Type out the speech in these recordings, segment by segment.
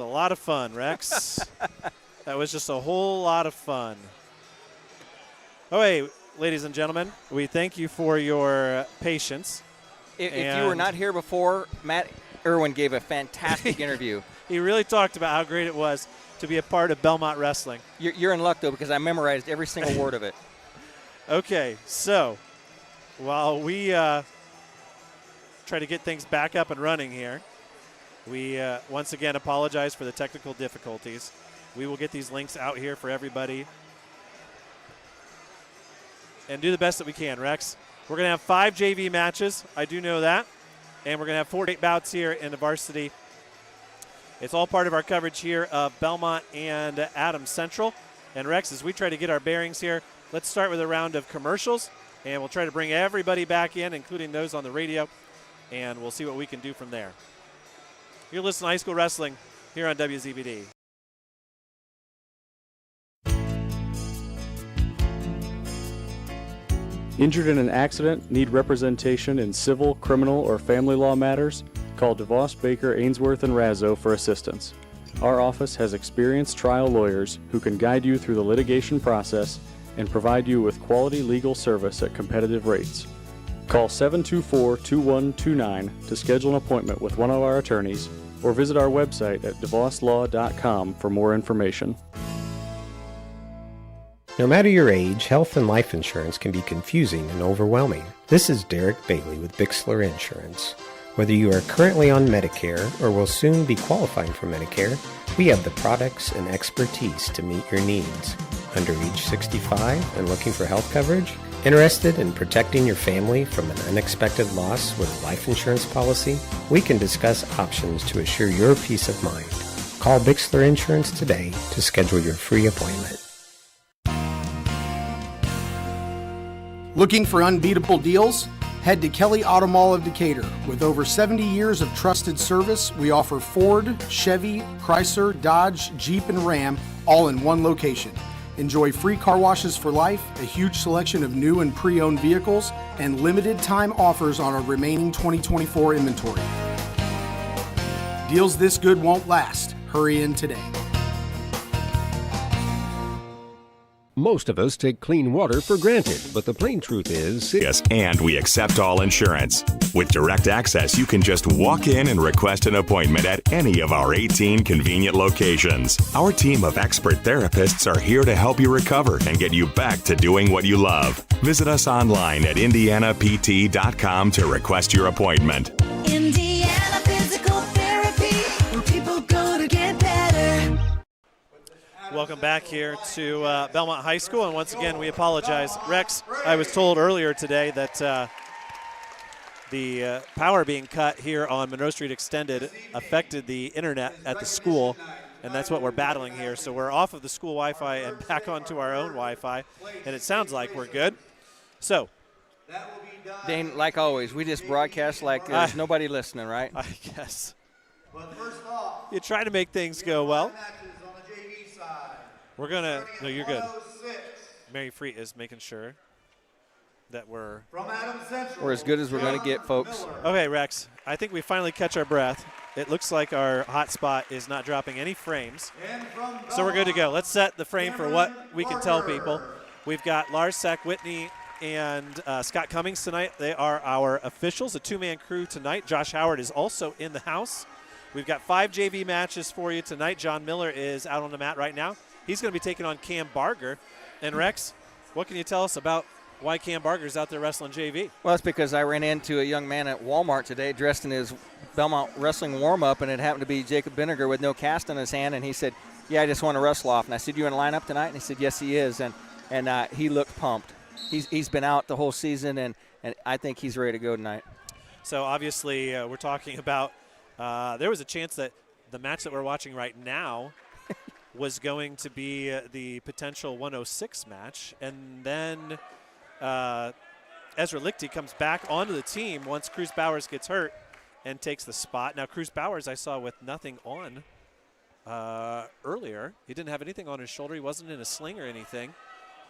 A lot of fun, Rex. That was just a whole lot of fun. Oh, hey, ladies and gentlemen, we thank you for your patience. If you were not here before, Matt Irwin gave a fantastic interview. He really talked about how great it was to be a part of Bellmont Wrestling. You're in luck, though, because I memorized every single word of it. Okay, so while we try to get things back up and running here, we once again apologize for the technical difficulties. We will get these links out here for everybody and do the best that we can, Rex. We're going to have 5 JV matches. I do know that. And we're going to have 48 bouts here in the varsity. It's all part of our coverage here of Bellmont and Adams Central. And, Rex, as we try to get our bearings here, let's start with a round of commercials. And we'll try to bring everybody back in, including those on the radio. And we'll see what we can do from there. You're listening to High School Wrestling here on WZBD. Injured in an accident, need representation in civil, criminal, or family law matters? Call DeVos, Baker, Ainsworth, and Razzo for assistance. Our office has experienced trial lawyers who can guide you through the litigation process and provide you with quality legal service at competitive rates. Call 724-2129 to schedule an appointment with one of our attorneys or visit our website at devoslaw.com for more information. No matter your age, health and life insurance can be confusing and overwhelming. This is Derek Bailey with Bixler Insurance. Whether you are currently on Medicare or will soon be qualifying for Medicare, we have the products and expertise to meet your needs. Under age 65 and looking for health coverage? Interested in protecting your family from an unexpected loss with a life insurance policy? We can discuss options to assure your peace of mind. Call Bixler Insurance today to schedule your free appointment. Looking for unbeatable deals? Head to Kelly Auto Mall of Decatur. With over 70 years of trusted service, we offer Ford, Chevy, Chrysler, Dodge, Jeep, and Ram all in one location. Enjoy free car washes for life, a huge selection of new and pre-owned vehicles, and limited time offers on our remaining 2024 inventory. Deals this good won't last. Hurry in today. Most of us take clean water for granted, but the plain truth is... Yes, and we accept all insurance. With Direct Access, you can just walk in and request an appointment at any of our 18 convenient locations. Our team of expert therapists are here to help you recover and get you back to doing what you love. Visit us online at indianapt.com to request your appointment. Indiana Physical Therapy, where people go to get better. Welcome back here to Bellmont High School, and once again we apologize. Rex, I was told earlier today that the power being cut here on Monroe Street Extended affected the internet at the school, and that's what we're battling here. So we're off of the school Wi-Fi and back onto our own Wi-Fi, and it sounds like we're good. So, Dane, like always, we just broadcast like there's nobody listening, right? I guess. You try to make things go well. We're going to – no, you're good. Mary Freet is making sure that we're as good as we're going to get, folks. Okay, Rex, I think we finally catch our breath. It looks like our hot spot is not dropping any frames. So we're good to go. Let's set the frame for what we can tell people. We've got Lars Sack-Whitney and Scott Cummings tonight. They are our officials, a two-man crew tonight. Josh Howard is also in the house. We've got 5 JV matches for you tonight. John Miller is out on the mat right now. He's going to be taking on Cam Barger. And, Rex, what can you tell us about why Cam Barger's out there wrestling JV? Well, it's because I ran into a young man at Walmart today dressed in his Bellmont wrestling warm-up, and it happened to be Jacob Vinegar with no cast on his hand, and he said, yeah, I just want to wrestle off. And I said, you in the lineup tonight? And he said, yes, he is. And he looked pumped. He's been out the whole season, and I think he's ready to go tonight. So, obviously, we're talking about there was a chance that the match that we're watching right now was going to be the potential 106 match. And then Ezra Lichty comes back onto the team once Cruz Bowers gets hurt and takes the spot. Now, Cruz Bowers I saw with nothing on earlier. He didn't have anything on his shoulder. He wasn't in a sling or anything.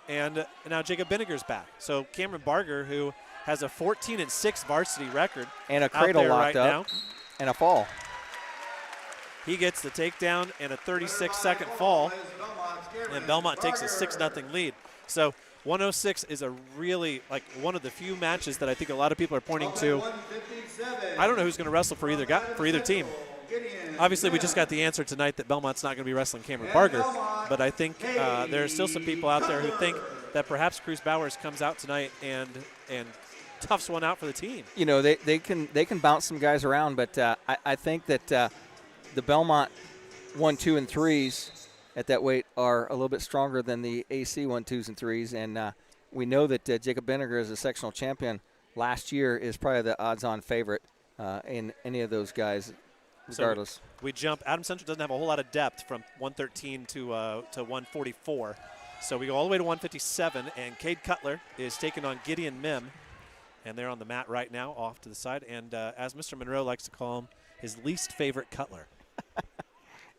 And now Jacob Vinegar's back. So Cameron Barger, who has a 14-6 varsity record. And a cradle locked right up. Now. And a fall. He gets the takedown and a 36-second fall, and Bellmont takes a 6-0 lead. So 106 is a really, like, one of the few matches that I think a lot of people are pointing to. I don't know who's going to wrestle for either team. Obviously, we just got the answer tonight that Belmont's not going to be wrestling Cameron Barger, but I think there are still some people out there who think that perhaps Cruz Bowers comes out tonight and toughs one out for the team. You know, they can bounce some guys around, but I think that the Bellmont 1, 2, and 3s at that weight are a little bit stronger than the AC 1, 2s, and 3s, and we know that Jacob Benninger, as a sectional champion last year, is probably the odds-on favorite in any of those guys, regardless. So we jump. Adam Central doesn't have a whole lot of depth from 113 to 144. So we go all the way to 157, and Cade Cutler is taking on Gideon Mim, and they're on the mat right now off to the side. And as Mr. Monroe likes to call him, his least favorite Cutler.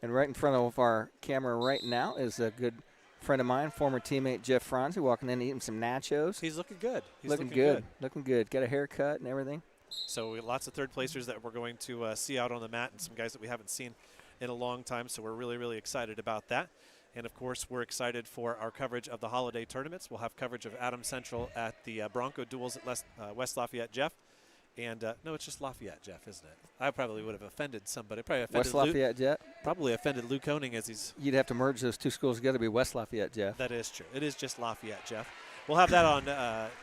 And right in front of our camera right now is a good friend of mine, former teammate Jeff Franzi, walking in eating some nachos. He's looking good. Looking good. Looking good. Got a haircut and everything. So we got lots of third placers that we're going to see out on the mat, and some guys that we haven't seen in a long time. So we're really, really excited about that. And, of course, we're excited for our coverage of the holiday tournaments. We'll have coverage of Adam Central at the Bronco duels at West Lafayette Jeff. And, no, it's just Lafayette Jeff, isn't it? I probably would have offended somebody. Probably offended West Lafayette Jeff? Probably offended Lou Koning as he's. You'd have to merge those two schools together to be West Lafayette Jeff. That is true. It is just Lafayette Jeff. We'll have that on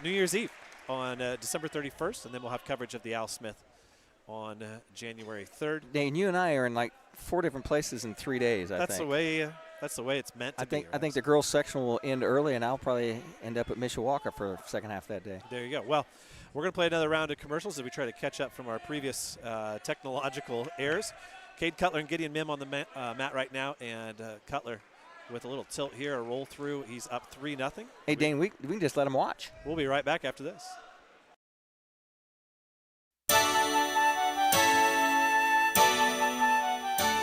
New Year's Eve on December 31st, and then we'll have coverage of the Al Smith on January 3rd. Dane, you and I are in like 4 different places in 3 days, I think. That's the way it's meant to be. I think the girls section will end early, and I'll probably end up at Mishawaka for the second half of that day. There you go. Well, we're going to play another round of commercials as we try to catch up from our previous technological errors. Cade Cutler and Gideon Mim on the mat right now, and Cutler with a little tilt here, a roll through. He's up 3-0. Hey, Dane, we can just let him watch. We'll be right back after this.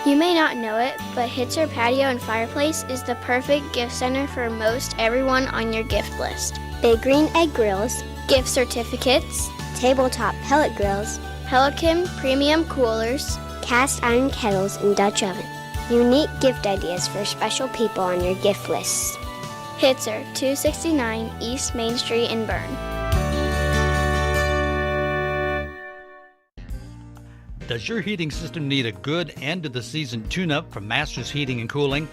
You may not know it, but Hitzer Patio and Fireplace is the perfect gift center for most everyone on your gift list. Big Green Egg Grills, Gift certificates, tabletop pellet grills, Pelican premium coolers, cast iron kettles, and Dutch oven. Unique gift ideas for special people on your gift list. Hitzer, 269 East Main Street in Bern. Does your heating system need a good end-of-the-season tune-up from Masters Heating and Cooling?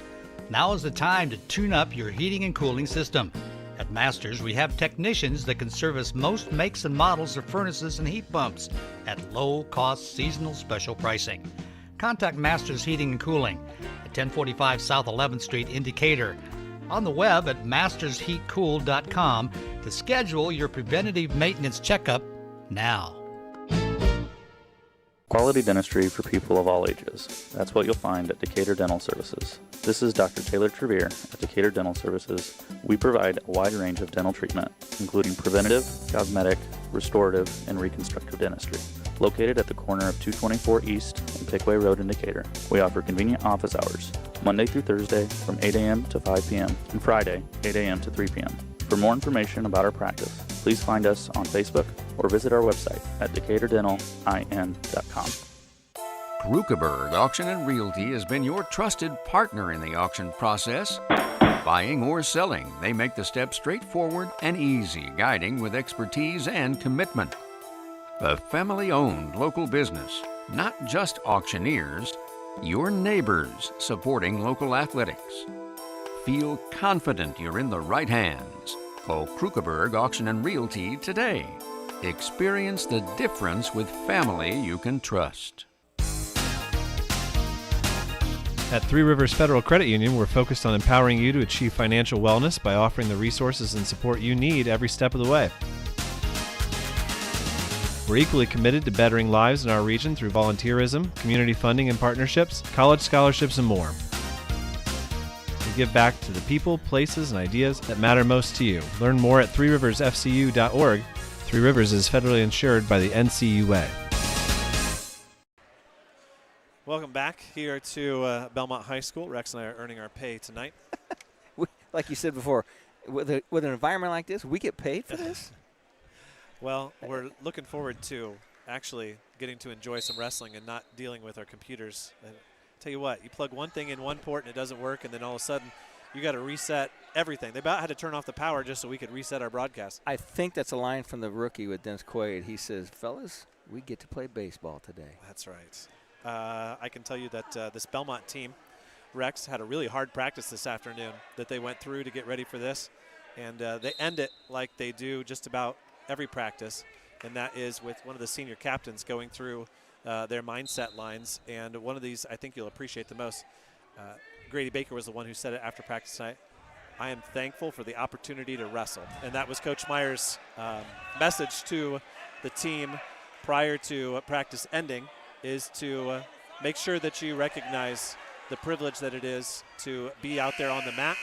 Now is the time to tune up your heating and cooling system. At Masters, we have technicians that can service most makes and models of furnaces and heat pumps at low-cost seasonal special pricing. Contact Masters Heating and Cooling at 1045 South 11th Street in Decatur. On the web at mastersheatcool.com to schedule your preventative maintenance checkup now. Quality dentistry for people of all ages. That's what you'll find at Decatur Dental Services. This is Dr. Taylor Trevere at Decatur Dental Services. We provide a wide range of dental treatment, including preventative, cosmetic, restorative, and reconstructive dentistry. Located at the corner of 224 East and Pickway Road in Decatur, we offer convenient office hours, Monday through Thursday from 8 a.m. to 5 p.m. and Friday, 8 a.m. to 3 p.m. For more information about our practice, please find us on Facebook or visit our website at DecaturDentalIN.com. Krukeberg Auction and Realty has been your trusted partner in the auction process. Buying or selling, they make the steps straightforward and easy, guiding with expertise and commitment. A family-owned local business, not just auctioneers, your neighbors supporting local athletics. Feel confident you're in the right hands. Call Krukeberg Auction and Realty today. Experience the difference with family you can trust. At Three Rivers Federal Credit Union, we're focused on empowering you to achieve financial wellness by offering the resources and support you need every step of the way. We're equally committed to bettering lives in our region through volunteerism, community funding and partnerships, college scholarships, and more. We give back to the people, places, and ideas that matter most to you. Learn more at threeriversfcu.org. Three Rivers is federally insured by the NCUA. Welcome back here to Bellmont High School. Rex and I are earning our pay tonight. Like you said before, with an environment like this, we get paid for this? Well, we're looking forward to actually getting to enjoy some wrestling and not dealing with our computers. tell you what, you plug one thing in one port and it doesn't work, and then all of a sudden you got to reset everything. They about had to turn off the power just so we could reset our broadcast. I think that's a line from the rookie with Dennis Quaid. He says, fellas, we get to play baseball today. That's right. I can tell you that this Bellmont team, Rex, had a really hard practice this afternoon that they went through to get ready for this. And they end it like they do just about every practice, and that is with one of the senior captains going through their mindset lines. And one of these I think you'll appreciate the most. Grady Baker was the one who said it after practice tonight. I am thankful for the opportunity to wrestle. And that was Coach Meyer's message to the team prior to practice ending, is to make sure that you recognize the privilege that it is to be out there on the mat,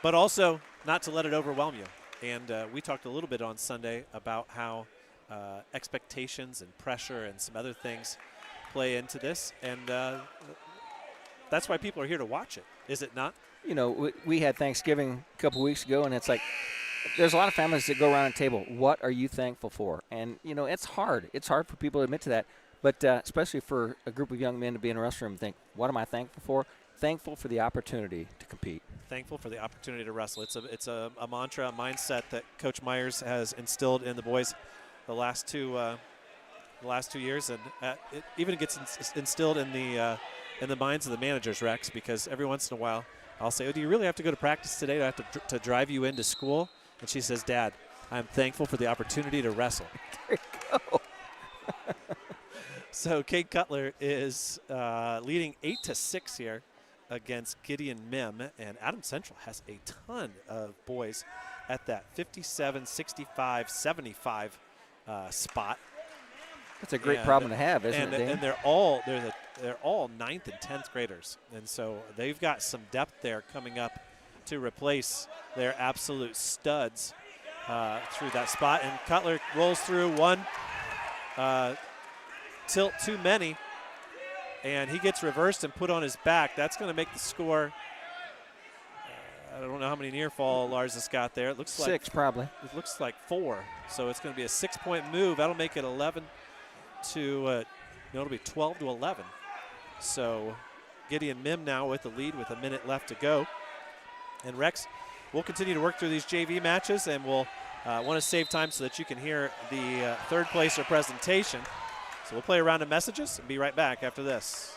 but also not to let it overwhelm you. And we talked a little bit on Sunday about how expectations and pressure and some other things play into this. And that's why people are here to watch it, is it not? You know, we had Thanksgiving a couple weeks ago, and it's like there's a lot of families that go around a table. What are you thankful for? And, you know, it's hard. It's hard for people to admit to that. But especially for a group of young men to be in a restroom and think, what am I thankful for? Thankful for the opportunity to compete. Thankful for the opportunity to wrestle. It's a mantra, a mindset that Coach Myers has instilled in the boys the last 2 years, and it even gets instilled in the minds of the managers, Rex, because every once in a while I'll say, oh, do you really have to go to practice today? Do I have to drive you into school? And she says, Dad, I'm thankful for the opportunity to wrestle. There you go. So Cade Cutler is leading 8-6 here against Gideon Mim, and Adams Central has a ton of boys at that 57, 65, 75 spot. That's a great problem to have, isn't it, Dan? And they're all 9th and 10th graders, and so they've got some depth there coming up to replace their absolute studs through that spot. And Cutler rolls through one tilt too many, and he gets reversed and put on his back. That's going to make the score. I don't know how many near fall Lars has got there. It looks like 6 probably. It looks like 4. So it's going to be a 6-point move. That'll make it 11 to it'll be 12 to 11. So Gideon Mim now with the lead with a minute left to go. And Rex, we'll continue to work through these JV matches, and we'll want to save time so that you can hear the third placer presentation. So we'll play a round of messages and be right back after this.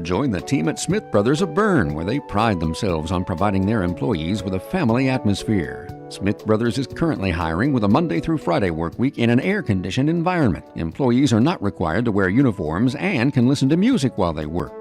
Join the team at Smith Brothers of Bern, where they pride themselves on providing their employees with a family atmosphere. Smith Brothers is currently hiring with a Monday through Friday work week in an air-conditioned environment. Employees are not required to wear uniforms and can listen to music while they work.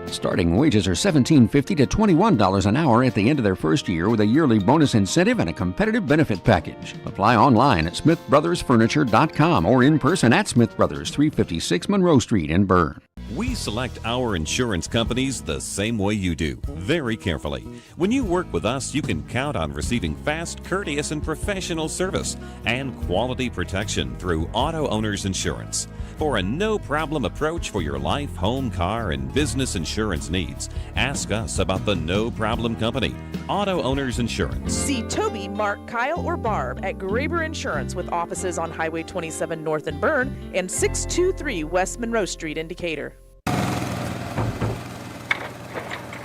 Starting wages are $17.50 to $21 an hour at the end of their first year, with a yearly bonus incentive and a competitive benefit package. Apply online at smithbrothersfurniture.com or in person at Smith Brothers, 356 Monroe Street in Bern. We select our insurance companies the same way you do, very carefully. When you work with us, you can count on receiving fast, courteous, and professional service and quality protection through Auto Owners Insurance. For a no-problem approach for your life, home, car, and business insurance needs, ask us about the No Problem Company, Auto Owners Insurance. See Toby, Mark, Kyle, or Barb at Graber Insurance with offices on Highway 27 North in Bern and 623 West Monroe Street in Decatur.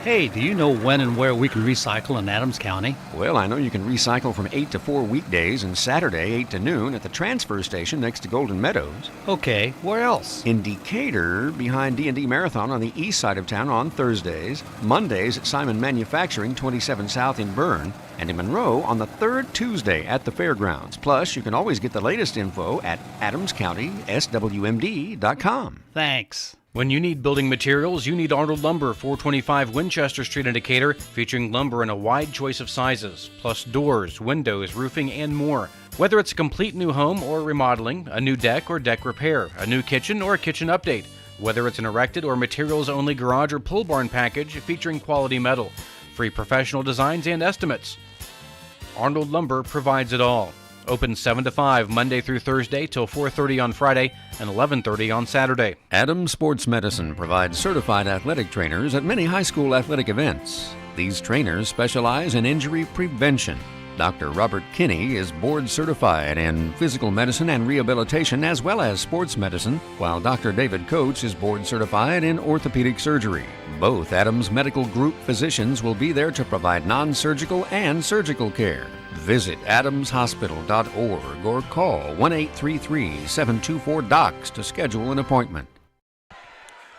Hey, do you know when and where we can recycle in Adams County? Well, I know you can recycle from 8 to 4 weekdays and Saturday 8 to noon at the transfer station next to Golden Meadows. Okay, where else? In Decatur, behind D&D Marathon on the east side of town on Thursdays, Mondays at Simon Manufacturing 27 South in Bern, and in Monroe on the third Tuesday at the fairgrounds. Plus, you can always get the latest info at adamscountyswmd.com. Thanks. When you need building materials, you need Arnold Lumber, 425 Winchester Street in Decatur, featuring lumber in a wide choice of sizes, plus doors, windows, roofing, and more. Whether it's a complete new home or remodeling, a new deck or deck repair, a new kitchen or a kitchen update, whether it's an erected or materials-only garage or pole barn package featuring quality metal, free professional designs and estimates. Arnold Lumber provides it all. Open 7 to 5 Monday through Thursday till 4:30 on Friday and 11:30 on Saturday. Adams Sports Medicine provides certified athletic trainers at many high school athletic events. These trainers specialize in injury prevention. Dr. Robert Kinney is board certified in physical medicine and rehabilitation as well as sports medicine, while Dr. David Coates is board certified in orthopedic surgery. Both Adams Medical Group physicians will be there to provide non-surgical and surgical care. Visit adamshospital.org or call 1-833-724-DOCS to schedule an appointment.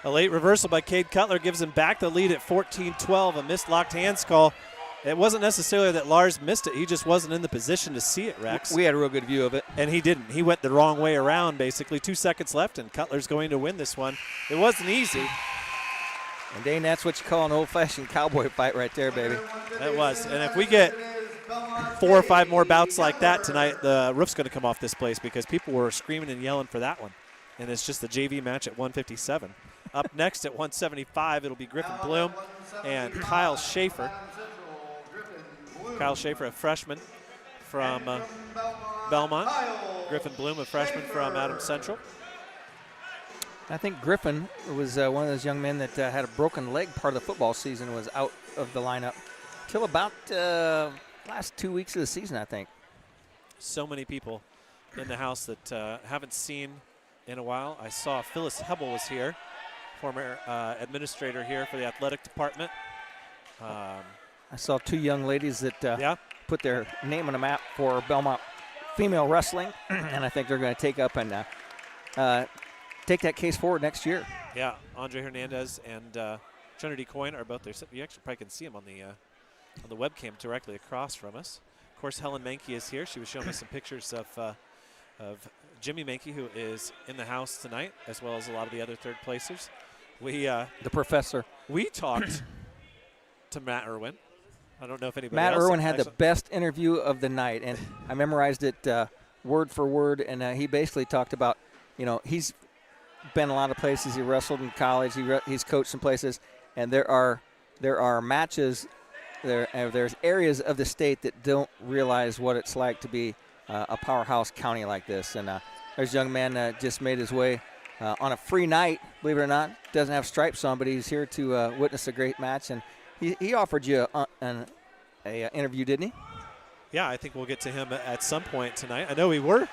A late reversal by Cade Cutler gives him back the lead at 14-12. A missed locked hands call. It wasn't necessarily that Lars missed it. He just wasn't in the position to see it, Rex. We had a real good view of it. And he didn't. He went the wrong way around, basically. 2 seconds left, and Cutler's going to win this one. It wasn't easy. And, Dane, that's what you call an old-fashioned cowboy fight right there, baby. That was. And if we get 4 or 5 more bouts like that tonight, the roof's going to come off this place because people were screaming and yelling for that one. And it's just the JV match at 157. Up next at 175, it'll be Griffin Bloom and Kyle Schaefer. Kyle Schaefer, a freshman from Bellmont. Griffin Bloom, a freshman from Adams Central. I think Griffin was one of those young men that had a broken leg part of the football season, was out of the lineup till about last 2 weeks of the season, I think. So many people in the house that haven't seen in a while. I saw Phyllis Hebel was here, former administrator here for the athletic department. I saw 2 young ladies that put their name on a map for Bellmont female wrestling, and I think they're going to take up and take that case forward next year. Yeah, Andre Hernandez and Trinity Coyne are both there. You actually probably can see them on the webcam directly across from us. Of course, Helen Mankey is here. She was showing me some pictures of Jimmy Mankey, who is in the house tonight, as well as a lot of the other third placers. The professor. We talked to Matt Irwin. I don't know if anybody Matt else Irwin had the best interview of the night, and I memorized it word for word, and he basically talked about, he's been a lot of places. He wrestled in college. He's coached some places, and there are matches, there's areas of the state that don't realize what it's like to be a powerhouse county like this. And there's a young man that just made his way on a free night, believe it or not. Doesn't have stripes on, but he's here to witness a great match. And he offered you an interview, didn't he? Yeah, I think we'll get to him at some point tonight. I know we got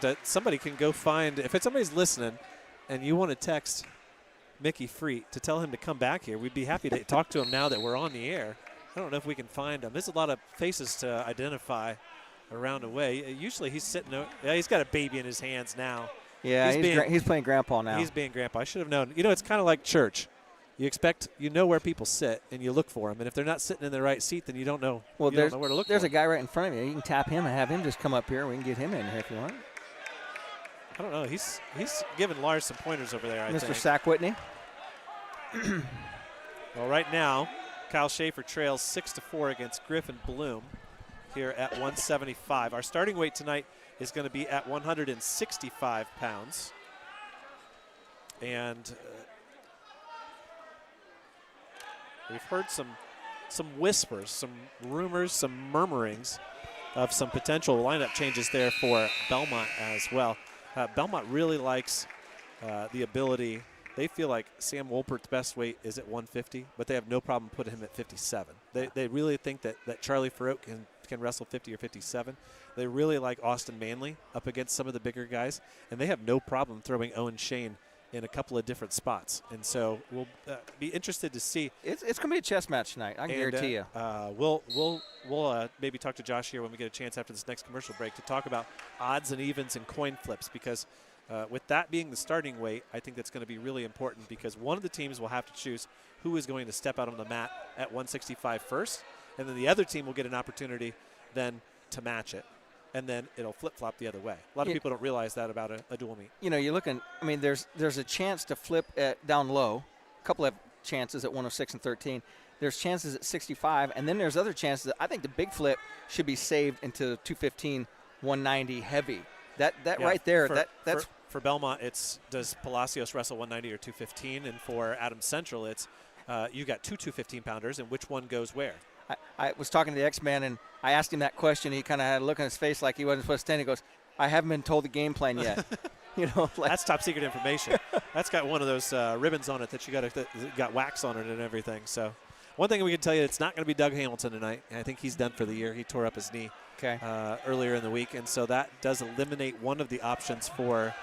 to, somebody can go find, if somebody's listening and you want to text Mickey Freet to tell him to come back here, we'd be happy to talk to him now that we're on the air. I don't know if we can find him. There's a lot of faces to identify around the way. Usually he's sitting there. Yeah, he's got a baby in his hands now. Yeah, he's playing grandpa now. He's being grandpa. I should have known. It's kind of like church. You expect, where people sit, and you look for them. And if they're not sitting in the right seat, then you don't know, don't know where to look for There's them. a guy right in front of you. You can tap him and have him just come up here. We can get him in here if you want. I don't know. He's giving Lars some pointers over there, I think. Mr. Sack Whitney. Well, right now, Kyle Schaefer trails 6-4 against Griffin Bloom here at 175. Our starting weight tonight is going to be at 165 pounds. And we've heard some whispers, some rumors, some murmurings of some potential lineup changes there for Bellmont as well. Bellmont really likes the ability. They feel like Sam Wolpert's best weight is at 150, but they have no problem putting him at 57. They really think that Charlie Farouk can wrestle 50 or 57. They really like Austin Manley up against some of the bigger guys, and they have no problem throwing Owen Shane in a couple of different spots. And so we'll be interested to see. It's going to be a chess match tonight, I can guarantee you. We'll maybe talk to Josh here when we get a chance after this next commercial break to talk about odds and evens and coin flips, because with that being the starting weight, I think that's going to be really important, because one of the teams will have to choose who is going to step out on the mat at 165 first, and then the other team will get an opportunity then to match it. And then it'll flip-flop the other way. A lot of people don't realize that about a dual meet. You're looking, there's a chance to flip down low, a couple of chances at 106 and 13. There's chances at 65, and then there's other chances that I think the big flip should be saved into 215, 190 heavy. That right there, that's for Bellmont, it's does Palacios wrestle 190 or 215, and for Adams Central, it's you got two 215-pounders, and which one goes where? I was talking to the X-Man, and I asked him that question. He kind of had a look on his face like he wasn't supposed to stand. He goes, I haven't been told the game plan yet. That's top secret information. That's got one of those ribbons on it that you got wax on it and everything. So, One thing we can tell you, it's not going to be Doug Hamilton tonight. I think he's done for the year. He tore up his knee earlier in the week, and so that does eliminate one of the options for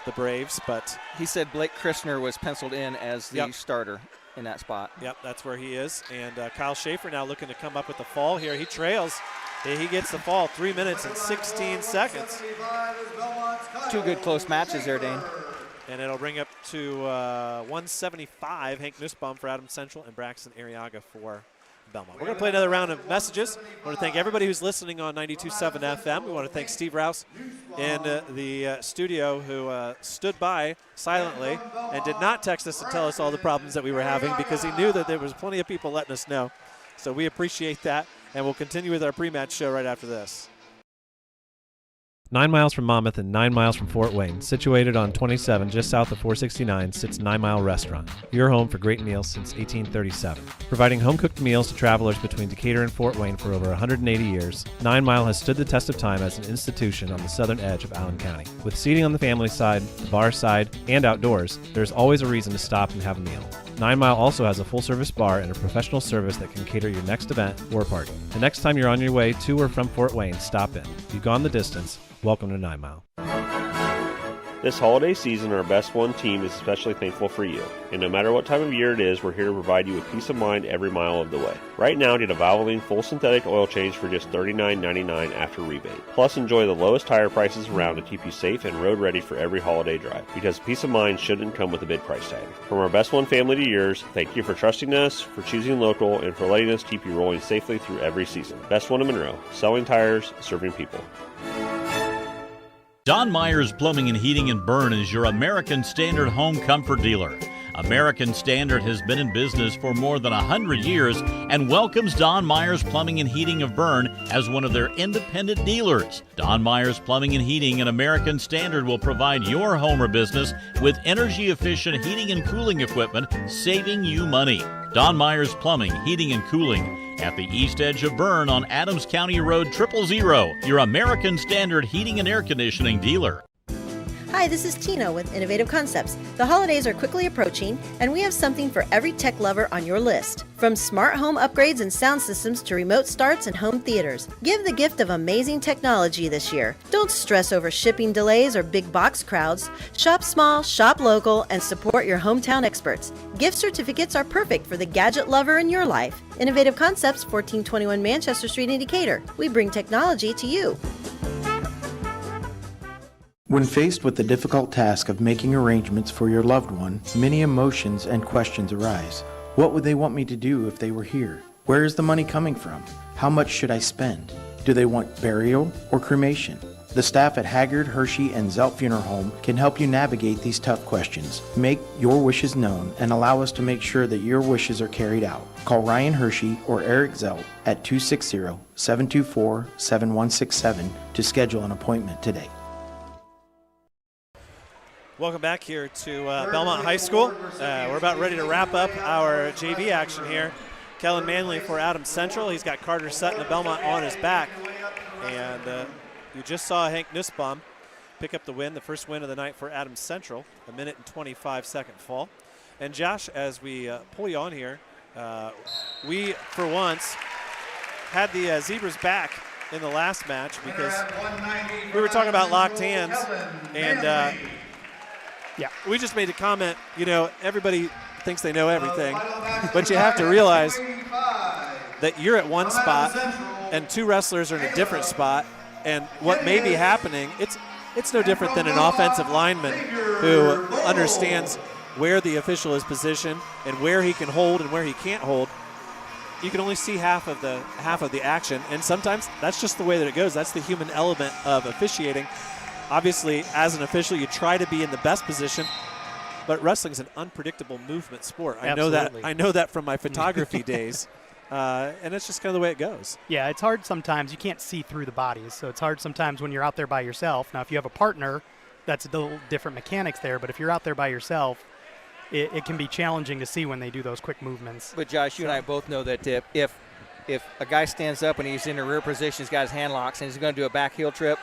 the Braves. But he said Blake Christner was penciled in as the starter in that spot. Yep, that's where he is. And Kyle Schaefer now looking to come up with the fall here. He trails. He gets the fall, 3 minutes and 16 seconds. 2 good close matches there, Dane. And it'll bring up to 175, Hank Nussbaum for Adams Central and Braxton Arriaga for Bellmont. We're going to play another round of messages. I want to thank everybody who's listening on 92.7 FM. We want to thank Steve Rouse in the studio who stood by silently and did not text us and tell us all the problems that we were having because he knew that there was plenty of people letting us know. So we appreciate that, and we'll continue with our pre-match show right after this. 9 miles from Monmouth and 9 miles from Fort Wayne, situated on 27 just south of 469, sits 9 Mile Restaurant, your home for great meals since 1837. Providing home-cooked meals to travelers between Decatur and Fort Wayne for over 180 years, 9 Mile has stood the test of time as an institution on the southern edge of Allen County. With seating on the family side, the bar side, and outdoors, there's always a reason to stop and have a meal. 9 Mile also has a full-service bar and a professional service that can cater your next event or party. The next time you're on your way to or from Fort Wayne, stop in. If you've gone the distance, welcome to 9 Mile. This holiday season, our Best One team is especially thankful for you. And no matter what time of year it is, we're here to provide you with peace of mind every mile of the way. Right now, get a Valvoline full synthetic oil change for just $39.99 after rebate. Plus, enjoy the lowest tire prices around to keep you safe and road ready for every holiday drive. Because peace of mind shouldn't come with a big price tag. From our Best One family to yours, thank you for trusting us, for choosing local, and for letting us keep you rolling safely through every season. Best One in Monroe, selling tires, serving people. Don Myers Plumbing and Heating in Bern is your American Standard home comfort dealer. American Standard has been in business for more than 100 years and welcomes Don Myers Plumbing and Heating of Bern as one of their independent dealers. Don Myers Plumbing and Heating and American Standard will provide your home or business with energy-efficient heating and cooling equipment, saving you money. Don Myers Plumbing, Heating and Cooling at the east edge of Bern on Adams County Road 000, your American Standard heating and air conditioning dealer. Hi, this is Tina with Innovative Concepts. The holidays are quickly approaching, and we have something for every tech lover on your list. From smart home upgrades and sound systems to remote starts and home theaters. Give the gift of amazing technology this year. Don't stress over shipping delays or big box crowds. Shop small, shop local, and support your hometown experts. Gift certificates are perfect for the gadget lover in your life. Innovative Concepts, 1421 Manchester Street in Decatur. We bring technology to you. When faced with the difficult task of making arrangements for your loved one, many emotions and questions arise. What would they want me to do if they were here? Where is the money coming from? How much should I spend? Do they want burial or cremation? The staff at Haggard, Hershey, and Zelt Funeral Home can help you navigate these tough questions. Make your wishes known and allow us to make sure that your wishes are carried out. Call Ryan Hershey or Eric Zelt at 260-724-7167 to schedule an appointment today. Welcome back here to Bellmont High School. We're about ready to wrap up our JV action here. Kellen Manley for Adams Central. He's got Carter Sutton of Bellmont on his back. And you just saw Hank Nussbaum pick up the win, the first win of the night for Adams Central, a 1:25 fall. And Josh, as we pull you on here, we, for once, had the Zebras back in the last match because we were talking about locked hands. And yeah, we just made a comment, you know, everybody thinks they know everything, but you have to realize that you're at one spot and two wrestlers are in a different spot, and what may be happening, it's no different than an offensive lineman who understands where the official is positioned and where he can hold and where he can't hold. You can only see half of the action, and sometimes that's just the way that it goes. That's the human element of officiating. Obviously, as an official, you try to be in the best position, but wrestling is an unpredictable movement sport. I know that from my photography days, and it's just kind of the way it goes. Yeah, it's hard sometimes. You can't see through the bodies, so it's hard sometimes when you're out there by yourself. Now, if you have a partner, that's a little different mechanics there, but if you're out there by yourself, it can be challenging to see when they do those quick movements. But, Josh, you and I both know that if a guy stands up and he's in a rear position, he's got his hand locks, and he's going to do a back heel trip,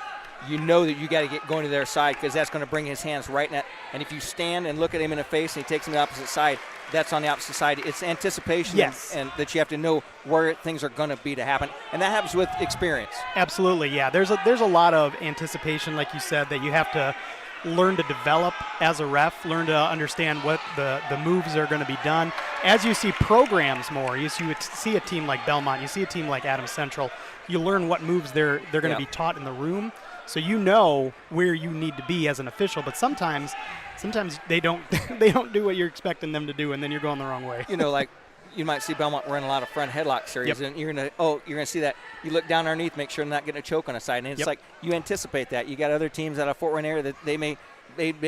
you know that you got to get going to their side because that's going to bring his hands right in that. And if you stand and look at him in the face and he takes him to the opposite side, that's on the opposite side. It's anticipation, yes, and that you have to know where things are going to be to happen, and that happens with experience. Absolutely, yeah. There's a lot of anticipation, like you said, that you have to learn to develop as a ref, learn to understand what the moves are going to be done. As you see programs more, you see a team like Bellmont, you see a team like Adams Central, you learn what moves they're going to be taught in the room, so you know where you need to be as an official. But sometimes they don't do what you're expecting them to do, and then you're going the wrong way. You know, like you might see Bellmont run a lot of front headlock series, and you're gonna see that. You look down underneath, make sure they're not getting a choke on a side, and it's like you anticipate that. You got other teams out of Fort Wayne area that they may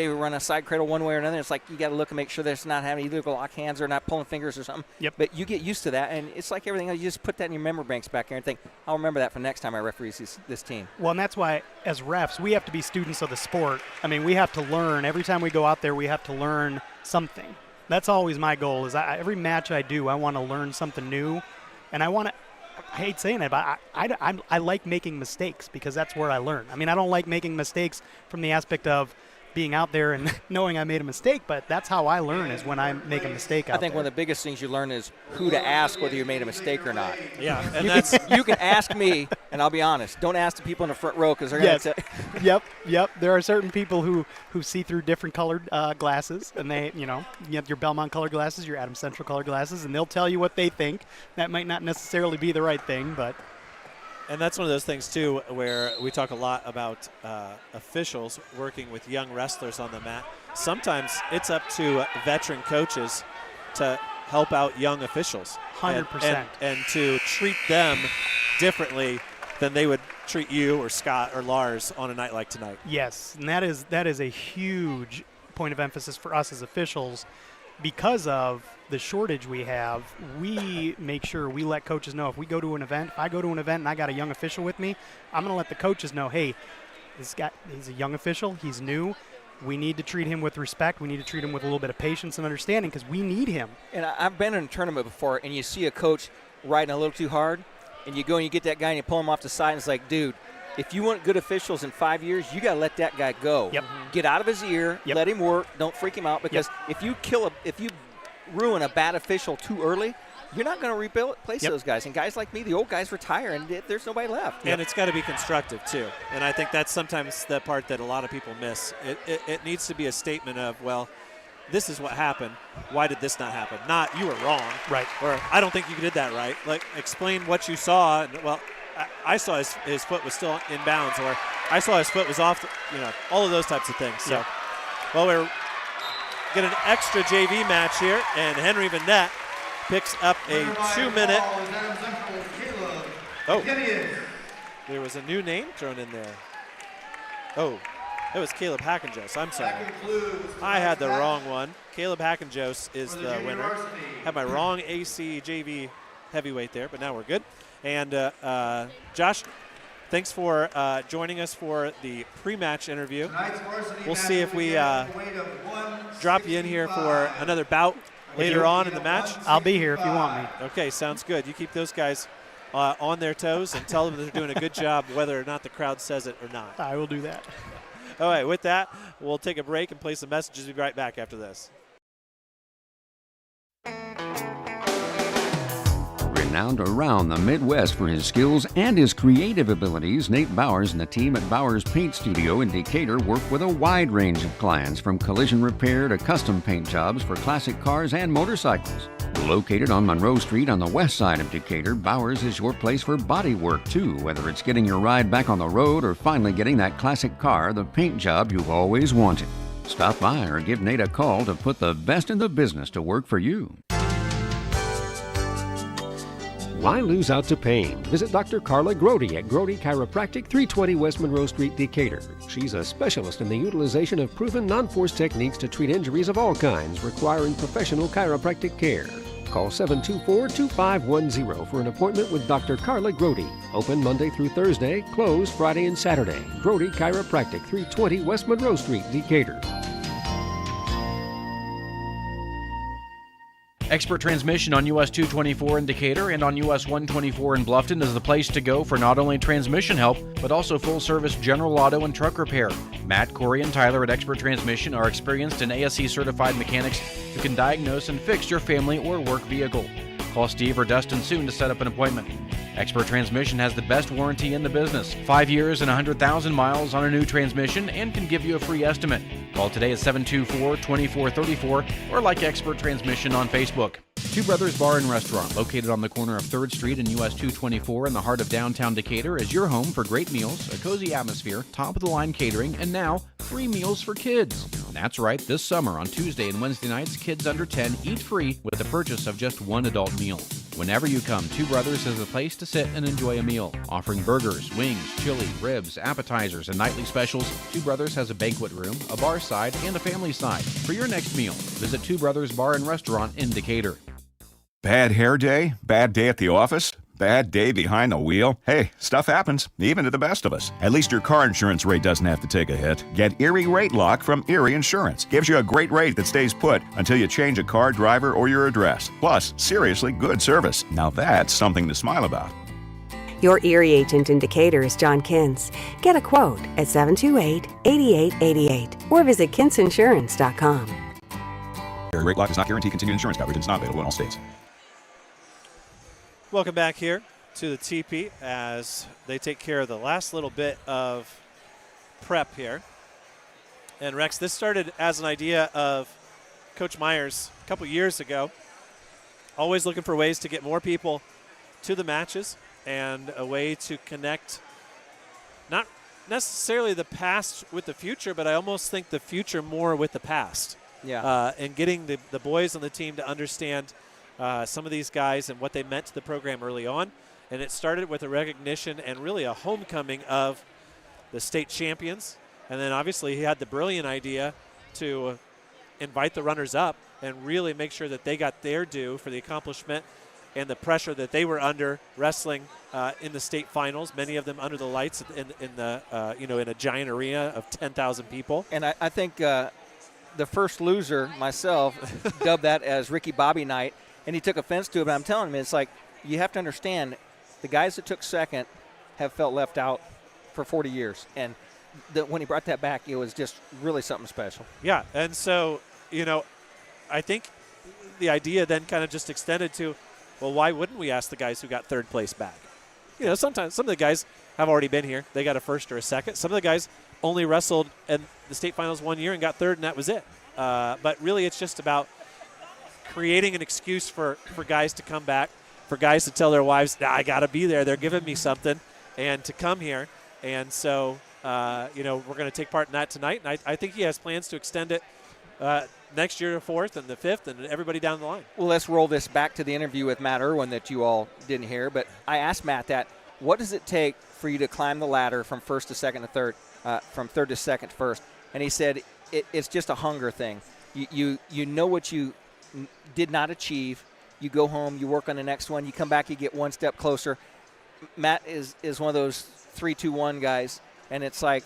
run a side cradle one way or another. It's like you got to look and make sure they're not having either lock hands or not pulling fingers or something. Yep. But you get used to that, and it's like everything else. You just put that in your memory banks back here and think, I'll remember that for next time I referee this team. Well, and that's why as refs we have to be students of the sport. I mean, we have to learn. Every time we go out there, we have to learn something. That's always my goal. Is every match I do, I want to learn something new, and I hate saying it, but I like making mistakes because that's where I learn. I mean, I don't like making mistakes from the aspect of being out there and knowing I made a mistake, but that's how I learn, is when I make a mistake out there. I think one of the biggest things you learn is who to ask whether you made a mistake or not. Yeah, and you can ask me, and I'll be honest. Don't ask the people in the front row because they're going to Yep. There are certain people who see through different colored glasses, and you have your Bellmont colored glasses, your Adams Central colored glasses, and they'll tell you what they think. That might not necessarily be the right thing, but... And that's one of those things, too, where we talk a lot about officials working with young wrestlers on the mat. Sometimes it's up to veteran coaches to help out young officials. 100%. And to treat them differently than they would treat you or Scott or Lars on a night like tonight. Yes, and that is a huge point of emphasis for us as officials. Because of the shortage we have, we make sure we let coaches know if we go to an event, if I go to an event and I got a young official with me, I'm going to let the coaches know, hey, he's a young official, he's new. We need to treat him with respect. We need to treat him with a little bit of patience and understanding because we need him. And I've been in a tournament before, and you see a coach riding a little too hard, and you go and you get that guy and you pull him off the side, and it's like, dude, if you want good officials in 5 years, you got to let that guy go. Yep. Get out of his ear, let him work, don't freak him out, because if you ruin a bad official too early, you're not going to replace those guys. And guys like me, the old guys retire, and there's nobody left. And it's got to be constructive, too. And I think that's sometimes the part that a lot of people miss. It needs to be a statement of, well, this is what happened. Why did this not happen? Not, you were wrong. Right. Or, I don't think you did that right. Like, explain what you saw. And, well, I saw his foot was still in bounds, or I saw his foot was off, all of those types of things. So, well, we're getting an extra JV match here, and Henry Vanette picks up a 2-minute. Oh, there was a new name thrown in there. Oh, it was Caleb Hackenjos. I'm sorry. I had the wrong one. Caleb Hackenjos is the winner. Had my wrong AC JV heavyweight there, but now we're good. And Josh, thanks for joining us for the pre-match interview. We'll see if we drop you in here for another bout later on in the match. I'll be here if you want me. Okay, sounds good. You keep those guys on their toes and tell them they're doing a good job whether or not the crowd says it or not. I will do that. All right, with that, we'll take a break and play some messages. We'll be right back after this. Renowned around the Midwest for his skills and his creative abilities, Nate Bowers and the team at Bowers Paint Studio in Decatur work with a wide range of clients, from collision repair to custom paint jobs for classic cars and motorcycles. Located on Monroe Street on the west side of Decatur, Bowers is your place for body work too, whether it's getting your ride back on the road or finally getting that classic car, the paint job you've always wanted. Stop by or give Nate a call to put the best in the business to work for you. Why lose out to pain? Visit Dr. Carla Grody at Grody Chiropractic, 320 West Monroe Street, Decatur. She's a specialist in the utilization of proven non-force techniques to treat injuries of all kinds requiring professional chiropractic care. Call 724-2510 for an appointment with Dr. Carla Grody. Open Monday through Thursday, closed Friday and Saturday. Grody Chiropractic, 320 West Monroe Street, Decatur. Expert Transmission on US 224 in Decatur and on US 124 in Bluffton is the place to go for not only transmission help, but also full-service general auto and truck repair. Matt, Corey, and Tyler at Expert Transmission are experienced and ASE-certified mechanics who can diagnose and fix your family or work vehicle. Call Steve or Dustin soon to set up an appointment. Expert Transmission has the best warranty in the business. 5 years and 100,000 miles on a new transmission and can give you a free estimate. Call today at 724-2434 or like Expert Transmission on Facebook. Two Brothers Bar and Restaurant, located on the corner of 3rd Street and US 224 in the heart of downtown Decatur, is your home for great meals, a cozy atmosphere, top-of-the-line catering, and now free meals for kids. That's right, this summer on Tuesday and Wednesday nights, kids under 10 eat free with the purchase of just one adult meal. Whenever you come, Two Brothers is the place to sit and enjoy a meal. Offering burgers, wings, chili, ribs, appetizers, and nightly specials, Two Brothers has a banquet room, a bar side, and a family side. For your next meal, visit Two Brothers Bar and Restaurant in Decatur. Bad hair day? Bad day at the office? Bad day behind the wheel? Hey, stuff happens, even to the best of us. At least your car insurance rate doesn't have to take a hit. Get Erie Rate Lock from Erie Insurance. Gives you a great rate that stays put until you change a car, driver, or your address. Plus, seriously good service. Now that's something to smile about. Your Erie agent in Decatur is John Kins. Get a quote at 728-8888 or visit kinsinsurance.com. Erie Rate Lock does not guarantee continued insurance coverage and is not available in all states. Welcome back here to the TP as they take care of the last little bit of prep here. And Rex, this started as an idea of Coach Myers a couple years ago, always looking for ways to get more people to the matches and a way to connect not necessarily the past with the future, but I almost think the future more with the past. Yeah. And getting the boys on the team to understand some of these guys and what they meant to the program early on. And it started with a recognition and really a homecoming of the state champions. And then obviously he had the brilliant idea to invite the runners up and really make sure that they got their due for the accomplishment and the pressure that they were under wrestling in the state finals, many of them under the lights in a giant arena of 10,000 people. And I think the first loser, myself, dubbed that as Ricky Bobby night. And he took offense to it, but I'm telling him, it's like you have to understand the guys that took second have felt left out for 40 years. And when he brought that back, it was just really something special. Yeah, and so, I think the idea then kind of just extended to, well, why wouldn't we ask the guys who got third place back? Sometimes some of the guys have already been here. They got a first or a second. Some of the guys only wrestled in the state finals one year and got third, and that was it. But really it's just about creating an excuse for guys to come back, for guys to tell their wives, I got to be there. They're giving me something, and to come here. And so, we're going to take part in that tonight. And I think he has plans to extend it next year to 4th and the 5th and everybody down the line. Well, let's roll this back to the interview with Matt Irwin that you all didn't hear. But I asked Matt that, what does it take for you to climb the ladder from first to second to third, from third to second to first? And he said it's just a hunger thing. You know what you did not achieve. You go home, you work on the next one, you come back, you get one step closer. Matt is one of those 3-2-1 guys, and it's like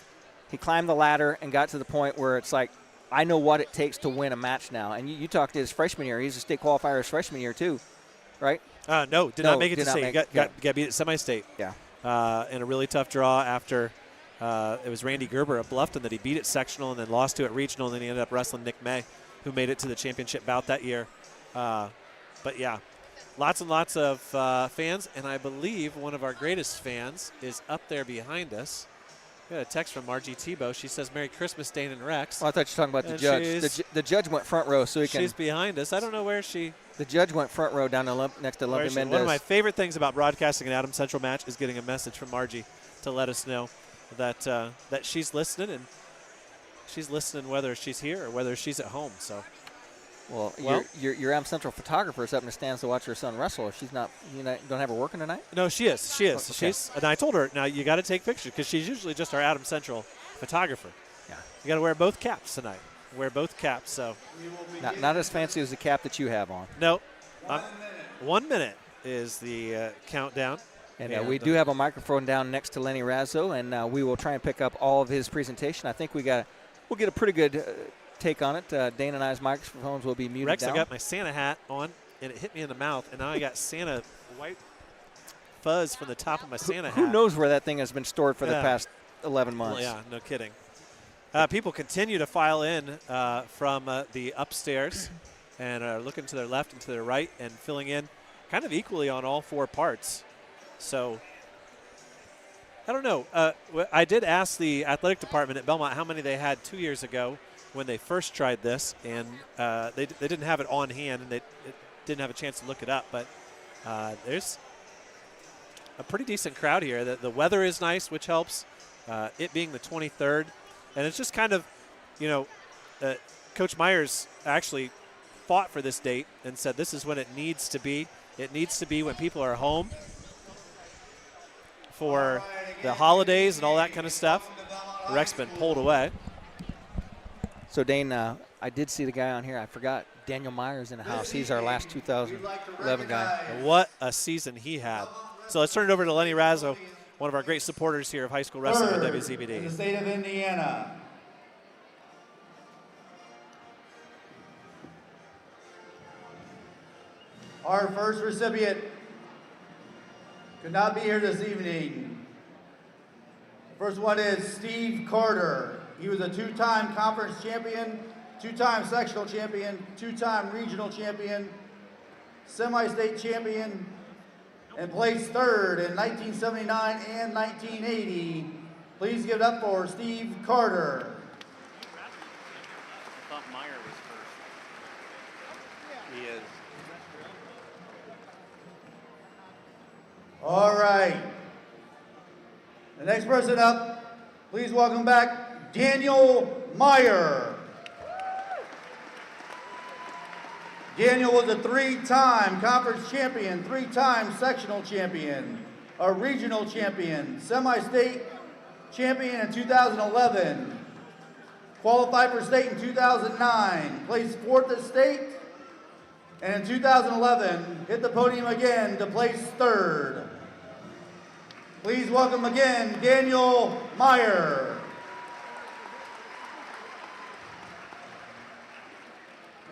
he climbed the ladder and got to the point where it's like, I know what it takes to win a match now. And you talked to his freshman year. He's a state qualifier his freshman year too, right? No, did not make it to state. Got beat at semi-state. Yeah. In a really tough draw after it was Randy Gerber of Bluffton that he beat at sectional and then lost to at regional, and then he ended up wrestling Nick May, who made it to the championship bout that year. But, yeah, lots and lots of fans, and I believe one of our greatest fans is up there behind us. We got a text from Margie Tebow. She says, Merry Christmas, Dane and Rex. Oh, I thought you were talking about the judge. The judge went front row so he can. She's behind us. I don't know where she. The judge went front row down next to Lumpy Mendez. One of my favorite things about broadcasting an Adams Central match is getting a message from Margie to let us know that that she's listening, and she's listening whether she's here or whether she's at home. So. Well, your Adams Central photographer is up in the stands to watch her son wrestle. If she's not, don't have her working tonight? No, she is. She is. Okay. And I told her, now you got to take pictures because she's usually just our Adams Central photographer. Yeah. You got to wear both caps tonight. Wear both caps. So. Not as fancy as the cap that you have on. No. 1 minute is the countdown. And we do have a microphone down next to Lenny Razzo, and we will try and pick up all of his presentation. I think we'll get a pretty good take on it. Dane and I's microphones will be muted Rex, down. I got my Santa hat on. and it hit me in the mouth, and now I got Santa white fuzz from the top of my Santa hat. Who knows where that thing has been stored for the past 11 months? Well, yeah, no kidding. People continue to file in from the upstairs and are looking to their left and to their right and filling in kind of equally on all 4 parts. So I don't know. I did ask the athletic department at Bellmont how many they had 2 years ago when they first tried this, and they didn't have it on hand, and they didn't have a chance to look it up. But there's a pretty decent crowd here. The weather is nice, which helps. It being the 23rd, and it's just kind of, Coach Myers actually fought for this date and said this is when it needs to be. It needs to be when people are home for the holidays and all that kind of stuff. The rec's been pulled away. So, Dane, I did see the guy on here. I forgot Daniel Myers in the house. He's our last 2011 guy. What a season he had. So let's turn it over to Lenny Razzo, one of our great supporters here of high school wrestling with WZBD. In the state of Indiana. Our first recipient could not be here this evening. First one is Steve Carter. He was a 2-time conference champion, 2-time sectional champion, 2-time regional champion, semi-state champion, and placed 3rd in 1979 and 1980. Please give it up for Steve Carter. I thought Meyer was first. He is. All right. The next person up, please welcome back Daniel Meyer. Daniel was a 3-time conference champion, 3-time sectional champion, a regional champion, semi-state champion in 2011, qualified for state in 2009, placed 4th at state, and in 2011 hit the podium again to place 3rd. Please welcome again Daniel Meyer.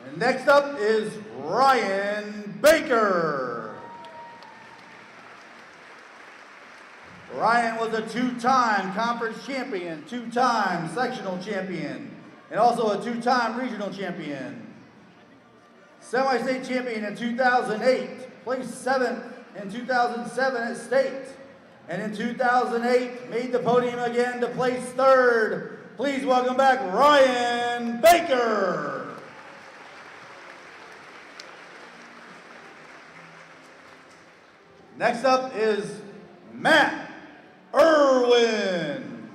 And next up is Ryan Baker. Ryan was a 2-time conference champion, 2-time sectional champion, and also a 2-time regional champion. Semi-state champion in 2008, placed 7th in 2007 at state, and in 2008 made the podium again to place 3rd. Please welcome back Ryan Baker. Next up is Matt Irwin.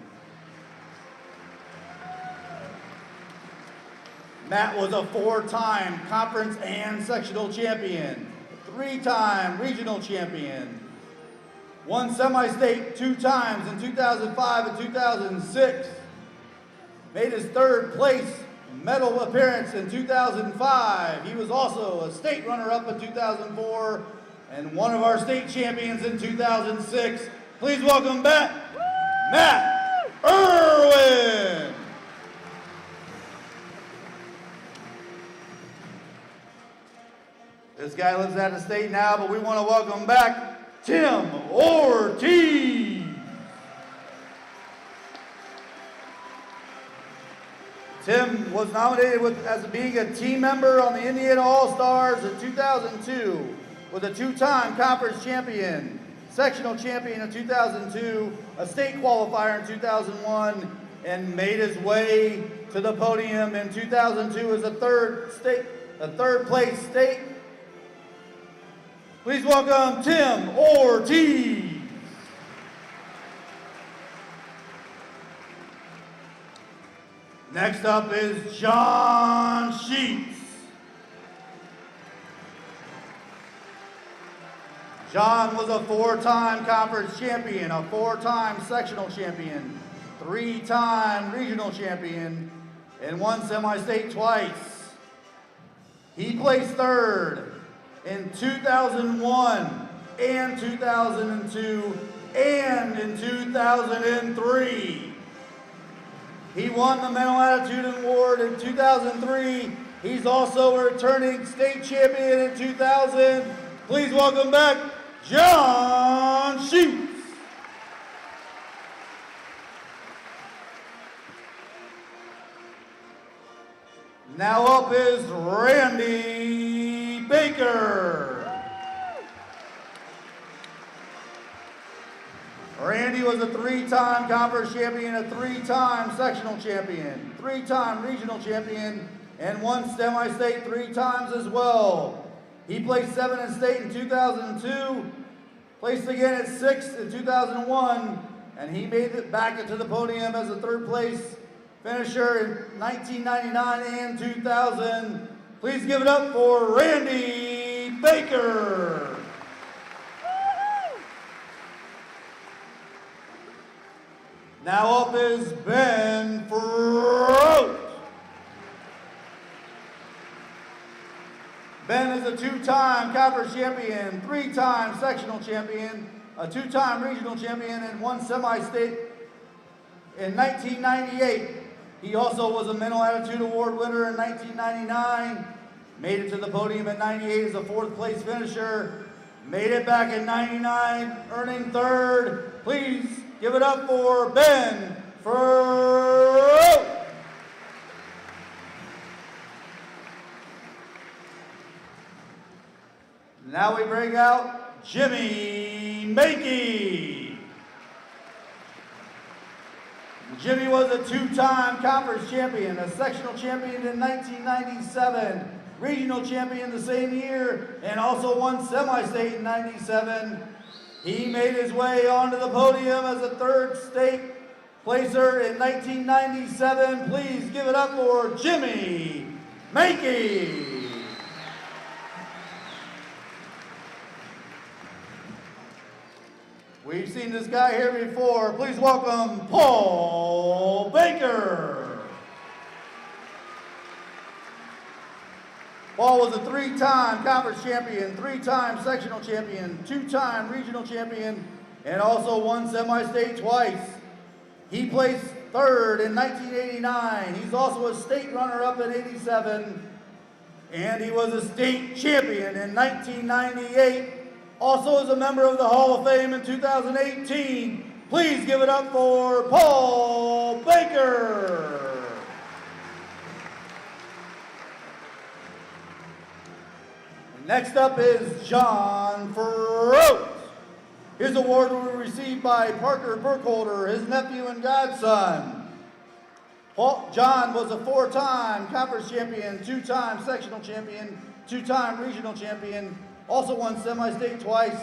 Matt was a 4-time conference and sectional champion, 3-time regional champion, won semi-state 2 times in 2005 and 2006, made his 3rd place medal appearance in 2005. He was also a state runner-up in 2004 and one of our state champions in 2006. Please welcome back Matt Irwin. This guy lives out of state now, but we want to welcome back Tim Ortiz. Tim was nominated as being a team member on the Indiana All-Stars in 2002, with a 2-time conference champion, sectional champion in 2002, a state qualifier in 2001, and made his way to the podium in 2002 as a 3rd place state. Please welcome Tim Ortiz. Next up is John Sheets. John was a 4-time conference champion, a 4-time sectional champion, 3-time regional champion, and won semi-state twice. He placed 3rd in 2001 and 2002 and in 2003. He won the Mental Attitude Award in 2003 He's also a returning state champion in 2000. Please welcome back John Sheets. Now up is Randy Baker. Randy was a 3-time conference champion, a 3-time sectional champion, 3-time regional champion, and won semi-state 3 times as well. He placed 7th in state in 2002, placed again at 6th in 2001, and he made it back into the podium as a 3rd place finisher in 1999 and 2000. Please give it up for Randy Baker. Now up is Ben Froat. Ben is a 2-time conference champion, 3-time sectional champion, a 2-time regional champion, and 1 semi-state in 1998. He also was a Mental Attitude Award winner in 1999, made it to the podium in 98 as a 4th place finisher, made it back in 99, earning 3rd. Please give it up for Ben Froat. Now we bring out Jimmy Makey. Jimmy was a 2-time conference champion, a sectional champion in 1997, regional champion the same year, and also won semi-state in 97. He made his way onto the podium as a 3rd state placer in 1997. Please give it up for Jimmy Makey. We've seen this guy here before. Please welcome Paul Baker. Paul was a 3-time conference champion, 3-time sectional champion, 2-time regional champion, and also won semi-state twice. He placed 3rd in 1989. He's also a state runner-up in 87, and he was a state champion in 1998. Also is a member of the Hall of Fame in 2018. Please give it up for Paul Baker. Next up is John Froat. His award will be received by Parker Burkholder, his nephew and godson. John was a 4-time conference champion, 2-time sectional champion, 2-time regional champion, also won semi-state twice,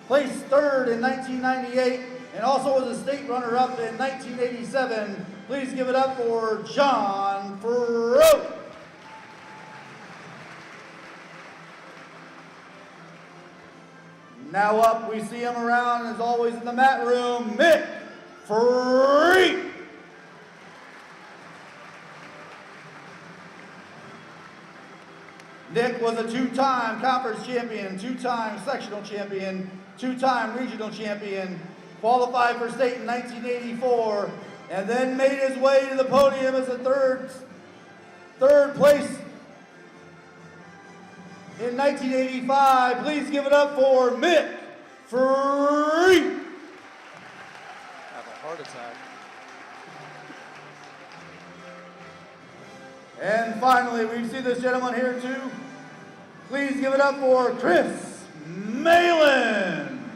placed 3rd in 1998, and also was a state runner-up in 1987. Please give it up for John Froat. Now up, we see him around, as always in the mat room, Mick Freak. Nick was a 2-time conference champion, 2-time sectional champion, 2-time regional champion, qualified for state in 1984, and then made his way to the podium as a third place in 1985. Please give it up for Mick Freak. Have a heart attack. And finally, we see this gentleman here too. Please give it up for Chris Malin.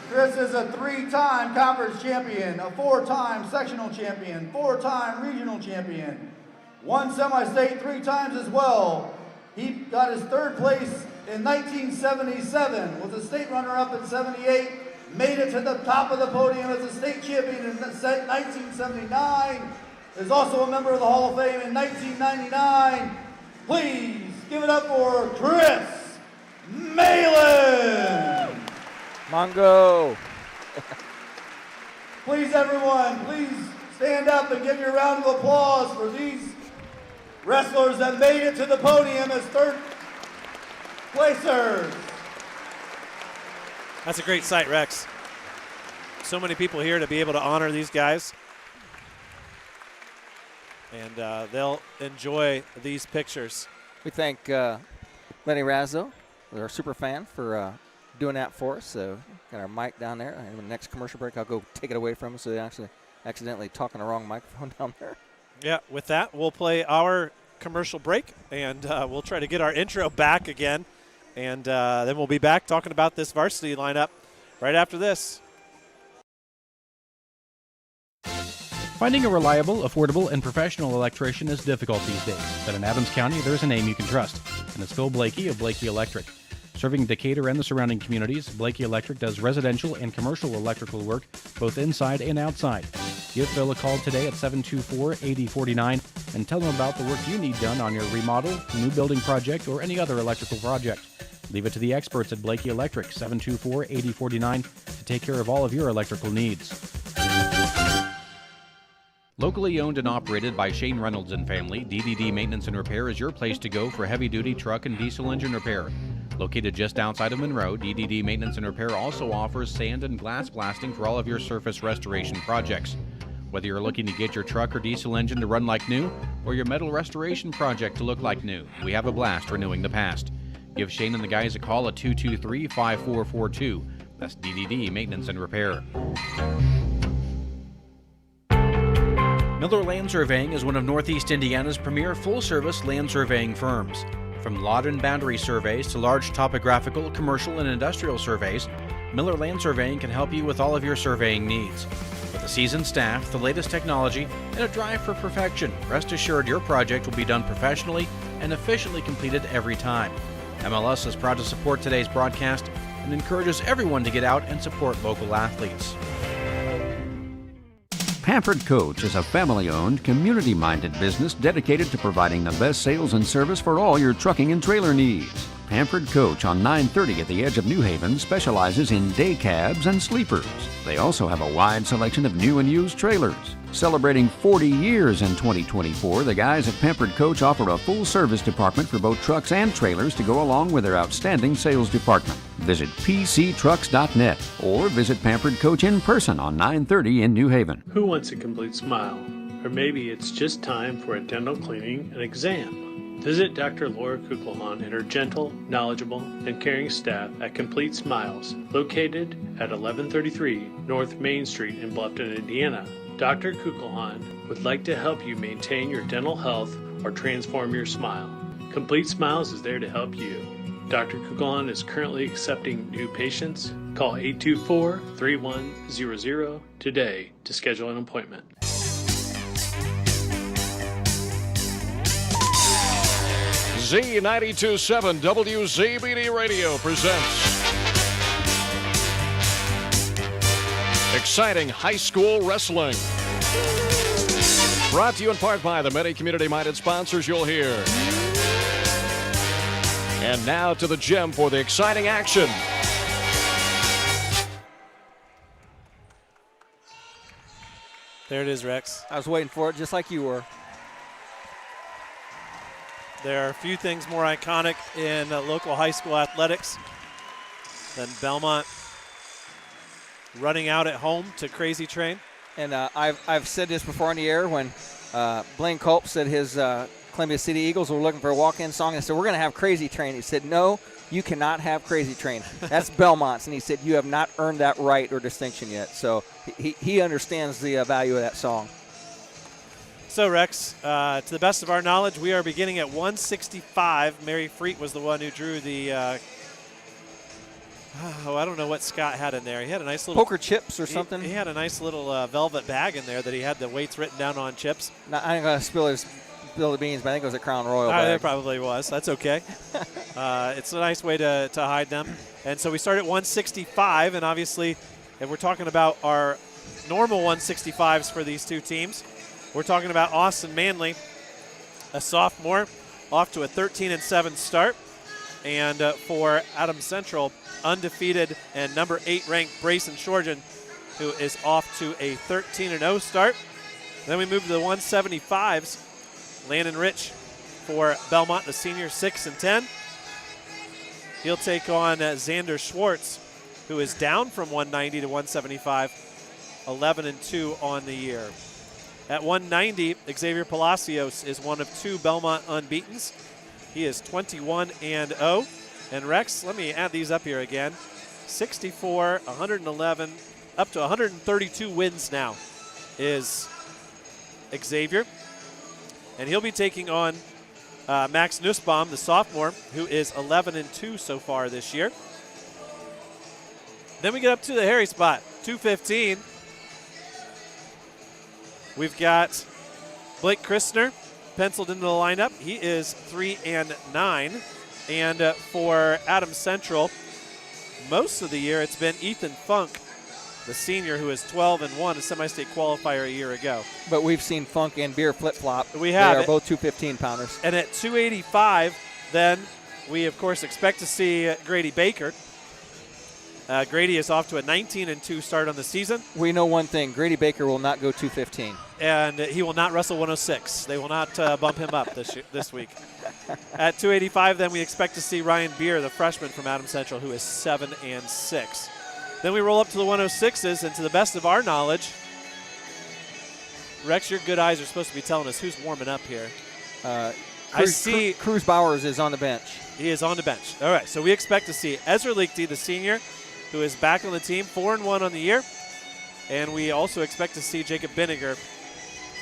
Chris is a 3-time conference champion, a 4-time sectional champion, 4-time regional champion, won semi-state 3 times as well. He got his 3rd place in 1977, was a state runner-up in 78, made it to the top of the podium as a state champion in 1979, is also a member of the Hall of Fame in 1999. Please give it up for Chris Malin. Mongo. Please, everyone, please stand up and give your round of applause for these wrestlers that made it to the podium as 3rd placers. That's a great sight, Rex. So many people here to be able to honor these guys. and they'll enjoy these pictures. We thank Lenny Razzo, our super fan, for doing that for us. So got our mic down there. And the next commercial break, I'll go take it away from him so they actually accidentally talking the wrong microphone down there. Yeah, with that, we'll play our commercial break, and we'll try to get our intro back again. And then we'll be back talking about this varsity lineup right after this. Finding a reliable, affordable, and professional electrician is difficult these days, but in Adams County, there's a name you can trust, and it's Phil Blakey of Blakey Electric. Serving Decatur and the surrounding communities, Blakey Electric does residential and commercial electrical work, both inside and outside. Give Phil a call today at 724-8049 and tell him about the work you need done on your remodel, new building project, or any other electrical project. Leave it to the experts at Blakey Electric, 724-8049, to take care of all of your electrical needs. Locally owned and operated by Shane Reynolds and family, DDD Maintenance and Repair is your place to go for heavy-duty truck and diesel engine repair. Located just outside of Monroe, DDD Maintenance and Repair also offers sand and glass blasting for all of your surface restoration projects. Whether you're looking to get your truck or diesel engine to run like new, or your metal restoration project to look like new, we have a blast renewing the past. Give Shane and the guys a call at 223-5442. That's DDD Maintenance and Repair. Miller Land Surveying is one of Northeast Indiana's premier full-service land surveying firms. From lot and boundary surveys to large topographical, commercial, and industrial surveys, Miller Land Surveying can help you with all of your surveying needs. With a seasoned staff, the latest technology, and a drive for perfection, rest assured your project will be done professionally and efficiently completed every time. MLS is proud to support today's broadcast and encourages everyone to get out and support local athletes. Pampered Coach is a family-owned, community-minded business dedicated to providing the best sales and service for all your trucking and trailer needs. Pampered Coach on 930 at the edge of New Haven specializes in day cabs and sleepers. They also have a wide selection of new and used trailers. Celebrating 40 years in 2024, the guys at Pampered Coach offer a full-service department for both trucks and trailers to go along with their outstanding sales department. Visit pctrucks.net or visit Pampered Coach in person on 930 in New Haven. Who wants a complete smile? Or maybe it's just time for a dental cleaning and exam. Visit Dr. Laura Kugelhahn and her gentle, knowledgeable, and caring staff at Complete Smiles, located at 1133 North Main Street in Bluffton, Indiana. Dr. Kugelhahn would like to help you maintain your dental health or transform your smile. Complete Smiles is there to help you. Dr. Kugelhahn is currently accepting new patients. Call 824-3100 today to schedule an appointment. Z92.7 WZBD Radio presents exciting high school wrestling. Brought to you in part by the many community-minded sponsors you'll hear. And now to the gym for the exciting action. There it is, Rex. I was waiting for it just like you were. There are a few things more iconic in local high school athletics than Bellmont running out at home to Crazy Train. And I've said this before on the air when Blaine Culp said his Columbia City Eagles were looking for a walk-in song. I said, we're going to have Crazy Train. He said, no, you cannot have Crazy Train. That's Belmont's. And he said, you have not earned that right or distinction yet. So he understands the value of that song. So, Rex, to the best of our knowledge, we are beginning at 165. Mary Freet was the one who drew the, I don't know what Scott had in there. He had a nice little... Poker chips or something? He had a nice little velvet bag in there that he had the weights written down on chips. Now, I ain't going to spill the beans, but I think it was a Crown Royal bag. There probably was. That's okay. It's a nice way to hide them. And so we start at 165, and obviously, if we're talking about our normal 165s for these two teams, we're talking about Austin Manley, a sophomore, off to a 13-7 start. And for Adams Central, undefeated and number 8 ranked Brayson Shorgen, who is off to a 13-0 start. Then we move to the 175s. Landon Rich for Bellmont, the senior, 6-10. He'll take on Xander Schwartz, who is down from 190 to 175, 11-2 on the year. At 190, Xavier Palacios is one of 2 Bellmont unbeatens. He is 21-0. And Rex, let me add these up here again. 64, 111, up to 132 wins now is Xavier. And he'll be taking on Max Nussbaum, the sophomore, who is 11-2 so far this year. Then we get up to the hairy spot, 215. We've got Blake Christner penciled into the lineup. He is 3-9. And for Adams Central, most of the year it's been Ethan Funk, the senior, who is 12-1, a semi-state qualifier a year ago. But we've seen Funk and Beer flip-flop. We have. They are both 215-pounders. And at 285, then we, of course, expect to see Grady Baker. Grady is off to a 19-2 start on the season. We know one thing. Grady Baker will not go 215. And he will not wrestle 106. They will not bump him up this week. At 285, then we expect to see Ryan Beer, the freshman from Adams Central, who is 7-6. Then we roll up to the 106s, and to the best of our knowledge, Rex, your good eyes are supposed to be telling us who's warming up here. I see Cruz Bowers is on the bench. He is on the bench. All right, so we expect to see Ezra Liechty, the senior, who is back on the team, 4-1 on the year. And we also expect to see Jacob Binniger,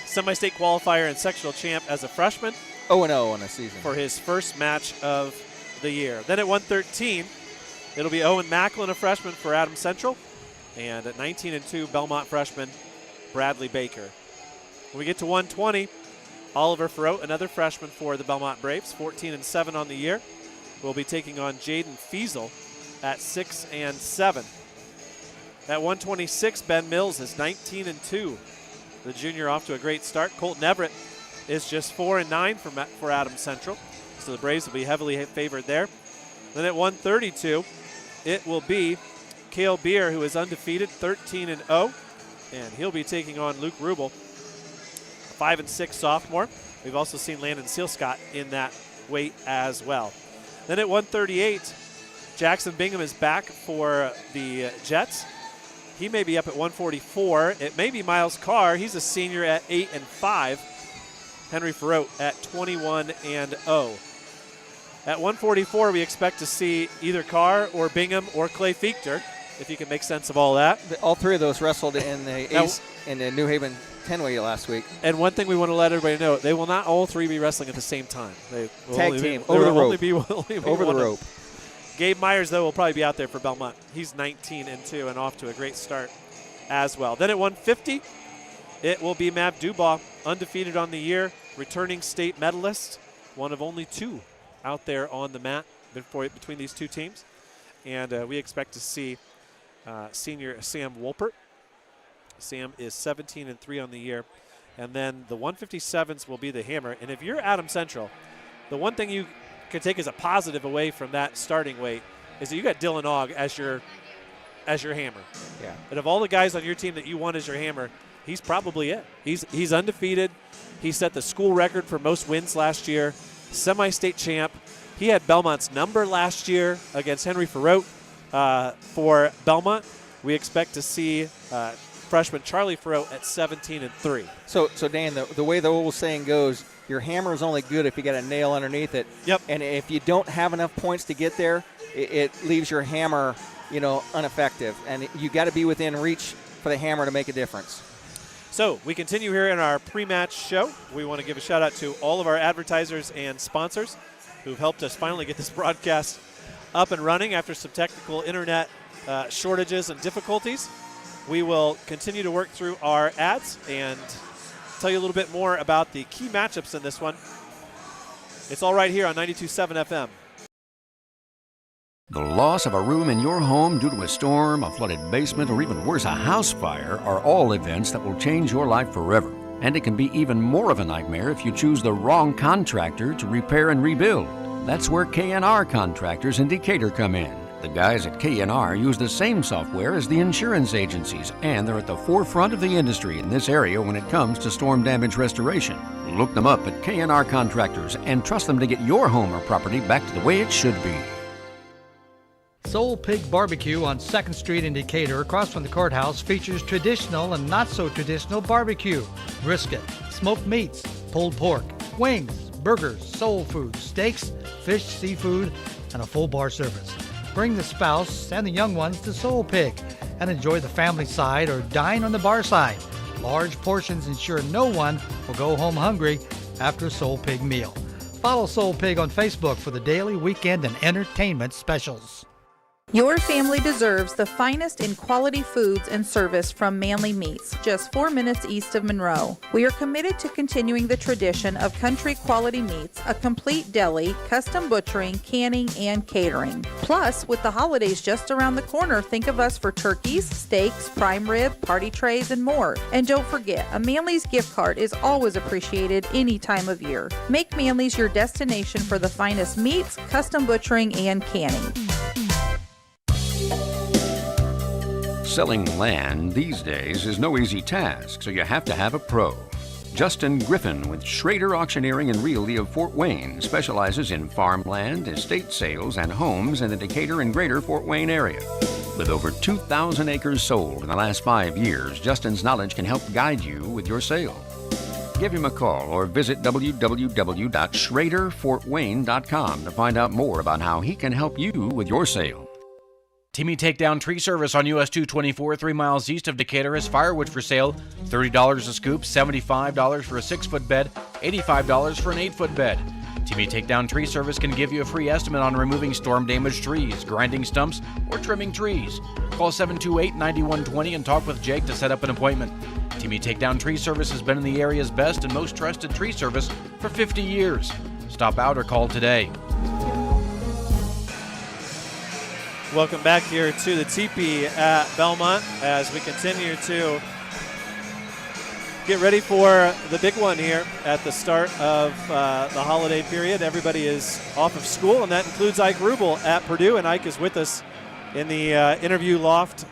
semi-state qualifier and sectional champ as a freshman. 0-0 on the season. For his first match of the year. Then at 113, it'll be Owen Macklin, a freshman for Adams Central. And at 19-2, Bellmont freshman Bradley Baker. When we get to 120, Oliver Farrow, another freshman for the Bellmont Braves, 14-7 on the year, will be taking on Jaden Fiesel at 6-7. At 126, Ben Mills is 19-2. The junior off to a great start. Colton Everett is just 4-9 for Adams Central, so the Braves will be heavily favored there. Then at 132, it will be Cale Beer, who is undefeated, 13-0, and he'll be taking on Luke Rubel, 5-6 sophomore. We've also seen Landon Sealscott in that weight as well. Then at 138, Jackson Bingham is back for the Jets. He may be up at 144. It may be Miles Carr. He's a senior at 8-5. Henry Farrow at 21-0. At 144, we expect to see either Carr or Bingham or Clay Fichter, if you can make sense of all that. All three of those wrestled in the New Haven 10-weight last week. And one thing we want to let everybody know, they will not all three be wrestling at the same time. They will Tag team, over the rope. Over the rope. Gabe Myers, though, will probably be out there for Bellmont. He's 19-2 and off to a great start as well. Then at 150, it will be Mav Dubois, undefeated on the year, returning state medalist, one of only 2 out there on the mat between these two teams. And we expect to see senior Sam Wolpert. Sam is 17-3 on the year. And then the 157s will be the hammer. And if you're Adams Central, the one thing you could take as a positive away from that starting weight is that you got Dylan Ogg as your hammer. Yeah. And of all the guys on your team that you want as your hammer, he's probably it. He's undefeated. He set the school record for most wins last year. Semi-state champ. He had Belmont's number last year against Henry Farrow for Bellmont. We expect to see freshman Charlie Farrow at 17-3. So Dan, the way the old saying goes, your hammer is only good if you got a nail underneath it. Yep. And if you don't have enough points to get there, it leaves your hammer, ineffective. And you got to be within reach for the hammer to make a difference. So we continue here in our pre-match show. We want to give a shout out to all of our advertisers and sponsors who've helped us finally get this broadcast up and running after some technical internet shortages and difficulties. We will continue to work through our ads and tell you a little bit more about the key matchups in this one. It's all right here on 92.7 FM. The loss of a room in your home due to a storm, a flooded basement, or even worse, a house fire are all events that will change your life forever. And it can be even more of a nightmare if you choose the wrong contractor to repair and rebuild. That's where K&R Contractors in Decatur come in. The guys at K&R use the same software as the insurance agencies, and they're at the forefront of the industry in this area when it comes to storm damage restoration. Look them up at K&R Contractors and trust them to get your home or property back to the way it should be. Soul Pig Barbecue on 2nd Street in Decatur, across from the courthouse, features traditional and not so traditional barbecue, brisket, smoked meats, pulled pork, wings, burgers, soul food, steaks, fish, seafood, and a full bar service. Bring the spouse and the young ones to Soul Pig and enjoy the family side or dine on the bar side. Large portions ensure no one will go home hungry after a Soul Pig meal. Follow Soul Pig on Facebook for the daily, weekend, and entertainment specials. Your family deserves the finest in quality foods and service from Manly Meats, just 4 minutes east of Monroe. We are committed to continuing the tradition of country quality meats, a complete deli, custom butchering, canning, and catering. Plus, with the holidays just around the corner, think of us for turkeys, steaks, prime rib, party trays, and more. And don't forget, a Manly's gift card is always appreciated any time of year. Make Manly's your destination for the finest meats, custom butchering, and canning. Selling land these days is no easy task, so you have to have a pro. Justin Griffin with Schrader Auctioneering and Realty of Fort Wayne specializes in farmland, estate sales, and homes in the Decatur and greater Fort Wayne area. With over 2,000 acres sold in the last 5 years, Justin's knowledge can help guide you with your sale. Give him a call or visit www.schraderfortwayne.com to find out more about how he can help you with your sale. Timmy Takedown Tree Service on US 224, 3 miles east of Decatur, has firewood for sale. $30 a scoop, $75 for a 6-foot bed, $85 for an 8-foot bed. Timmy Takedown Tree Service can give you a free estimate on removing storm-damaged trees, grinding stumps, or trimming trees. Call 728-9120 and talk with Jake to set up an appointment. Timmy Takedown Tree Service has been in the area's best and most trusted tree service for 50 years. Stop out or call today. Welcome back here to the teepee at Bellmont as we continue to get ready for the big one here at the start of the holiday period. Everybody is off of school, and that includes Ike Rubel at Purdue, and Ike is with us in the interview loft.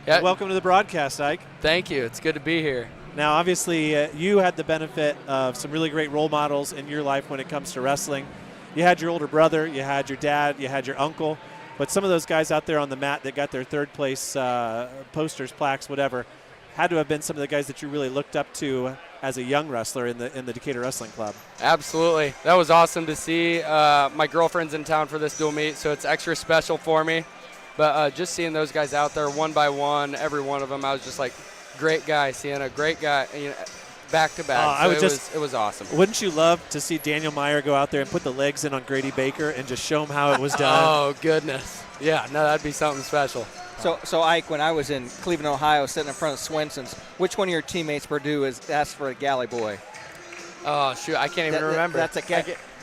Yep. Welcome to the broadcast, Ike. Thank you. It's good to be here. Now, obviously, you had the benefit of some really great role models in your life when it comes to wrestling. You had your older brother, you had your dad, you had your uncle. But some of those guys out there on the mat that got their third place posters, plaques, whatever, had to have been some of the guys that you really looked up to as a young wrestler in the Decatur Wrestling Club. Absolutely. That was awesome to see. My girlfriend's in town for this dual meet, so it's extra special for me. But just seeing those guys out there one by one, every one of them, I was just like, great guy, Sienna, great guy. You know, back to back. It was awesome. Wouldn't you love to see Daniel Meyer go out there and put the legs in on Grady Baker and just show him how it was done? Oh, goodness. Yeah, no, that'd be something special. So Ike, when I was in Cleveland, Ohio, sitting in front of Swenson's, which one of your teammates Purdue has asked for a galley boy? Oh, shoot, I can't even remember. That's a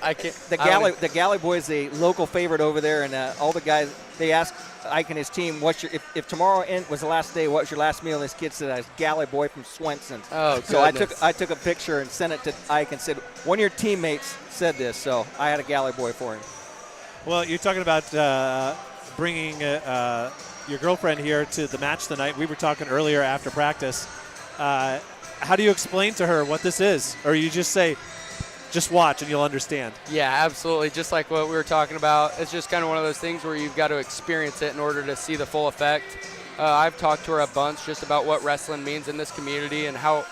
I can't. The galley boy is the local favorite over there, and all the guys, they ask Ike and his team, if tomorrow was the last day, what's your last meal? And this kid said, galley boy from Swenson's. Oh, so I took a picture and sent it to Ike and said, one of your teammates said this, so I had a galley boy for him. Well, you're talking about bringing your girlfriend here to the match tonight. We were talking earlier after practice. How do you explain to her what this is? Or you just say, just watch and you'll understand? Yeah, absolutely. Just like what we were talking about. It's just kind of one of those things where you've got to experience it in order to see the full effect. I've talked to her a bunch just about what wrestling means in this community and how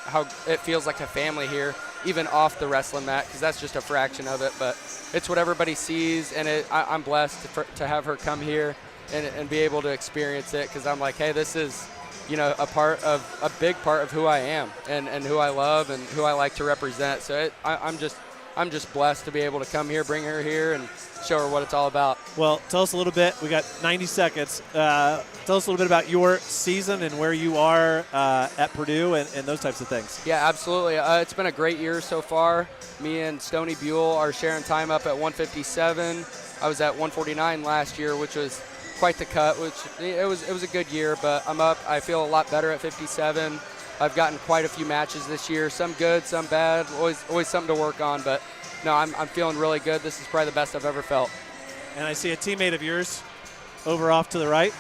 it feels like a family here, even off the wrestling mat, because that's just a fraction of it. But it's what everybody sees, and I'm blessed to have her come here and be able to experience it, because I'm like, hey, this is, you know, a big part of who I am and who I love and who I like to represent. So I'm just blessed to be able to come here, bring her here, and show her what it's all about. Well, tell us a little bit. We got 90 seconds. Tell us a little bit about your season and where you are at Purdue and those types of things. Yeah, absolutely. It's been a great year so far. Me and Stoney Buell are sharing time up at 157. I was at 149 last year, which was quite the cut. It was a good year, but I'm up. I feel a lot better at 57. I've gotten quite a few matches this year, some good, some bad, always something to work on, but no, I'm feeling really good. This is probably the best I've ever felt. And I see a teammate of yours over off to the right.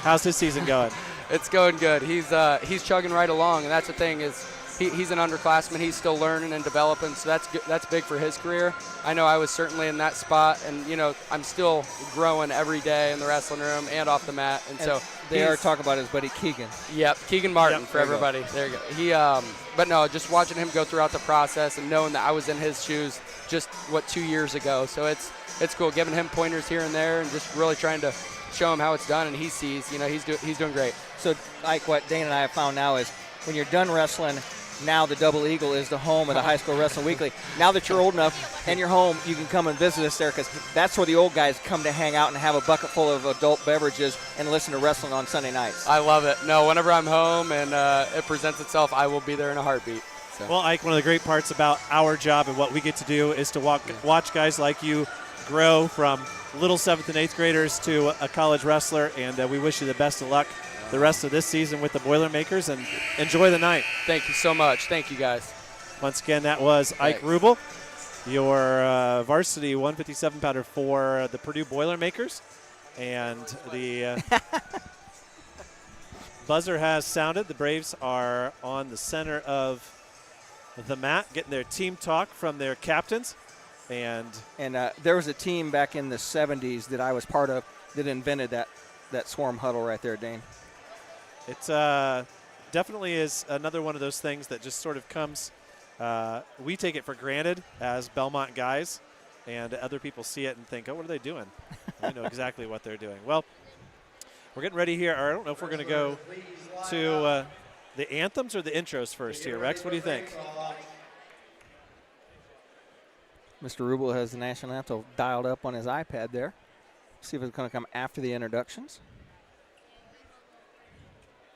How's his season going? It's going good. He's chugging right along, and that's the thing is he's an underclassman. He's still learning and developing, so that's big for his career. I know I was certainly in that spot, and I'm still growing every day in the wrestling room and off the mat. And so they are talking about his buddy Keegan. Yep, Keegan Martin for everybody. There you go. But no, just watching him go throughout the process and knowing that I was in his shoes just 2 years ago. So it's cool giving him pointers here and there and just really trying to show him how it's done, and he sees, he's doing great. So like what Dane and I have found now is when you're done wrestling, now the Double Eagle is the home of the High School Wrestling Weekly. Now that you're old enough and you're home, you can come and visit us there because that's where the old guys come to hang out and have a bucket full of adult beverages and listen to wrestling on Sunday nights. I love it. No, whenever I'm home and it presents itself, I will be there in a heartbeat. So. Well, Ike, one of the great parts about our job and what we get to do is to watch guys like you grow from little 7th and 8th graders to a college wrestler, and we wish you the best of luck the rest of this season with the Boilermakers, and enjoy the night. Thank you so much. Thank you, guys. Once again, that was Ike Rubel, your varsity 157-pounder for the Purdue Boilermakers. And the buzzer has sounded. The Braves are on the center of the mat, getting their team talk from their captains. And there was a team back in the 70s that I was part of that invented that swarm huddle right there, Dane. It's definitely is another one of those things that just sort of comes. We take it for granted as Bellmont guys, and other people see it and think, oh, what are they doing? We know exactly what they're doing. Well, we're getting ready here. I don't know if we're going to go to the anthems or the intros first here. Rex, what do you think? Mr. Rubel has the national anthem dialed up on his iPad there. See if it's going to come after the introductions.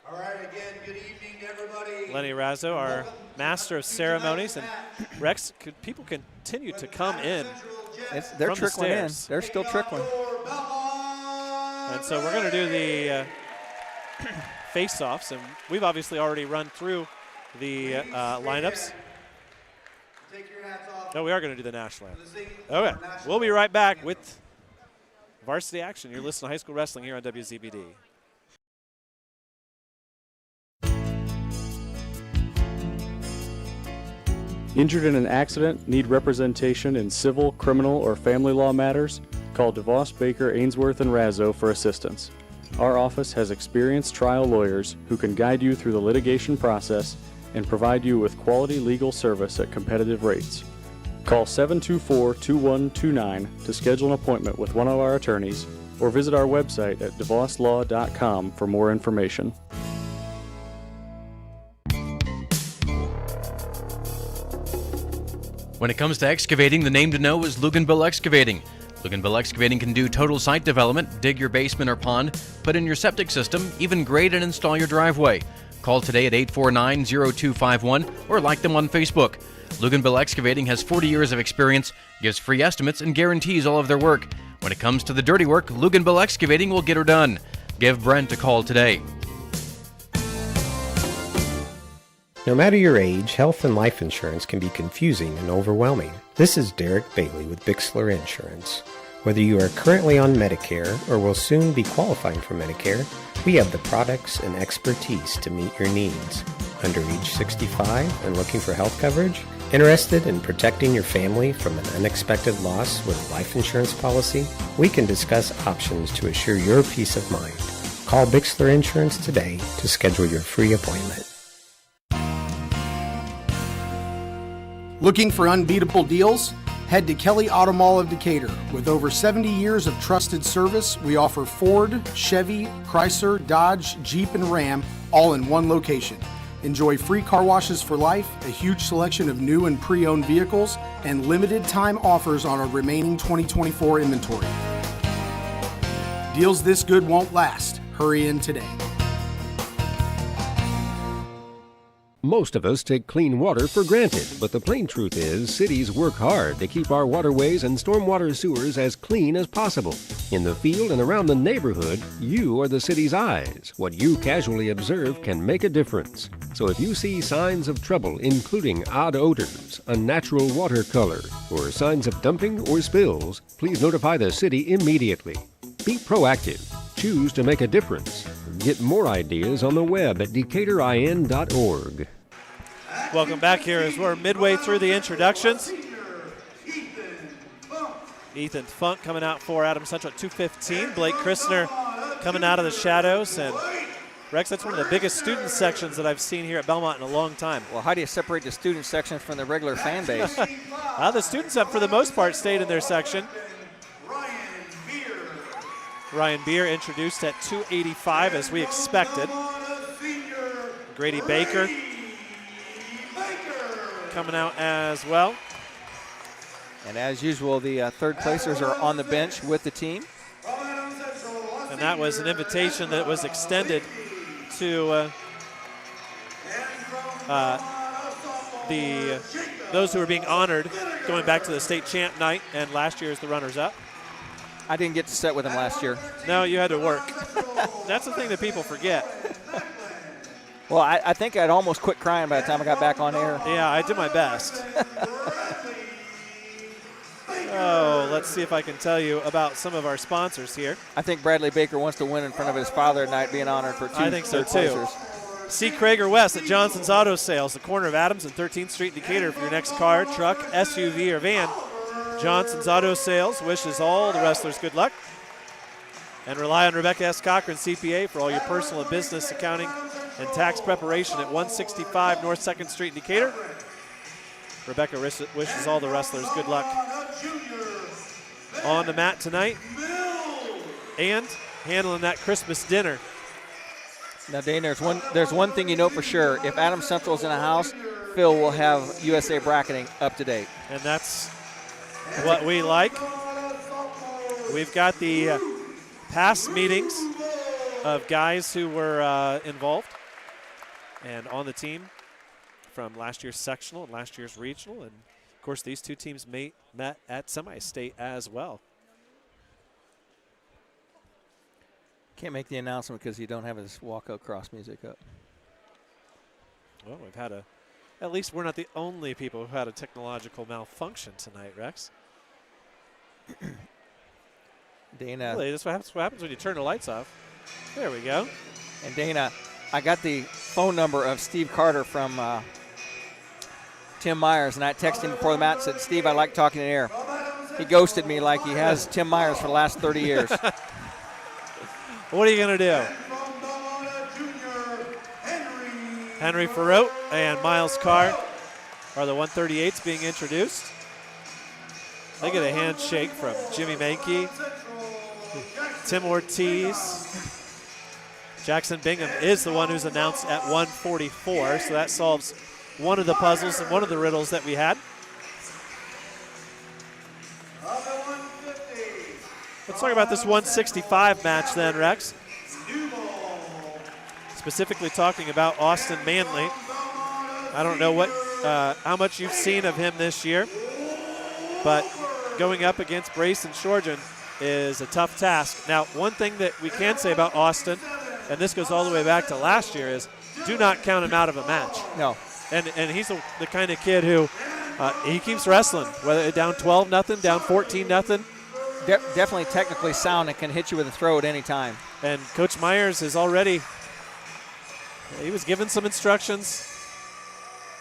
All right, again, good evening, everybody. Lenny Razzo, our master of ceremonies. And Rex, could people continue to come in? They're trickling in. They're still trickling. And so we're going to do the face-offs. And we've obviously already run through the lineups. No, we are going to do the national anthem. Okay, we'll be right back with varsity action. You're listening to High School Wrestling here on WZBD. Injured in an accident, need representation in civil, criminal, or family law matters? Call DeVos, Baker, Ainsworth, and Razzo for assistance. Our office has experienced trial lawyers who can guide you through the litigation process and provide you with quality legal service at competitive rates. Call 724-2129 to schedule an appointment with one of our attorneys or visit our website at devoslaw.com for more information. When it comes to excavating, the name to know is Luganville Excavating. Luganville Excavating can do total site development, dig your basement or pond, put in your septic system, even grade and install your driveway. Call today at 849-0251 or like them on Facebook. Luganville Excavating has 40 years of experience, gives free estimates, and guarantees all of their work. When it comes to the dirty work, Luganville Excavating will get her done. Give Brent a call today. No matter your age, health and life insurance can be confusing and overwhelming. This is Derek Bailey with Bixler Insurance. Whether you are currently on Medicare or will soon be qualifying for Medicare, we have the products and expertise to meet your needs. Under age 65 and looking for health coverage? Interested in protecting your family from an unexpected loss with a life insurance policy? We can discuss options to assure your peace of mind. Call Bixler Insurance today to schedule your free appointment. Looking for unbeatable deals? Head to Kelly Auto Mall of Decatur. With over 70 years of trusted service, we offer Ford, Chevy, Chrysler, Dodge, Jeep, and Ram all in one location. Enjoy free car washes for life, a huge selection of new and pre-owned vehicles, and limited time offers on our remaining 2024 inventory. Deals this good won't last. Hurry in today. Most of us take clean water for granted, but the plain truth is cities work hard to keep our waterways and stormwater sewers as clean as possible. In the field and around the neighborhood, you are the city's eyes. What you casually observe can make a difference. So if you see signs of trouble, including odd odors, unnatural water color, or signs of dumping or spills, please notify the city immediately. Be proactive. Choose to make a difference. Get more ideas on the web at DecaturIN.org. Welcome back here as we're midway through the introductions. Ethan Funk coming out for Adams Central at 2:15. Blake Christner coming out of the shadows. And Rex, that's one of the biggest student sections that I've seen here at Bellmont in a long time. Well, how do you separate the student section from the regular fan base? The students have, for the most part, stayed in their section. Ryan Beer introduced at 285 as we expected. Grady Baker coming out as well. And as usual, the third placers are on the bench with the team. And that was an invitation that was extended to those who were being honored going back to the state champ night and last year as the runners-up. I didn't get to sit with them last year. No, you had to work. That's the thing that people forget. Well, I think I'd almost quit crying by the time I got back on air. Yeah, I did my best. Oh, let's see if I can tell you about some of our sponsors here. I think Bradley Baker wants to win in front of his father tonight, being honored for two. I think so too. Placers. See Krager West at Johnson's Auto Sales, the corner of Adams and 13th Street in Decatur for your next car, truck, SUV, or van. Johnson's Auto Sales wishes all the wrestlers good luck. And rely on Rebecca S. Cochran, CPA, for all your personal and business accounting and tax preparation at 165 North 2nd Street in Decatur. Rebecca wishes all the wrestlers good luck. On the mat tonight and handling that Christmas dinner. Now, Dane, there's one thing you know for sure. If Adams Central's in a house, Phil will have USA bracketing up to date. And that's what we like. We've got the past meetings of guys who were involved and on the team from last year's sectional and last year's regional. And, of course, these two teams met at semi-state as well. Can't make the announcement because you don't have his walkout cross music up. Well, we've had at least we're not the only people who've had a technological malfunction tonight, Rex. Dana. Really, that's what happens when you turn the lights off. There we go. And Dana, I got the phone number of Steve Carter from Tim Myers, and I texted him before the match and said, Steve, I like talking in air. He ghosted me like he has Tim Myers for the last 30 years. What are you going to do? Henry Farrote and Miles Carr are the 138s being introduced. They get a handshake from Jimmy Mankey, Tim Ortiz. Jackson Bingham is the one who's announced at 144, so that solves one of the puzzles and one of the riddles that we had. Let's talk about this 165 match then, Rex. Specifically talking about Austin Manley. I don't know how much you've seen of him this year, but going up against Brayson Shorgen is a tough task. Now, one thing that we can say about Austin, and this goes all the way back to last year, is do not count him out of a match. No. And he's the kind of kid who he keeps wrestling, whether down 12-0, down 14-0. Definitely technically sound and can hit you with a throw at any time. And Coach Myers is already, he was given some instructions.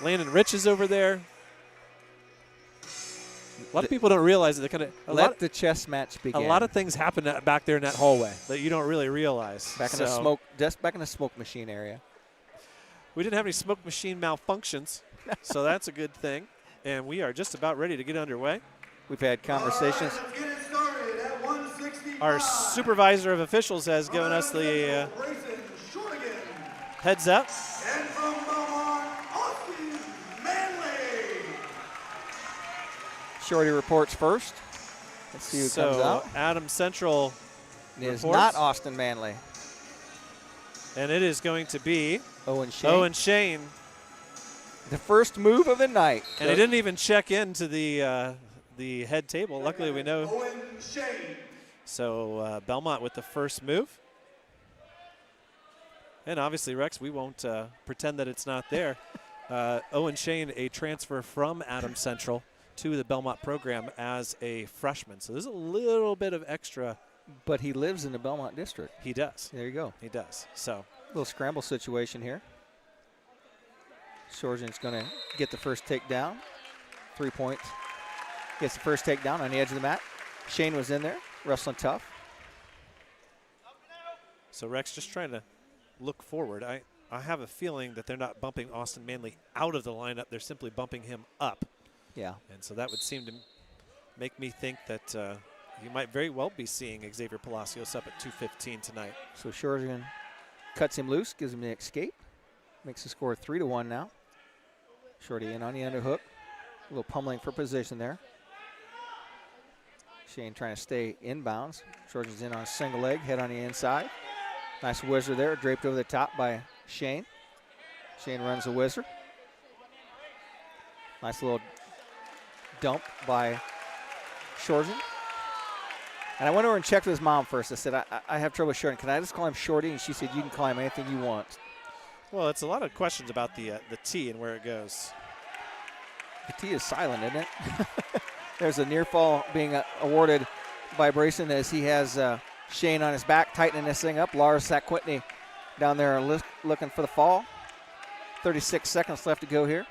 Landon Rich is over there. A lot of people don't realize that let the chess match begin. A lot of things happen back there in that hallway that you don't really realize. Back in the smoke machine area. We didn't have any smoke machine malfunctions, so that's a good thing. And we are just about ready to get underway. We've had conversations. Our supervisor of officials has given us the heads up. Shorty reports first. Let's see who comes out. Adams Central is not Austin Manley. And it is going to be Owen Shane. Owen Shane. The first move of the night. And he didn't even check into the head table. Luckily, we know. Owen Shane. So Bellmont with the first move. And obviously, Rex, we won't pretend that it's not there. Owen Shane, a transfer from Adams Central to the Bellmont program as a freshman. So there's a little bit of extra. But he lives in the Bellmont district. He does. There you go. He does. So a little scramble situation here. Shorjan's going to get the first takedown. 3 points. Gets the first takedown on the edge of the mat. Shane was in there, wrestling tough. So Rex just trying to look forward. I have a feeling that they're not bumping Austin Manley out of the lineup. They're simply bumping him up. Yeah. And so that would seem to make me think that you might very well be seeing Xavier Palacios up at 215 tonight. So Shorjan cuts him loose, gives him the escape. Makes the score 3-1 now. Shorty in on the underhook. A little pummeling for position there. Shane trying to stay inbounds. Shorjan's in on a single leg, head on the inside. Nice whizzer there, draped over the top by Shane. Shane runs the whizzer. Nice little dump by Shorjan. And I went over and checked with his mom first. I said, I have trouble with Shorty. Can I just call him Shorty? And she said, you can call him anything you want. Well, it's a lot of questions about the T and where it goes. The T is silent, isn't it? There's a near fall being awarded by Brayson as he has Shane on his back, tightening this thing up. Lars Sack-Whitney down there looking for the fall. 36 seconds left to go here.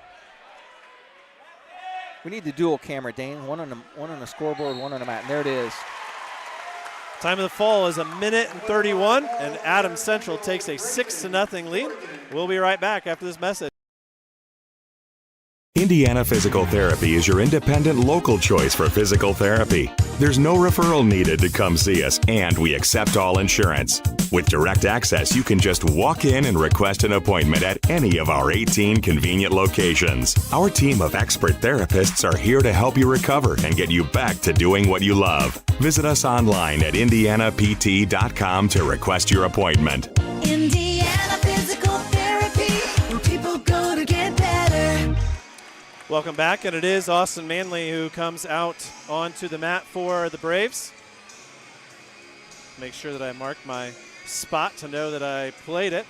We need the dual camera, Dane. One on the scoreboard, one on the mat. And there it is. Time of the fall is 1:31, and Adams Central takes a 6-0 lead. We'll be right back after this message. Indiana Physical Therapy is your independent local choice for physical therapy. There's no referral needed to come see us, and we accept all insurance. With direct access, you can just walk in and request an appointment at any of our 18 convenient locations. Our team of expert therapists are here to help you recover and get you back to doing what you love. Visit us online at indianapt.com to request your appointment. Indiana Physical Therapy, where people go to get better. Welcome back, and it is Austin Manley who comes out onto the mat for the Braves. Make sure that I marked my spot to know that I played it.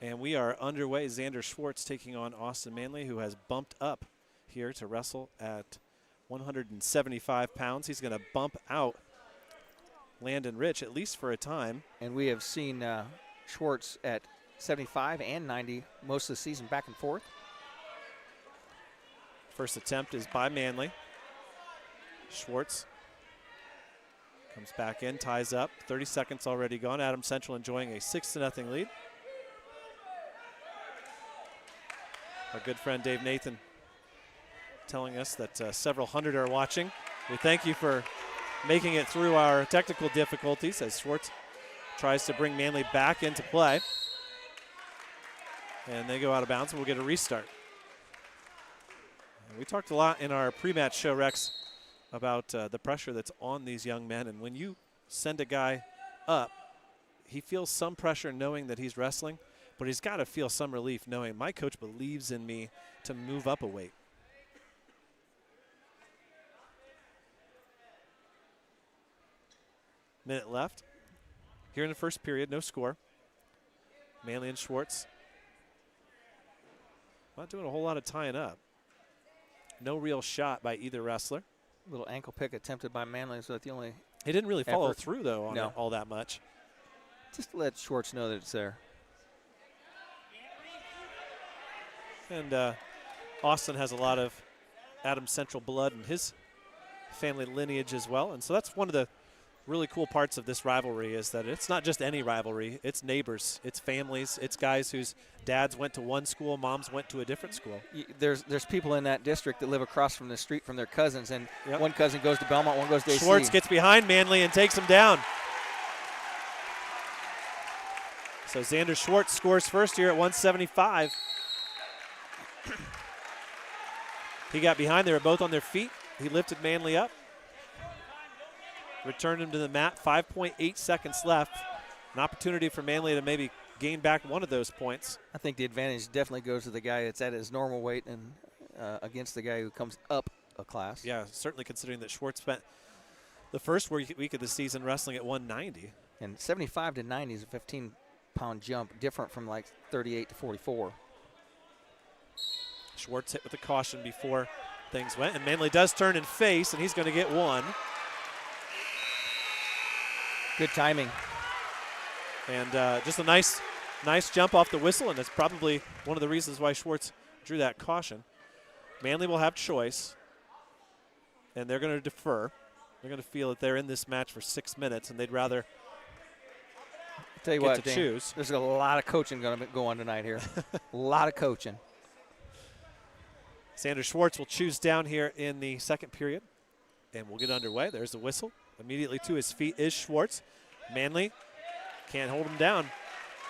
And we are underway. Xander Schwartz taking on Austin Manley, who has bumped up here to wrestle at 175 pounds. He's going to bump out Landon Rich, at least for a time. And we have seen Schwartz at 75 and 90 most of the season, back and forth. First attempt is by Manley. Schwartz comes back in, ties up. 30 seconds already gone. Adams Central enjoying a 6-0 lead. Our good friend Dave Nathan telling us that several hundred are watching. We thank you for making it through our technical difficulties as Schwartz tries to bring Manley back into play. And they go out of bounds, and we'll get a restart. We talked a lot in our pre-match show, Rex, about the pressure that's on these young men. And when you send a guy up, he feels some pressure knowing that he's wrestling, but he's got to feel some relief knowing my coach believes in me to move up a weight. Minute left. Here in the first period, no score. Manley and Schwartz not doing a whole lot of tying up. No real shot by either wrestler. Little ankle pick attempted by Manley, so that's the only He didn't really follow effort. through, though, on No. it all that much. Just let Schwartz know that it's there. And Austin has a lot of Adams Central blood in his family lineage as well. And so that's one of the really cool parts of this rivalry is that it's not just any rivalry. It's neighbors, it's families, it's guys whose dads went to one school, moms went to a different school. There's people in that district that live across from the street from their cousins, and one cousin goes to Bellmont, one goes to AC. Schwartz gets behind Manley and takes him down. So Xander Schwartz scores first here at 175. He got behind. They were both on their feet. He lifted Manley up. Returned him to the mat. 5.8 seconds left. An opportunity for Manley to maybe gain back one of those points. I think the advantage definitely goes to the guy that's at his normal weight and against the guy who comes up a class. Yeah, certainly considering that Schwartz spent the first week of the season wrestling at 190. And 75 to 90 is a 15-pound jump, different from like 38 to 44. Schwartz hit with a caution before things went, and Manley does turn and face, and he's going to get one. Good timing. And just a nice nice jump off the whistle, and it's probably one of the reasons why Schwartz drew that caution. Manly will have choice, and they're going to defer. They're going to feel that they're in this match for 6 minutes, and they'd rather Tell you get what, to Dan, choose. there's a lot of coaching going to go on tonight here. A lot of coaching. Sanders Schwartz will choose down here in the second period, and we'll get underway. There's the whistle. Immediately to his feet is Schwartz. Manly can't hold him down.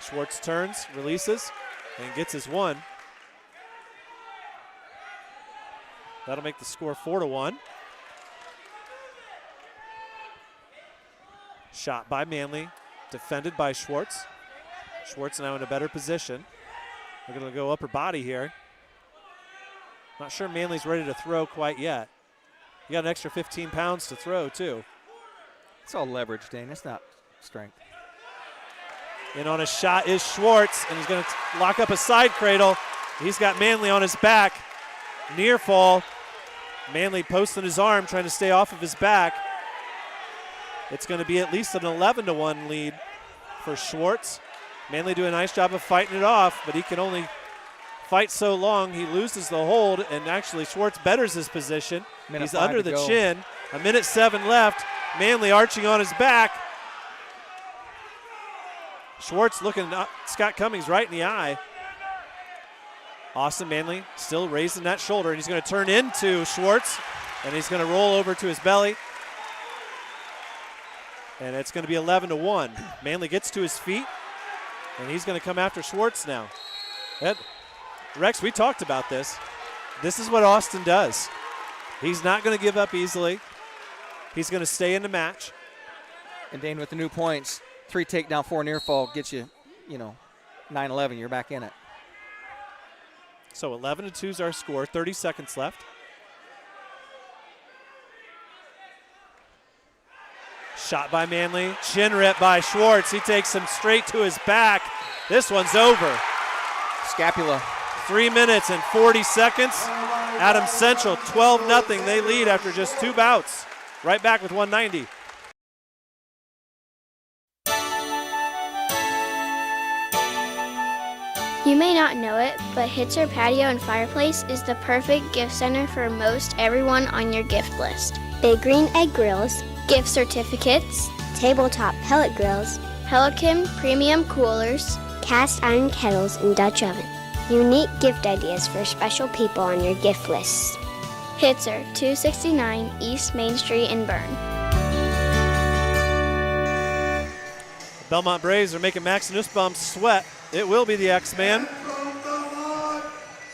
Schwartz turns, releases, and gets his one. That'll make the score 4-1. Shot by Manly, defended by Schwartz. Schwartz now in a better position. We're going to go upper body here. Not sure Manly's ready to throw quite yet. You got an extra 15 pounds to throw, too. It's all leverage, Dane. It's not strength. In on a shot is Schwartz, and he's going to lock up a side cradle. He's got Manly on his back. Near fall. Manly posting his arm, trying to stay off of his back. It's going to be at least an 11-1 lead for Schwartz. Manly do a nice job of fighting it off, but he can only fight so long. He loses the hold, and actually Schwartz betters his position. He's under the chin. 1:07 left. Manly arching on his back. Schwartz looking at Scott Cummings right in the eye. Austin Manly still raising that shoulder, and he's going to turn into Schwartz, and he's going to roll over to his belly. And it's going to be 11-1. Manly gets to his feet, and he's going to come after Schwartz now. Rex, we talked about this. This is what Austin does. He's not going to give up easily. He's going to stay in the match. And Dane, with the new points, 3 takedown, 4 near fall gets you, 9-11. You're back in it. So 11-2 is our score. 30 seconds left. Shot by Manly. Chin rip by Schwartz. He takes him straight to his back. This one's over. Scapula. 3 minutes and 40 seconds. Adams Central 12-0. They lead after just 2 bouts. Right back with 190. You may not know it, but Hitzer Patio and Fireplace is the perfect gift center for most everyone on your gift list. Big Green Egg Grills, Gift certificates, tabletop pellet grills, Pelican premium coolers, cast iron kettles, and Dutch oven. Unique gift ideas for special people on your gift list. Hitzer, 269 East Main Street in Bern. The Bellmont Braves are making Max Nussbaum sweat. It will be the X-Man.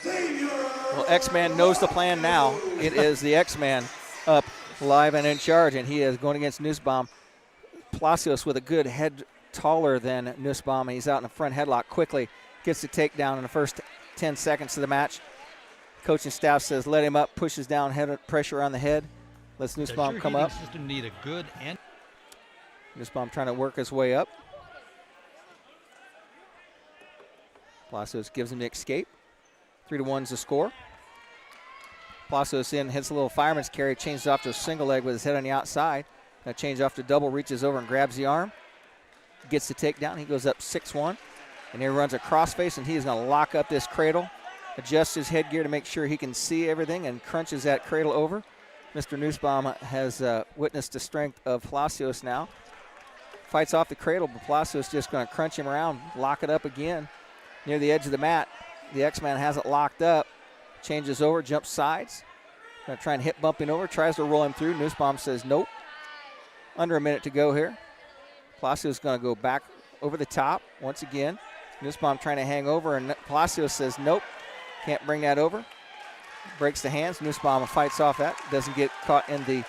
Well, X-Man knows the plan now. It is the X-Man up live and in charge, and he is going against Nussbaum. Palacios with a good head taller than Nussbaum. He's out in the front headlock quickly. Gets the takedown in the first 10 seconds of the match. Coaching staff says let him up, pushes down head pressure on the head. Lets Nussbaum come up. System need a good end. Nussbaum trying to work his way up. Palacios gives him the escape. 3-1's the score. Palacios in, hits a little fireman's carry, changes off to a single leg with his head on the outside. Now change off to double, reaches over and grabs the arm. Gets the takedown. He goes up 6-1. And here runs a crossface, and he is going to lock up this cradle, adjust his headgear to make sure he can see everything, and crunches that cradle over. Mr. Nussbaum has witnessed the strength of Palacios now. Fights off the cradle, but Palacios just going to crunch him around, lock it up again. Near the edge of the mat, the X-Man has it locked up. Changes over, jumps sides. Going to try and hip bump him over, tries to roll him through. Nussbaum says nope. Under a minute to go here. Palacios going to go back over the top once again. Nussbaum trying to hang over, and Palacios says nope. Can't bring that over. Breaks the hands. Nussbaum fights off that. Doesn't get caught in the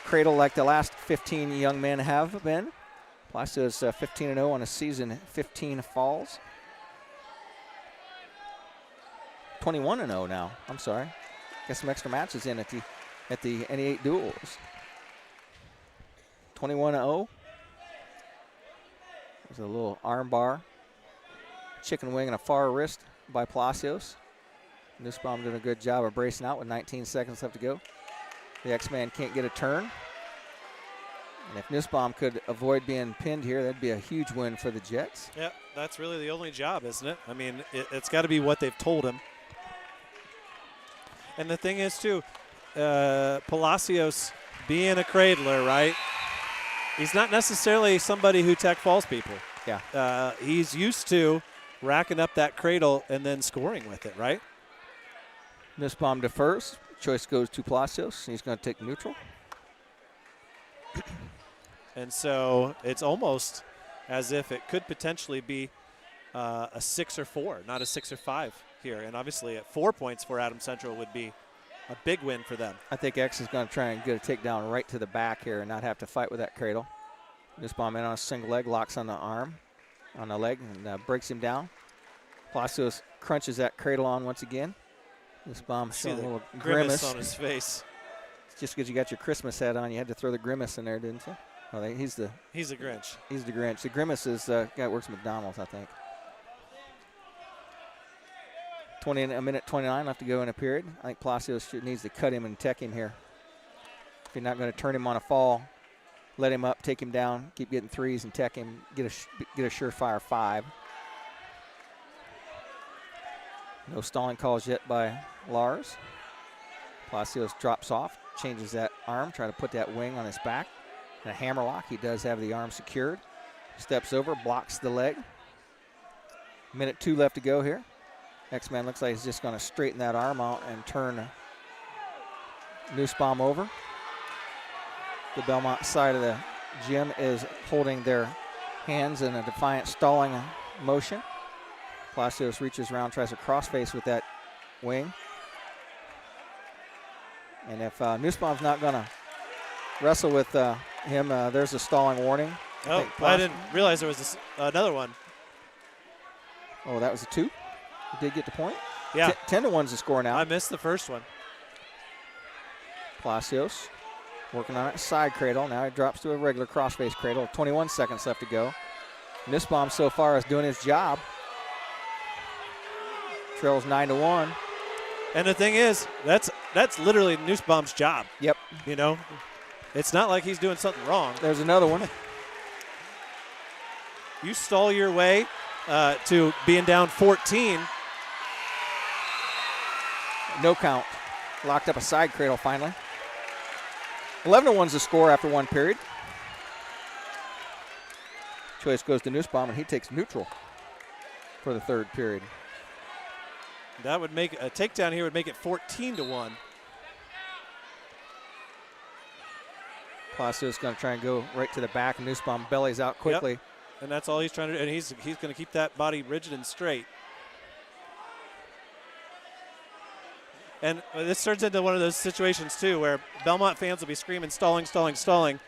cradle like the last 15 young men have been. Palacios 15-0 on a season, 15 falls. 21-0 now. I'm sorry. Got some extra matches in at the NE8 duels. 21-0. There's a little arm bar, chicken wing, and a far wrist by Palacios. Nussbaum doing a good job of bracing out with 19 seconds left to go. The X-Man can't get a turn. And if Nussbaum could avoid being pinned here, that'd be a huge win for the Jets. Yeah, that's really the only job, isn't it? I mean, it's got to be what they've told him. And the thing is, too, Palacios being a cradler, right? He's not necessarily somebody who tech falls people. Yeah. He's used to racking up that cradle and then scoring with it, right? Nussbaum defers. Choice goes to Palacios. He's going to take neutral. And so it's almost as if it could potentially be a 6 or 4, not a 6 or 5 here. And obviously at 4 points for Adams Central would be a big win for them. I think X is going to try and get a takedown right to the back here and not have to fight with that cradle. Nussbaum in on a single leg, locks on the arm, on the leg, and breaks him down. Palacios crunches that cradle on once again. Nussbaum See showing the a little grimace on his face. It's just because you got your Christmas hat on, you had to throw the grimace in there, didn't you? Oh, he's the Grinch. He's the Grinch. The grimace is guy that works at McDonald's, I think. 1 minute 29 left to go in a period. I think Palacios needs to cut him and tech him here. If you're not going to turn him on a fall, let him up, take him down, keep getting threes and tech him, get a surefire 5. No stalling calls yet by Lars. Palacios drops off, changes that arm, try to put that wing on his back. And a hammer lock, he does have the arm secured. Steps over, blocks the leg. 1:02 left to go here. X-Man looks like he's just going to straighten that arm out and turn Nussbaum over. The Bellmont side of the gym is holding their hands in a defiant stalling motion. Palacios reaches around, tries to crossface with that wing. And if Nussbaum's not going to wrestle with him, there's a stalling warning. Oh, I didn't realize there was another one. Oh, that was a 2? You did get the point? Yeah. 10-1's the score now. I missed the first one. Palacios working on it. Side cradle. Now he drops to a regular crossface cradle. 21 seconds left to go. Nussbaum so far is doing his job. Trails 9-1. And the thing is, that's literally Nussbaum's job. Yep. You know, it's not like he's doing something wrong. There's another one. You stall your way to being down 14. No count. Locked up a side cradle finally. 11-1's the score after 1 period. Choice goes to Nussbaum, and he takes neutral for the 3rd period. That would make a takedown here would make it 14-1. Palacios going to try and go right to the back, and Nussbaum bellies out quickly. Yep. And that's all he's trying to do, and he's going to keep that body rigid and straight. And this turns into one of those situations, too, where Bellmont fans will be screaming, stalling, stalling, stalling,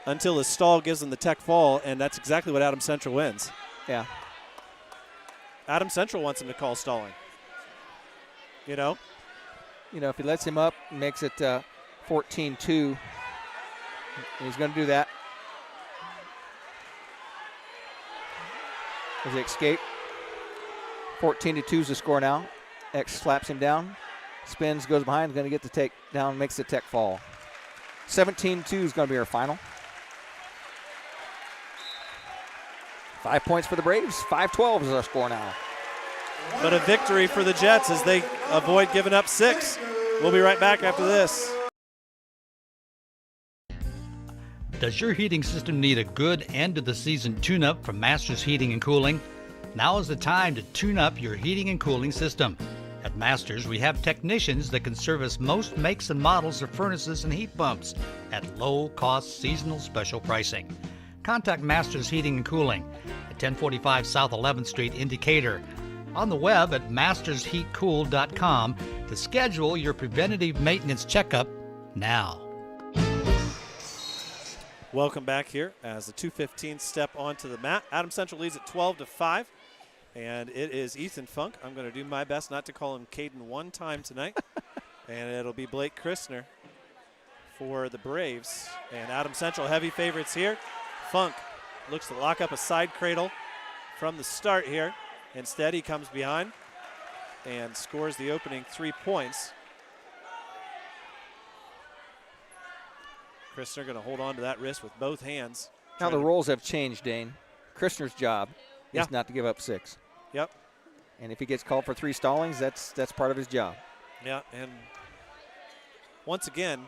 until the stall gives them the tech fall, and that's exactly what Adams Central wins. Yeah. Adams Central wants him to call stalling. You know, if he lets him up, makes it 14-2. He's going to do that. Does he escape? 14-2 is the score now. X slaps him down. Spins, goes behind, going to get the take down, makes the tech fall. 17-2 is going to be our final. 5 points for the Braves. 5-12 is our score now. But a victory for the Jets as they avoid giving up 6. We'll be right back after this. Does your heating system need a good end-of-the-season tune-up from Masters Heating and Cooling? Now is the time to tune up your heating and cooling system. At Masters, we have technicians that can service most makes and models of furnaces and heat pumps at low-cost seasonal special pricing. Contact Masters Heating and Cooling at 1045 South 11th Street in Decatur. On the web at mastersheatcool.com to schedule your preventative maintenance checkup now. Welcome back here as the 2:15 step onto the mat. Adams Central leads at 12-5, and it is Ethan Funk. I'm going to do my best not to call him Caden one time tonight, and it'll be Blake Christner for the Braves. And Adams Central heavy favorites here. Funk looks to lock up a side cradle from the start here. Instead, he comes behind and scores the opening 3 points. Christner going to hold on to that wrist with both hands. Now the roles have changed, Dane. Christner's job is not to give up 6. Yep. And if he gets called for 3 stallings, that's part of his job. Yeah, and once again,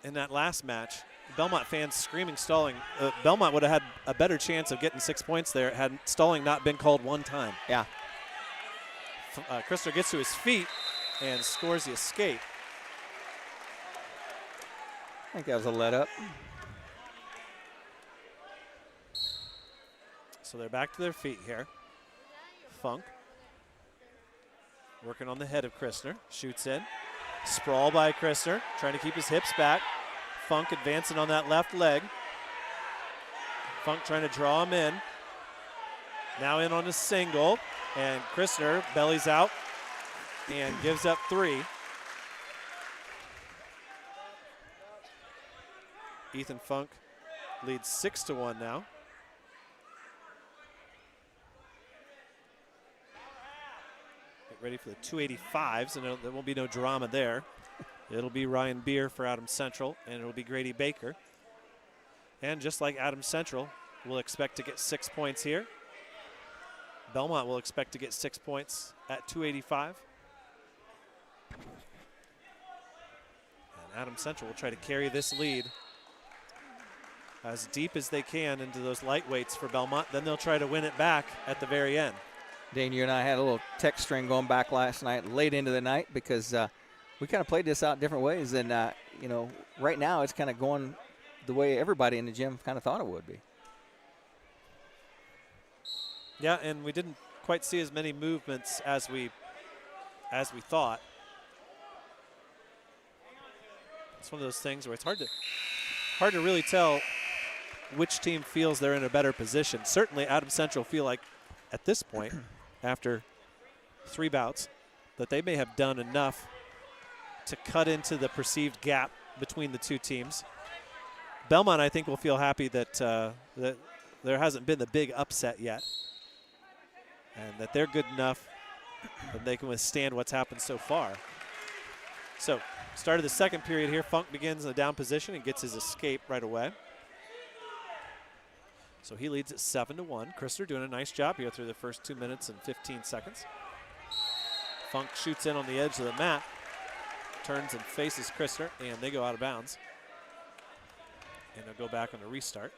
in that last match, Bellmont fans screaming stalling. Bellmont would have had a better chance of getting 6 points there had stalling not been called one time. Yeah. Christner gets to his feet and scores the escape. I think that was a let up. So they're back to their feet here. Funk working on the head of Christner. Shoots in. Sprawl by Christner, trying to keep his hips back. Funk advancing on that left leg. Funk trying to draw him in. Now in on a single. And Christner bellies out and gives up 3. Ethan Funk leads 6-1 now. Get ready for the 285s, and there won't be no drama there. It'll be Ryan Beer for Adams Central, and it'll be Grady Baker. And just like Adams Central, we'll expect to get 6 points here. Bellmont will expect to get 6 points at 285. And Adams Central will try to carry this lead as deep as they can into those lightweights for Bellmont. Then they'll try to win it back at the very end. Dane, you and I had a little text string going back last night, late into the night, because we kind of played this out different ways. And, right now it's kind of going the way everybody in the gym kind of thought it would be. Yeah, and we didn't quite see as many movements as we thought. It's one of those things where it's hard to really tell which team feels they're in a better position. Certainly Adams Central feel like at this point, after 3 bouts, that they may have done enough to cut into the perceived gap between the two teams. Bellmont, I think, will feel happy that that there hasn't been the big upset yet, and that they're good enough that they can withstand what's happened so far. So, start of the second period here, Funk begins in the down position and gets his escape right away. So he leads at 7-1. Christner doing a nice job here through the first 2 minutes and 15 seconds. Funk shoots in on the edge of the mat, turns and faces Christner, and they go out of bounds. And they'll go back on a restart.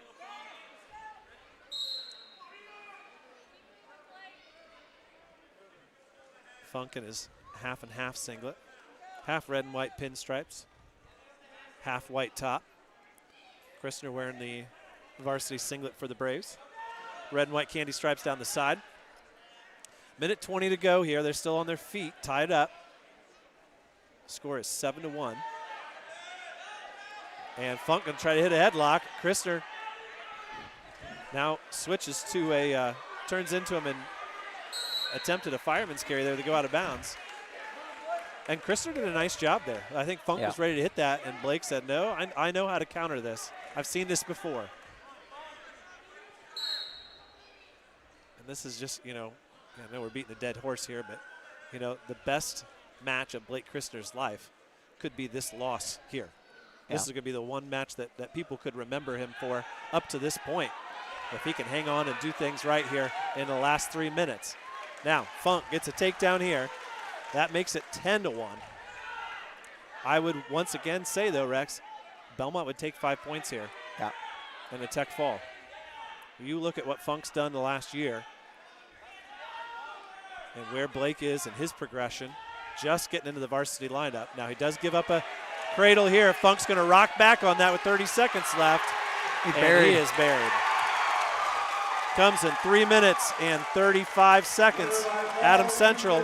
Funk in his half and half singlet. Half red and white pinstripes. Half white top. Christner wearing the varsity singlet for the Braves. Red and white candy stripes down the side. Minute 20 to go here. They're still on their feet, tied up. Score is 7-1. And Funk gonna try to hit a headlock. Christner now switches to turns into him and attempted a fireman's carry there to go out of bounds. And Christner did a nice job there. I think Funk was ready to hit that, and Blake said, no, I know how to counter this. I've seen this before. And this is just, I know we're beating a dead horse here, but, the best match of Blake Christner's life could be this loss here. This is going to be the one match that people could remember him for up to this point, if he can hang on and do things right here in the last 3 minutes. Now, Funk gets a takedown here. That makes it 10-1. I would once again say, though, Rex, Bellmont would take 5 points here. Yeah. And a tech fall. You look at what Funk's done the last year and where Blake is in his progression, just getting into the varsity lineup. Now, he does give up a cradle here. Funk's going to rock back on that with 30 seconds left. He's and buried. He is buried. Comes in 3 minutes and 35 seconds. Adams Central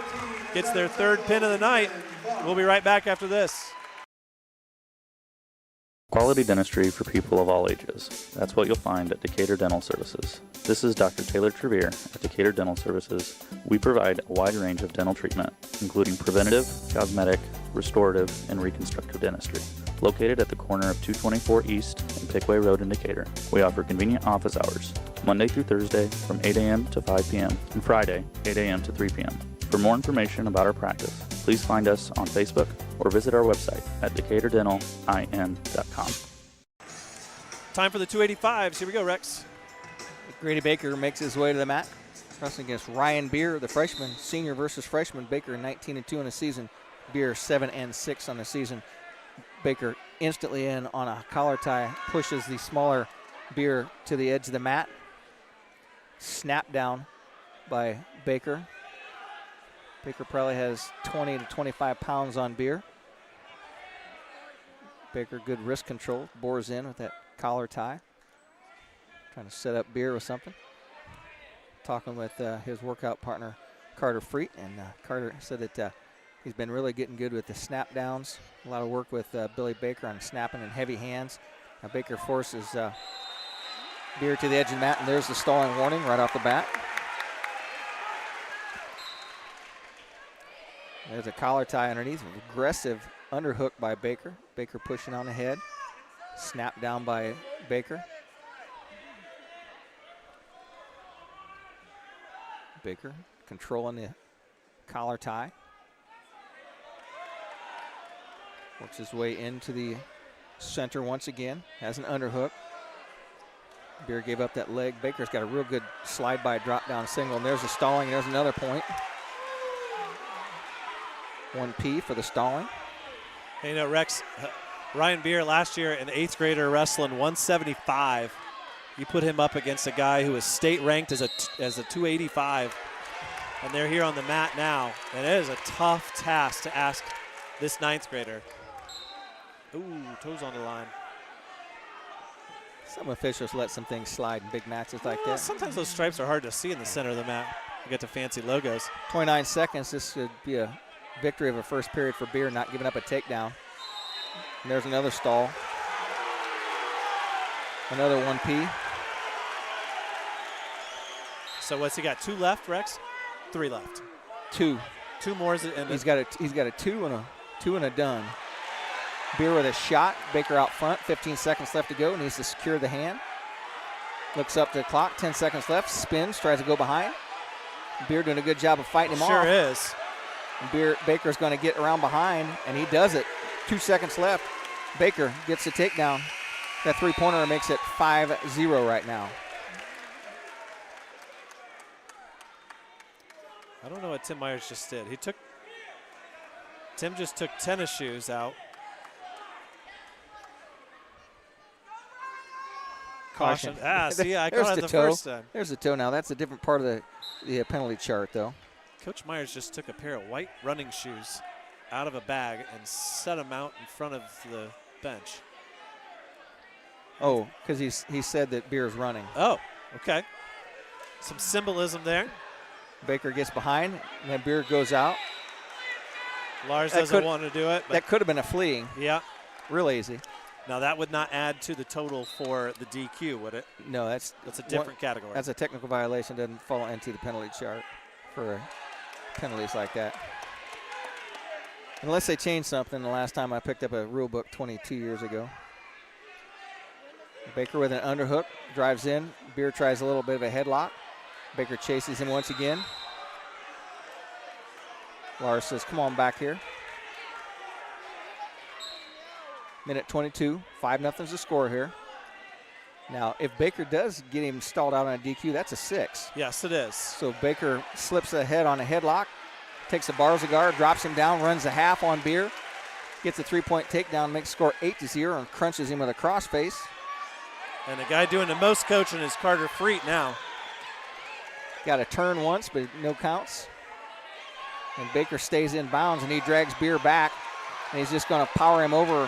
gets their 3rd pin of the night. We'll be right back after this. Quality dentistry for people of all ages. That's what you'll find at Decatur Dental Services. This is Dr. Taylor Trevere at Decatur Dental Services. We provide a wide range of dental treatment, including preventative, cosmetic, restorative, and reconstructive dentistry. Located at the corner of 224 East and Pickway Road in Decatur. We offer convenient office hours, Monday through Thursday from 8 a.m. to 5 p.m. and Friday, 8 a.m. to 3 p.m. For more information about our practice, please find us on Facebook or visit our website at DecaturDentalIN.com. time for the 285s. Here we go, Rex. Grady Baker makes his way to the mat, wrestling against Ryan Beer, the freshman, senior versus freshman. Baker 19-2 in the season. Beer 7-6 on the season. Baker instantly in on a collar tie, pushes the smaller Beer to the edge of the mat. Snap down by Baker. Baker probably has 20 to 25 pounds on Beer. Baker, good wrist control, bores in with that collar tie. Trying to set up Beer with something. Talking with his workout partner, Carter Freet, and Carter said that he's been really getting good with the snap downs. A lot of work with Billy Baker on snapping and heavy hands. Now Baker forces Beer to the edge of the mat, and there's the stalling warning right off the bat. There's a collar tie underneath. Aggressive underhook by Baker. Baker pushing on ahead. Snap down by Baker. Baker controlling the collar tie. Works his way into the center once again. Has an underhook. Beer gave up that leg. Baker's got a real good slide by drop down single. And there's the stalling. And there's another point. 1P for the stalling. Hey, you know, Rex, Ryan Beer last year, an 8th grader, wrestling 175. You put him up against a guy who is state ranked as a 285, and they're here on the mat now. And it is a tough task to ask this 9th grader. Ooh, toes on the line. Some officials let some things slide in big matches like that. Sometimes those stripes are hard to see in the center of the mat. You get the fancy logos. 29 seconds. This could be a victory of a first period for Beer, not giving up a takedown. And there's another stall. Another 1P. So what's he got? 2 left, Rex? 3 left. 2. 2 more. He's got a 2 and a done. Beer with a shot. Baker out front. 15 seconds left to go. Needs to secure the hand. Looks up to the clock. 10 seconds left. Spins. Tries to go behind. Beer doing a good job of fighting him off. Sure is. And Baker's going to get around behind, and he does it. 2 seconds left. Baker gets the takedown. That 3-pointer makes it 5-0 right now. I don't know what Tim Myers just did. Tim just took tennis shoes out. Caution. See, I caught it the first time. There's the toe now. That's a different part of the penalty chart, though. Coach Myers just took a pair of white running shoes out of a bag and set them out in front of the bench. Oh, because he said that Beer's running. Oh, okay. Some symbolism there. Baker gets behind, and then Beer goes out. Lars doesn't want to do it. But that could have been a fleeing. Yeah. Real easy. Now, that would not add to the total for the DQ, would it? No, that's a different category. That's a technical violation. Doesn't fall into the penalty chart for penalties like that. Unless they changed something the last time I picked up a rule book 22 years ago. Baker with an underhook, drives in. Beer tries a little bit of a headlock. Baker chases him once again. Lars says, come on back here. Minute 22, 5-0 is the score here. Now, if Baker does get him stalled out on a DQ, that's a 6. Yes, it is. So Baker slips ahead on a headlock, takes the bars of guard, drops him down, runs a half on Beer, gets a 3-point takedown, makes score 8-0, and crunches him with a crossface. And the guy doing the most coaching is Carter Freet now. Got a turn once, but no counts. And Baker stays in bounds, and he drags Beer back, and he's just going to power him over,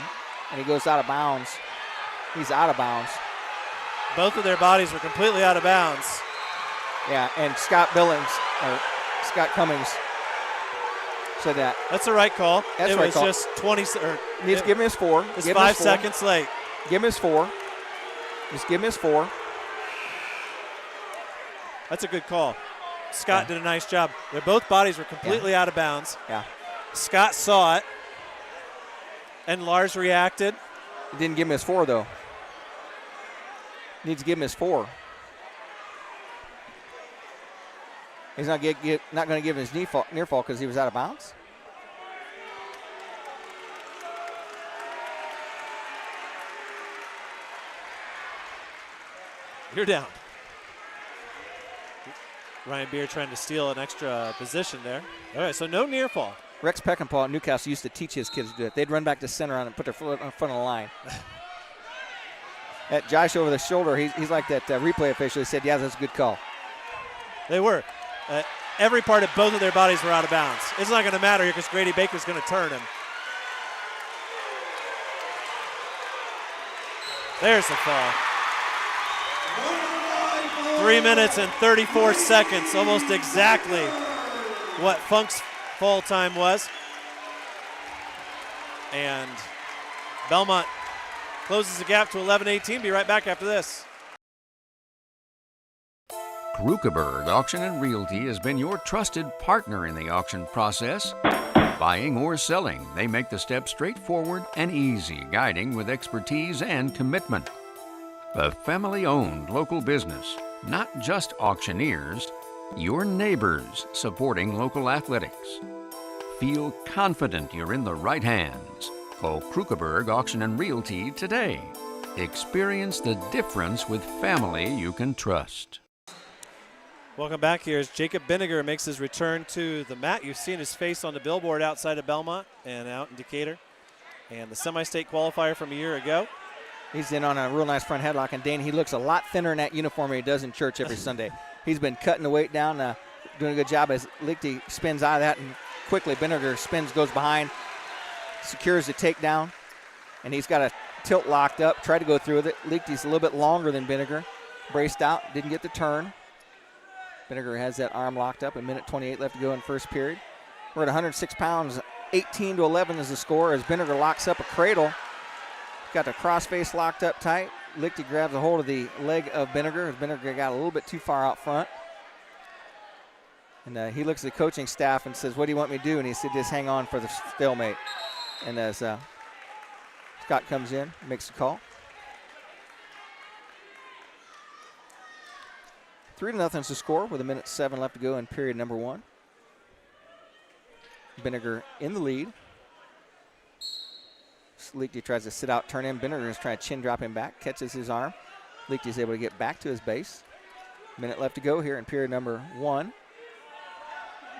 and he goes out of bounds. He's out of bounds. Both of their bodies were completely out of bounds. Yeah, and Scott Cummings said that. That's the right call. That's the right call. It was just 20. Just give him his 4. It's 5 seconds late. Give him his 4. Just give him his 4. That's a good call. Scott did a nice job. Both bodies were completely out of bounds. Yeah. Scott saw it, and Lars reacted. He didn't give him his 4, though. Needs to give him his 4. He's not going to give him his near fall because he was out of bounds. You're down. Ryan Beer trying to steal an extra position there. All right, so no near fall. Rex Peckinpah at Newcastle used to teach his kids to do it. They'd run back to center on and put their foot in front of the line. At Josh over the shoulder, he's like that replay official. He said, yeah, that's a good call. They were. Every part of both of their bodies were out of bounds. It's not going to matter here because Grady Baker's going to turn him. There's the fall. 3 minutes and 34 seconds, almost exactly what Funk's fall time was. And Bellmont closes the gap to 11-18. Be right back after this. Krukeberg Auction and Realty has been your trusted partner in the auction process. Buying or selling, they make the steps straightforward and easy, guiding with expertise and commitment. The family-owned local business, not just auctioneers, your neighbors supporting local athletics. Feel confident you're in the right hands. Call Krukeberg Auction and Realty today. Experience the difference with family you can trust. Welcome back here as Jacob Binniger makes his return to the mat. You've seen his face on the billboard outside of Bellmont and out in Decatur. And the semi-state qualifier from a year ago. He's in on a real nice front headlock. And, Dane, he looks a lot thinner in that uniform than he does in church every Sunday. He's been cutting the weight down, doing a good job as Lichty spins out of that. And quickly, Binniger spins, goes behind, secures the takedown. And he's got a tilt locked up, tried to go through with it. Lichty's a little bit longer than Binniger. Braced out, didn't get the turn. Binniger has that arm locked up. A minute 28 left to go in first period. We're at 106 pounds. 18-11 is the score as Binniger locks up a cradle. Got the crossface locked up tight. Lichty grabs a hold of the leg of Binniger as Binniger got a little bit too far out front. And he looks at the coaching staff and says, what do you want me to do? And he said, just hang on for the stalemate. And as Scott comes in, makes the call. 3-0 is the score with 1:07 left to go in period number 1. Binniger in the lead. Lichty tries to sit out, turn in. Binniger is trying to chin drop him back, catches his arm. Lichty is able to get back to his base. Minute left to go here in period number 1.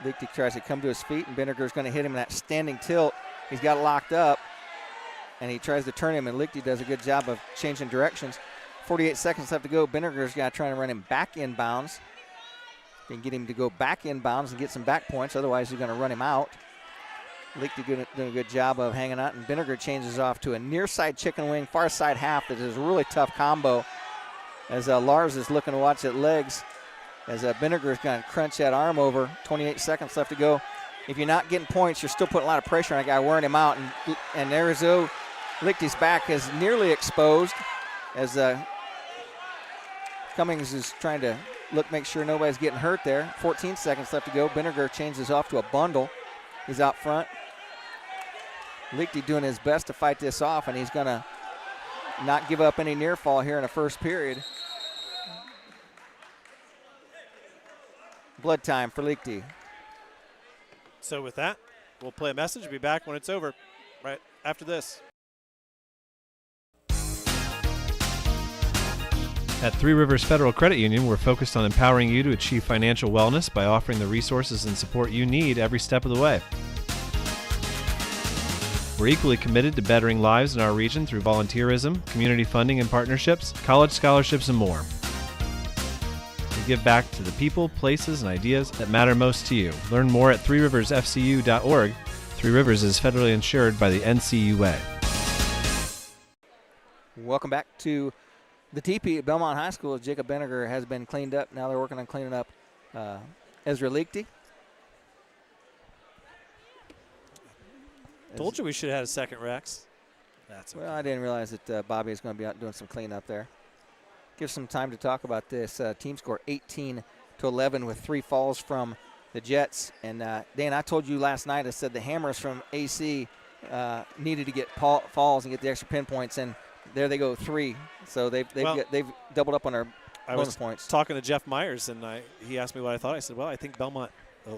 Lichty tries to come to his feet, and Binniger is going to hit him in that standing tilt. He's got it locked up, and he tries to turn him, and Lichty does a good job of changing directions. 48 seconds left to go. Binniger's got to try to run him back inbounds. Can get him to go back inbounds and get some back points. Otherwise, he's going to run him out. Lichty doing a good job of hanging out, and Binniger changes off to a near side chicken wing, far side half. That is a really tough combo. As Lars is looking to watch at legs, as Binniger is going to crunch that arm over. 28 seconds left to go. If you're not getting points, you're still putting a lot of pressure on a guy, wearing him out. And there's Lichty's back is nearly exposed as Cummings is trying to make sure nobody's getting hurt there. 14 seconds left to go. Binniger changes off to a bundle. He's out front. Lichty doing his best to fight this off, and he's going to not give up any near fall here in the first period. Blood time for Lichty. So with that, we'll play a message. We'll be back when it's over, right after this. At Three Rivers Federal Credit Union, we're focused on empowering you to achieve financial wellness by offering the resources and support you need every step of the way. We're equally committed to bettering lives in our region through volunteerism, community funding and partnerships, college scholarships, and more. We give back to the people, places, and ideas that matter most to you. Learn more at threeriversfcu.org. Three Rivers is federally insured by the NCUA. Welcome back to the TP at Bellmont High School. Jacob Binniger has been cleaned up. Now they're working on cleaning up Ezra Lichty. Told you we should have had a second Rex. That's okay. Well, I didn't realize that Bobby is going to be out doing some cleanup there. Give some time to talk about this. Team score 18-11 with 3 falls from the Jets. And Dan, I told you last night, I said the Hammers from AC needed to get falls and get the extra pinpoints, and there they go, 3. So they've doubled up on their bonus points. Talking to Jeff Myers, and he asked me what I thought. I said, well, I think Bellmont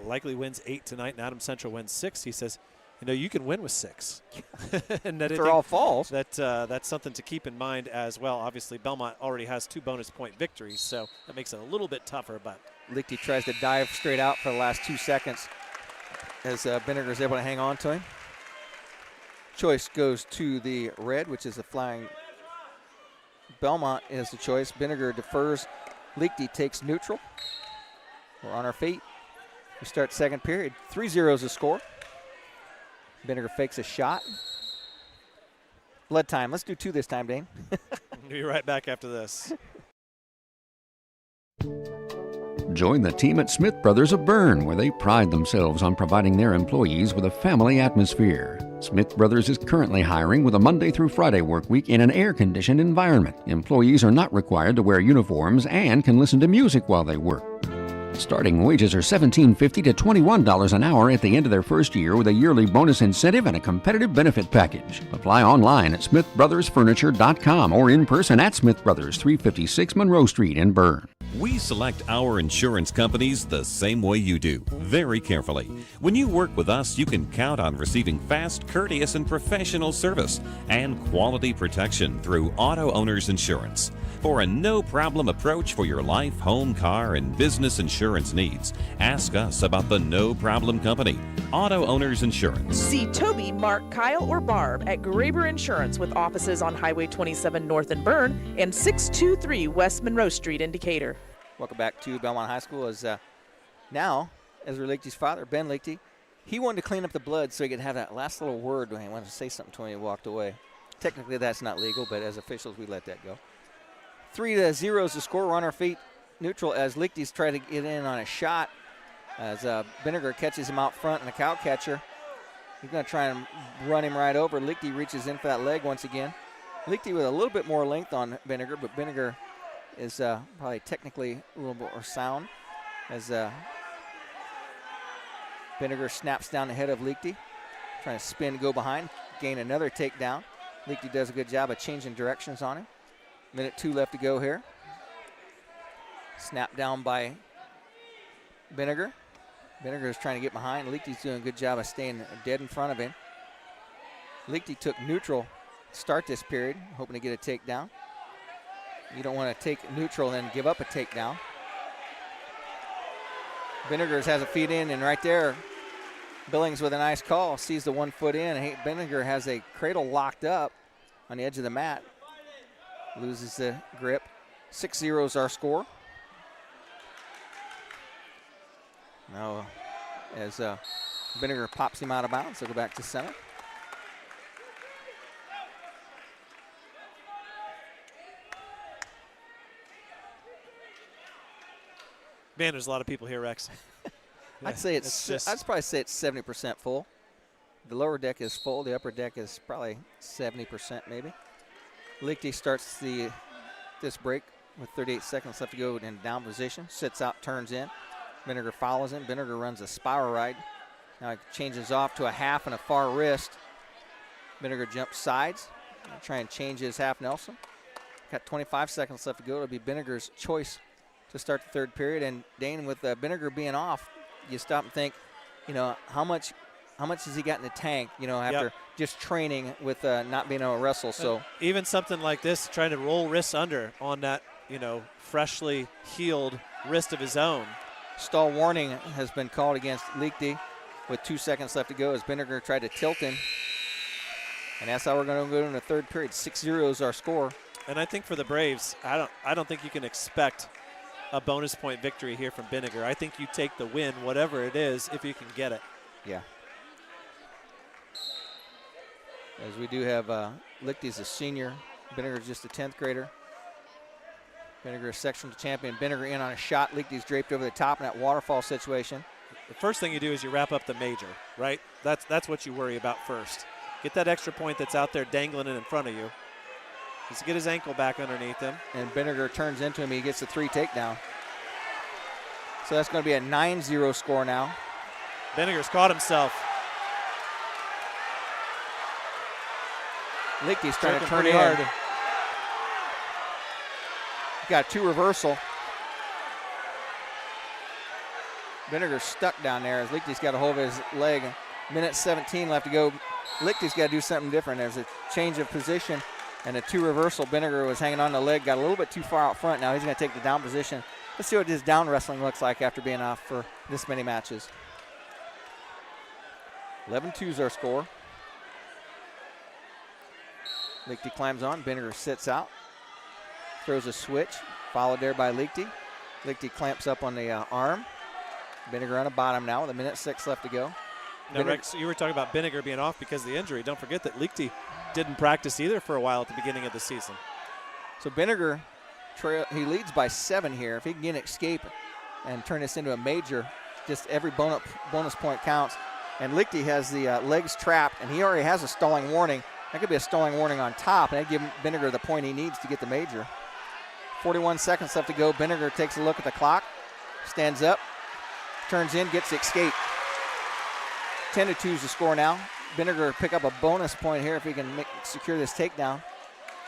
likely wins 8 tonight, and Adams Central wins 6. He says, you can win with 6. And that They're all falls. That's something to keep in mind as well. Obviously, Bellmont already has 2 bonus point victories, so that makes it a little bit tougher. But Lichty tries to dive straight out for the last 2 seconds as Vinegar's able to hang on to him. Choice goes to the red, which is the flying. Bellmont is the choice. Vinegar defers. Lichty takes neutral. We're on our feet. We start second period. 3-0 is the score. Vinegar fakes a shot. Blood time. Let's do 2 this time, Dane. We'll be right back after this. Join the team at Smith Brothers of Bern, where they pride themselves on providing their employees with a family atmosphere. Smith Brothers is currently hiring with a Monday through Friday work week in an air-conditioned environment. Employees are not required to wear uniforms and can listen to music while they work. Starting wages are $17.50 to $21 an hour at the end of their first year, with a yearly bonus incentive and a competitive benefit package. Apply online at smithbrothersfurniture.com or in person at Smith Brothers, 356 Monroe Street in Bern. We select our insurance companies the same way you do, very carefully. When you work with us, you can count on receiving fast, courteous, and professional service and quality protection through Auto Owners Insurance. For a no-problem approach for your life, home, car, and business insurance needs, ask us about the No Problem Company, Auto Owners Insurance. See Toby, Mark, Kyle, or Barb at Graber Insurance with offices on Highway 27 North in Bern and 623 West Monroe Street in Decatur. Welcome back to Bellmont High School. As now, Ezra Lichty's father, Ben Lichty, he wanted to clean up the blood so he could have that last little word when he wanted to say something to him when he walked away. Technically, that's not legal, but as officials, we let that go. 3-0 is the score. We're on our feet neutral as Lichty's trying to get in on a shot as Vinegar catches him out front and the cow catcher. He's going to try and run him right over. Lichty reaches in for that leg once again. Lichty with a little bit more length on Vinegar, but Vinegar is probably technically a little more sound as Vinegar snaps down the head of Lichty, trying to spin, go behind, gain another takedown. Lichty does a good job of changing directions on him. Minute 2 left to go here. Snap down by Vinegar. Vinegar is trying to get behind. Lichty's doing a good job of staying dead in front of him. Lichty took neutral to start this period, hoping to get a takedown. You don't want to take neutral and then give up a takedown. Vinegars has a feed in, and right there, Billings with a nice call, sees the 1 foot in. And Vinegar has a cradle locked up on the edge of the mat. Loses the grip. 6-0 is our score. Now, as Vinegar pops him out of bounds, he'll go back to center. Man, there's a lot of people here, Rex. I'd probably say it's 70% full. The lower deck is full. The upper deck is probably 70% maybe. Lichty starts this break with 38 seconds left to go in down position. Sits out, turns in. Vinegar follows him. Vinegar runs a spiral ride. Now he changes off to a half and a far wrist. Vinegar jumps sides. Try and change his half Nelson. Got 25 seconds left to go. It'll be Vinegar's choice to start the third period. And Dane, with Vinegar being off, you stop and think, how much has he got in the tank, after just training with not being able to wrestle. So even something like this, trying to roll wrists under on that, freshly healed wrist of his own. Stall warning has been called against Lichty with 2 seconds left to go as Vinegar tried to tilt him. And that's how we're going to go in the third period. 6-0 is our score. And I think for the Braves, I don't think you can expect a bonus point victory here from Vinegar. I think you take the win, whatever it is, if you can get it. Yeah. As we do have Lichty's a senior. Vinegar's just a 10th grader. Vinegar is sectional champion. Vinegar in on a shot. Lichty's draped over the top in that waterfall situation. The first thing you do is you wrap up the major, right? That's what you worry about first. Get that extra point that's out there dangling in front of you. Just get his ankle back underneath him. And Vinegar turns into him. He gets the 3 takedown. So that's going to be a 9-0 score now. Vinegar's caught himself. Lichty's trying to turn in. Hard. Got 2 reversal. Vinegar's stuck down there as Lichty's got a hold of his leg. Minute 17 left to go. Lichty's got to do something different. There's a change of position and a 2 reversal. Benniger was hanging on the leg, got a little bit too far out front. Now he's going to take the down position. Let's see what his down wrestling looks like after being off for this many matches. 11-2 is our score. Lichty climbs on. Benniger sits out. Throws a switch, followed there by Lichty. Lichty clamps up on the arm. Benniger on the bottom now with a minute 6 left to go. Now, Rex, you were talking about Benniger being off because of the injury. Don't forget that Lichty didn't practice either for a while at the beginning of the season. So Benniger, he leads by 7 here. If he can get an escape and turn this into a major, just every bonus point counts. And Lichty has the legs trapped, and he already has a stalling warning. That could be a stalling warning on top, and that'd give Benniger the point he needs to get the major. 41 seconds left to go. Benniger takes a look at the clock, stands up, turns in, gets the escape. 10-2 is the score now. Benniger pick up a bonus point here if he can secure this takedown.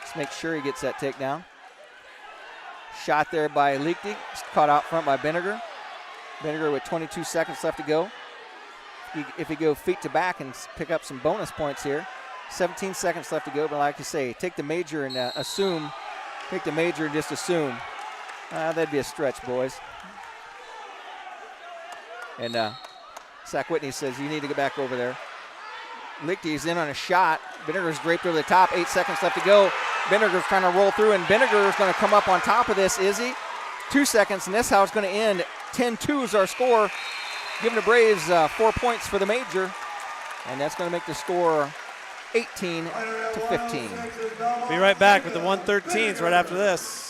Just make sure he gets that takedown. Shot there by Lichty, caught out front by Benniger. Benniger with 22 seconds left to go. If he go feet to back and pick up some bonus points here. 17 seconds left to go, but like I say, take the major and assume. Take the major and just assume. That'd be a stretch, boys. And Zach Whitney says you need to get back over there. Lichty's in on a shot. Benniger's draped over the top. 8 seconds left to go. Benniger's trying to roll through, and Benniger's going to come up on top of this, is he? 2 seconds, and this how it's going to end. 10-2 is our score. Giving the Braves 4 points for the major, and that's going to make the score 18-15. Be right back with the 113s right after this.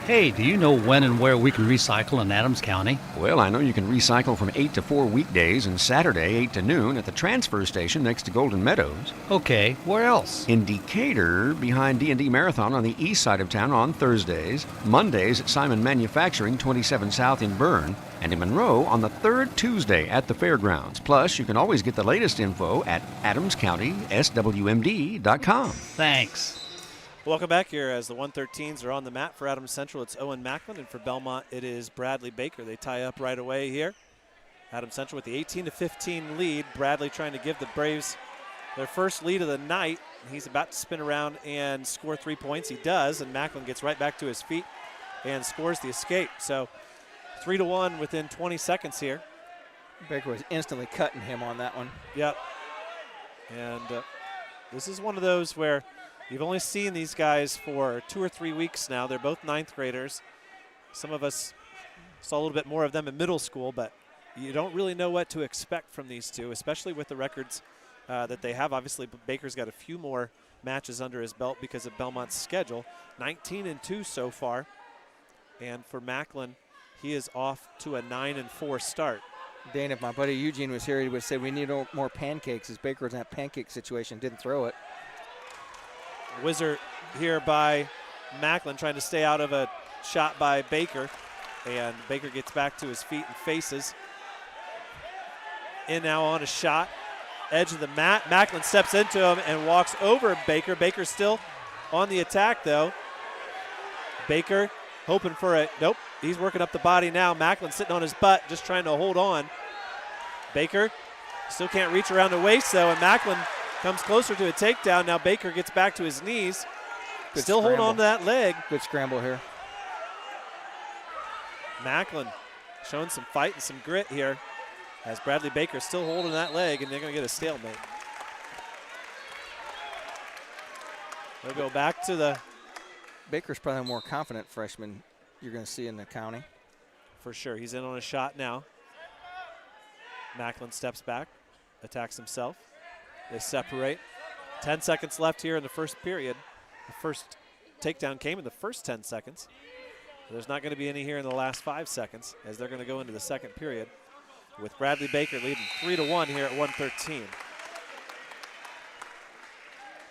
Hey, do you know when and where we can recycle in Adams County? Well, I know you can recycle from 8 to 4 weekdays and Saturday 8 to noon at the transfer station next to Golden Meadows. Okay, where else? In Decatur, behind D&D Marathon on the east side of town on Thursdays. Mondays at Simon Manufacturing, 27 South in Bern. And in Monroe on the third Tuesday at the fairgrounds. Plus, you can always get the latest info at adamscountyswmd.com. Thanks. Welcome back here as the 113s are on the mat. For Adams Central, it's Owen Macklin, and for Bellmont, it is Bradley Baker. They tie up right away here. Adams Central with the 18-15 lead. Bradley trying to give the Braves their first lead of the night. He's about to spin around and score 3 points. He does, and Macklin gets right back to his feet and scores the escape. So 3-1 within 20 seconds here. Baker was instantly cutting him on that one. Yep. And this is one of those where you've only seen these guys for 2 or 3 weeks now. They're both 9th graders. Some of us saw a little bit more of them in middle school, but you don't really know what to expect from these two, especially with the records that they have. Obviously, Baker's got a few more matches under his belt because of Belmont's schedule. 19-2 so far. And for Macklin, he is off to a 9-4 start. Dane, if my buddy Eugene was here, he would say we need more pancakes, as Baker was in that pancake situation, didn't throw it. Whizzer here by Macklin, trying to stay out of a shot by Baker. And Baker gets back to his feet and faces. In now on a shot. Edge of the mat. Macklin steps into him and walks over Baker. Baker's still on the attack, though. Baker hoping for it. Nope. He's working up the body now. Macklin sitting on his butt, just trying to hold on. Baker still can't reach around the waist, though, and Macklin comes closer to a takedown. Now Baker gets back to his knees. Good still scramble. holding on to that leg. Good scramble here. Macklin showing some fight and some grit here as Bradley Baker still holding that leg, and they're going to get a stalemate. They'll go back to the... Baker's probably a more confident freshman you're going to see in the county. For sure. He's in on a shot now. Macklin steps back, attacks himself. They separate. 10 seconds left here in the first period. The first takedown came in the first 10 seconds. There's not going to be any here in the last 5 seconds as they're going to go into the second period with Bradley Baker leading 3-1 here at 113.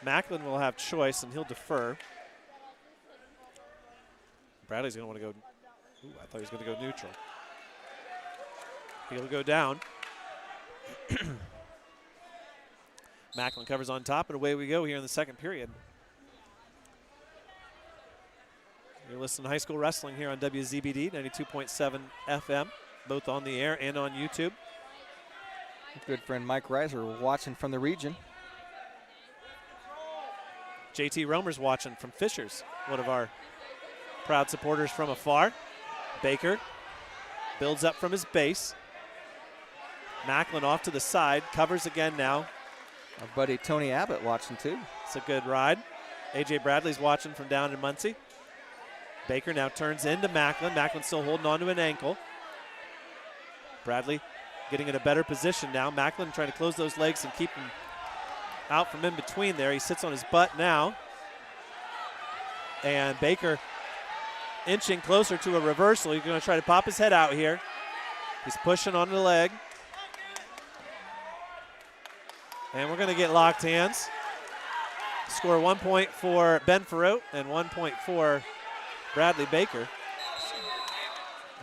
Macklin will have choice, and he'll defer. Bradley's going to want to go. Ooh, I thought he was going to go neutral. He'll go down. Macklin covers on top, and away we go here in the second period. You're listening to High School Wrestling here on WZBD 92.7 FM. both on the air and on YouTube. Good friend Mike Reiser watching from the region. JT Romer's watching from Fishers, one of our proud supporters from afar. Baker builds up from his base. Macklin off to the side, covers again now. Our buddy Tony Abbott watching too. It's a good ride. A.J. Bradley's watching from down in Muncie. Baker now turns into Macklin. Macklin still holding on to an ankle. Bradley getting in a better position now. Macklin trying to close those legs and keep him out from in between there. He sits on his butt now. And Baker inching closer to a reversal. He's going to try to pop his head out here. He's pushing on the leg. And we're going to get locked hands. Score 1 point for Ben Farote and 1 point for Bradley Baker,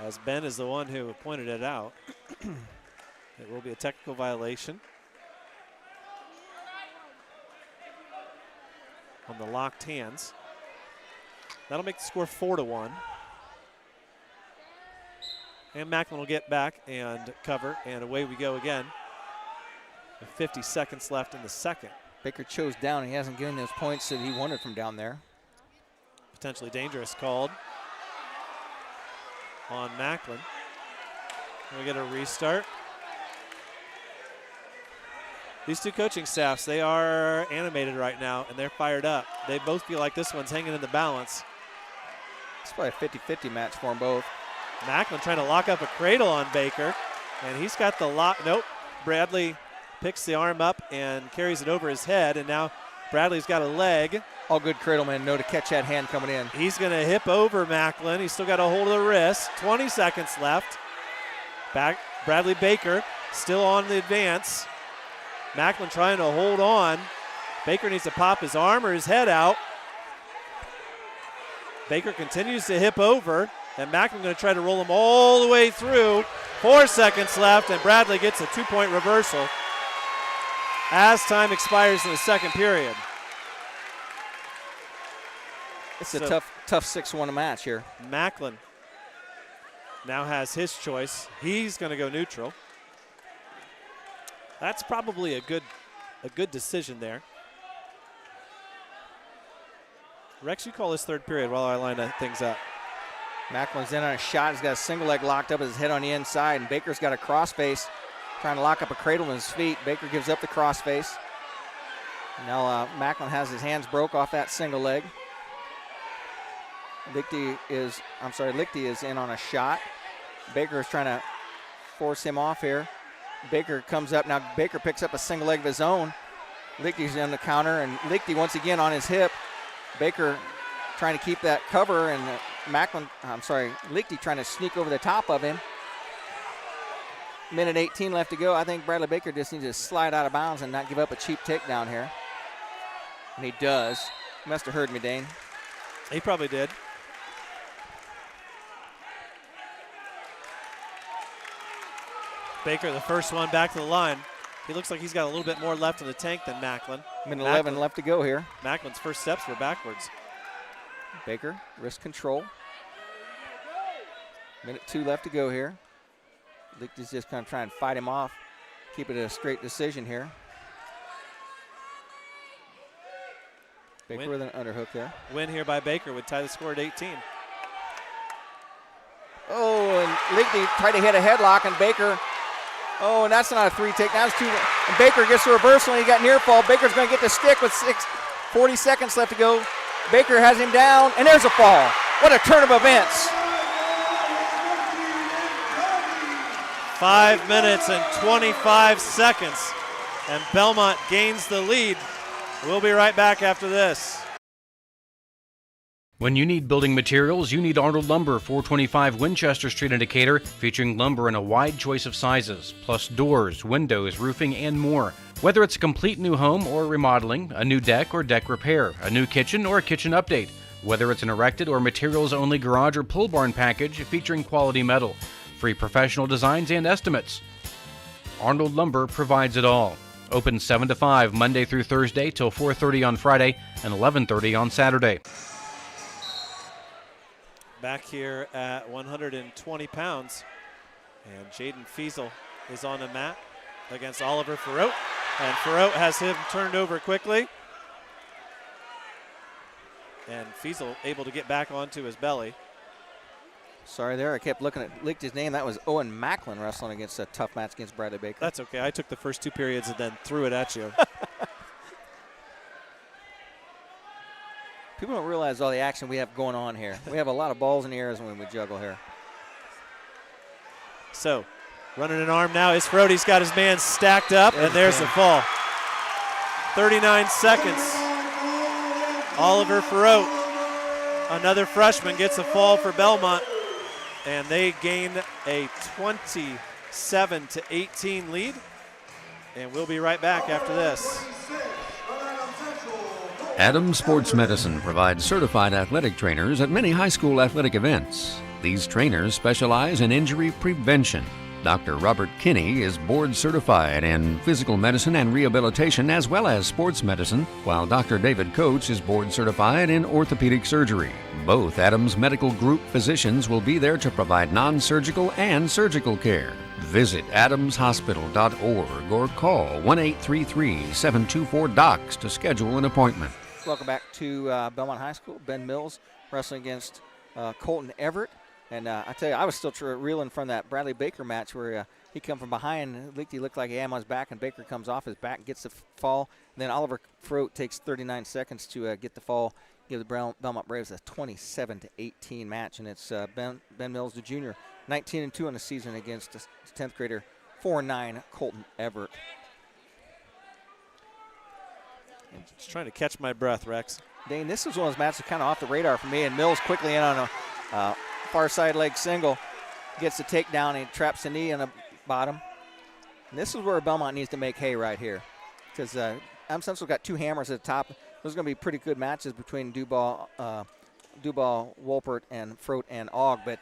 as Ben is the one who pointed it out. It will be a technical violation on the locked hands. That'll make the score 4-1. And Macklin will get back and cover, and away we go again. With 50 seconds left in the second. Baker chose down. He hasn't given those points that he wanted from down there. Potentially dangerous called on Macklin. We get a restart. These two coaching staffs, they are animated right now, and they're fired up. They both feel like this one's hanging in the balance. It's probably a 50-50 match for them both. Macklin trying to lock up a cradle on Baker, and he's got the lock. Nope. Bradley picks the arm up and carries it over his head, and now Bradley's got a leg. All good cradlemen know to catch that hand coming in. He's going to hip over Macklin. He's still got a hold of the wrist. 20 seconds left. Back, Bradley Baker still on the advance. Macklin trying to hold on. Baker needs to pop his arm or his head out. Baker continues to hip over, and Macklin going to try to roll him all the way through. 4 seconds left, and Bradley gets a 2-point reversal as time expires in the second period. It's a tough 6-1 match here. Macklin now has his choice. He's going to go neutral. That's probably a good decision there. Rex, you call this third period while I line things up. Macklin's in on a shot. He's got a single leg locked up with his head on the inside, and Baker's got a crossface trying to lock up a cradle in his feet. Baker gives up the crossface. Now Macklin has his hands broke off that single leg. Lichty is in on a shot. Baker is trying to force him off here. Baker comes up. Now Baker picks up a single leg of his own. Lichty's on the counter, and Lichty once again on his hip. Baker trying to keep that cover, and Lichty trying to sneak over the top of him. Minute 18 left to go. I think Bradley Baker just needs to slide out of bounds and not give up a cheap takedown here. And he does. He must have heard me, Dane. He probably did. Baker, the first one back to the line. He looks like he's got a little bit more left in the tank than Macklin. Minute 11 left to go here. Macklin's first steps were backwards. Baker, wrist control. Minute 2 left to go here. Lichty's just kind of trying to fight him off, keep it a straight decision here. Baker with an underhook there. Win here by Baker would tie the score at 18. Oh, and Lichty tried to hit a headlock, and Baker, oh, and that's not a 3 take. That's 2. And Baker gets the reversal, and he got near fall. Baker's going to get the stick with 40 seconds left to go. Baker has him down, and there's a fall. What a turn of events. 5 minutes and 25 seconds, and Bellmont gains the lead. We'll be right back after this. When you need building materials, you need Arnold Lumber, 425 Winchester Street in Decatur, featuring lumber in a wide choice of sizes, plus doors, windows, roofing, and more. Whether it's a complete new home or remodeling, a new deck or deck repair, a new kitchen or a kitchen update, whether it's an erected or materials-only garage or pole barn package featuring quality metal, free professional designs and estimates. Arnold Lumber provides it all. Open 7 to 5 Monday through Thursday till 4:30 on Friday and 11:30 on Saturday. Back here at 120 pounds And Jaden Fiesel is on the mat against Oliver Farote. And Farote has him turned over quickly. And Fiesel able to get back onto his belly. Sorry there, I kept looking at, leaked his name. That was Owen Macklin wrestling against a tough match against Bradley Baker. That's okay. I took the first 2 periods and then threw it at you. People don't realize all the action we have going on here. We have a lot of balls in the air when we juggle here. So, running an arm now is Farote. He's got his man stacked up, and there's the fall. 39 seconds. Oliver Farote, another freshman, gets a fall for Bellmont, and they gain a 27-18 lead. And we'll be right back after this. Adams Sports Medicine provides certified athletic trainers at many high school athletic events. These trainers specialize in injury prevention. Dr. Robert Kinney is board certified in physical medicine and rehabilitation as well as sports medicine, while Dr. David Coates is board certified in orthopedic surgery. Both Adams Medical Group physicians will be there to provide non-surgical and surgical care. Visit adamshospital.org or call 1-833-724-DOCS to schedule an appointment. Welcome back to Bellmont High School. Ben Mills wrestling against Colton Everett. And I tell you, I was still reeling from that Bradley Baker match where he come from behind. He looked like he had him on his back, and Baker comes off his back and gets the fall. And then Oliver Farote takes 39 seconds to get the fall, give the Bellmont Braves a 27-18 match. And it's Ben Mills, the junior, 19-2 in the season against the 10th grader, 4-9 Colton Everett. Just trying to catch my breath, Rex. Dane, this is one of those matches kind of off the radar for me, and Mills quickly in on a far side leg single, gets the takedown, and he traps the knee on the bottom. And this is where Bellmont needs to make hay right here, because Adams Central got 2 hammers at the top. Those are going to be pretty good matches between Duval, Wolpert, and Farote and Ogg, but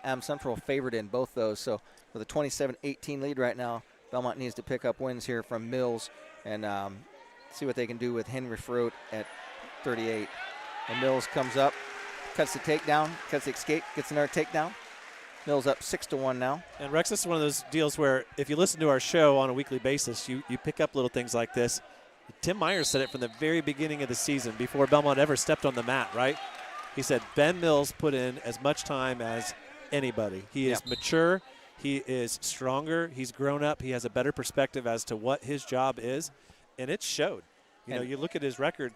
Adams Central favored in both those. So with a 27-18 lead right now, Bellmont needs to pick up wins here from Mills and see what they can do with Henry Farote at 38. And Mills comes up, cuts the takedown, cuts the escape, gets another takedown. Mills up 6-1 now. And Rex, this is one of those deals where if you listen to our show on a weekly basis, you pick up little things like this. Tim Myers said it from the very beginning of the season before Bellmont ever stepped on the mat, right? He said Ben Mills put in as much time as anybody. He is mature. He is stronger. He's grown up. He has a better perspective as to what his job is, and it showed. You know, you look at his record,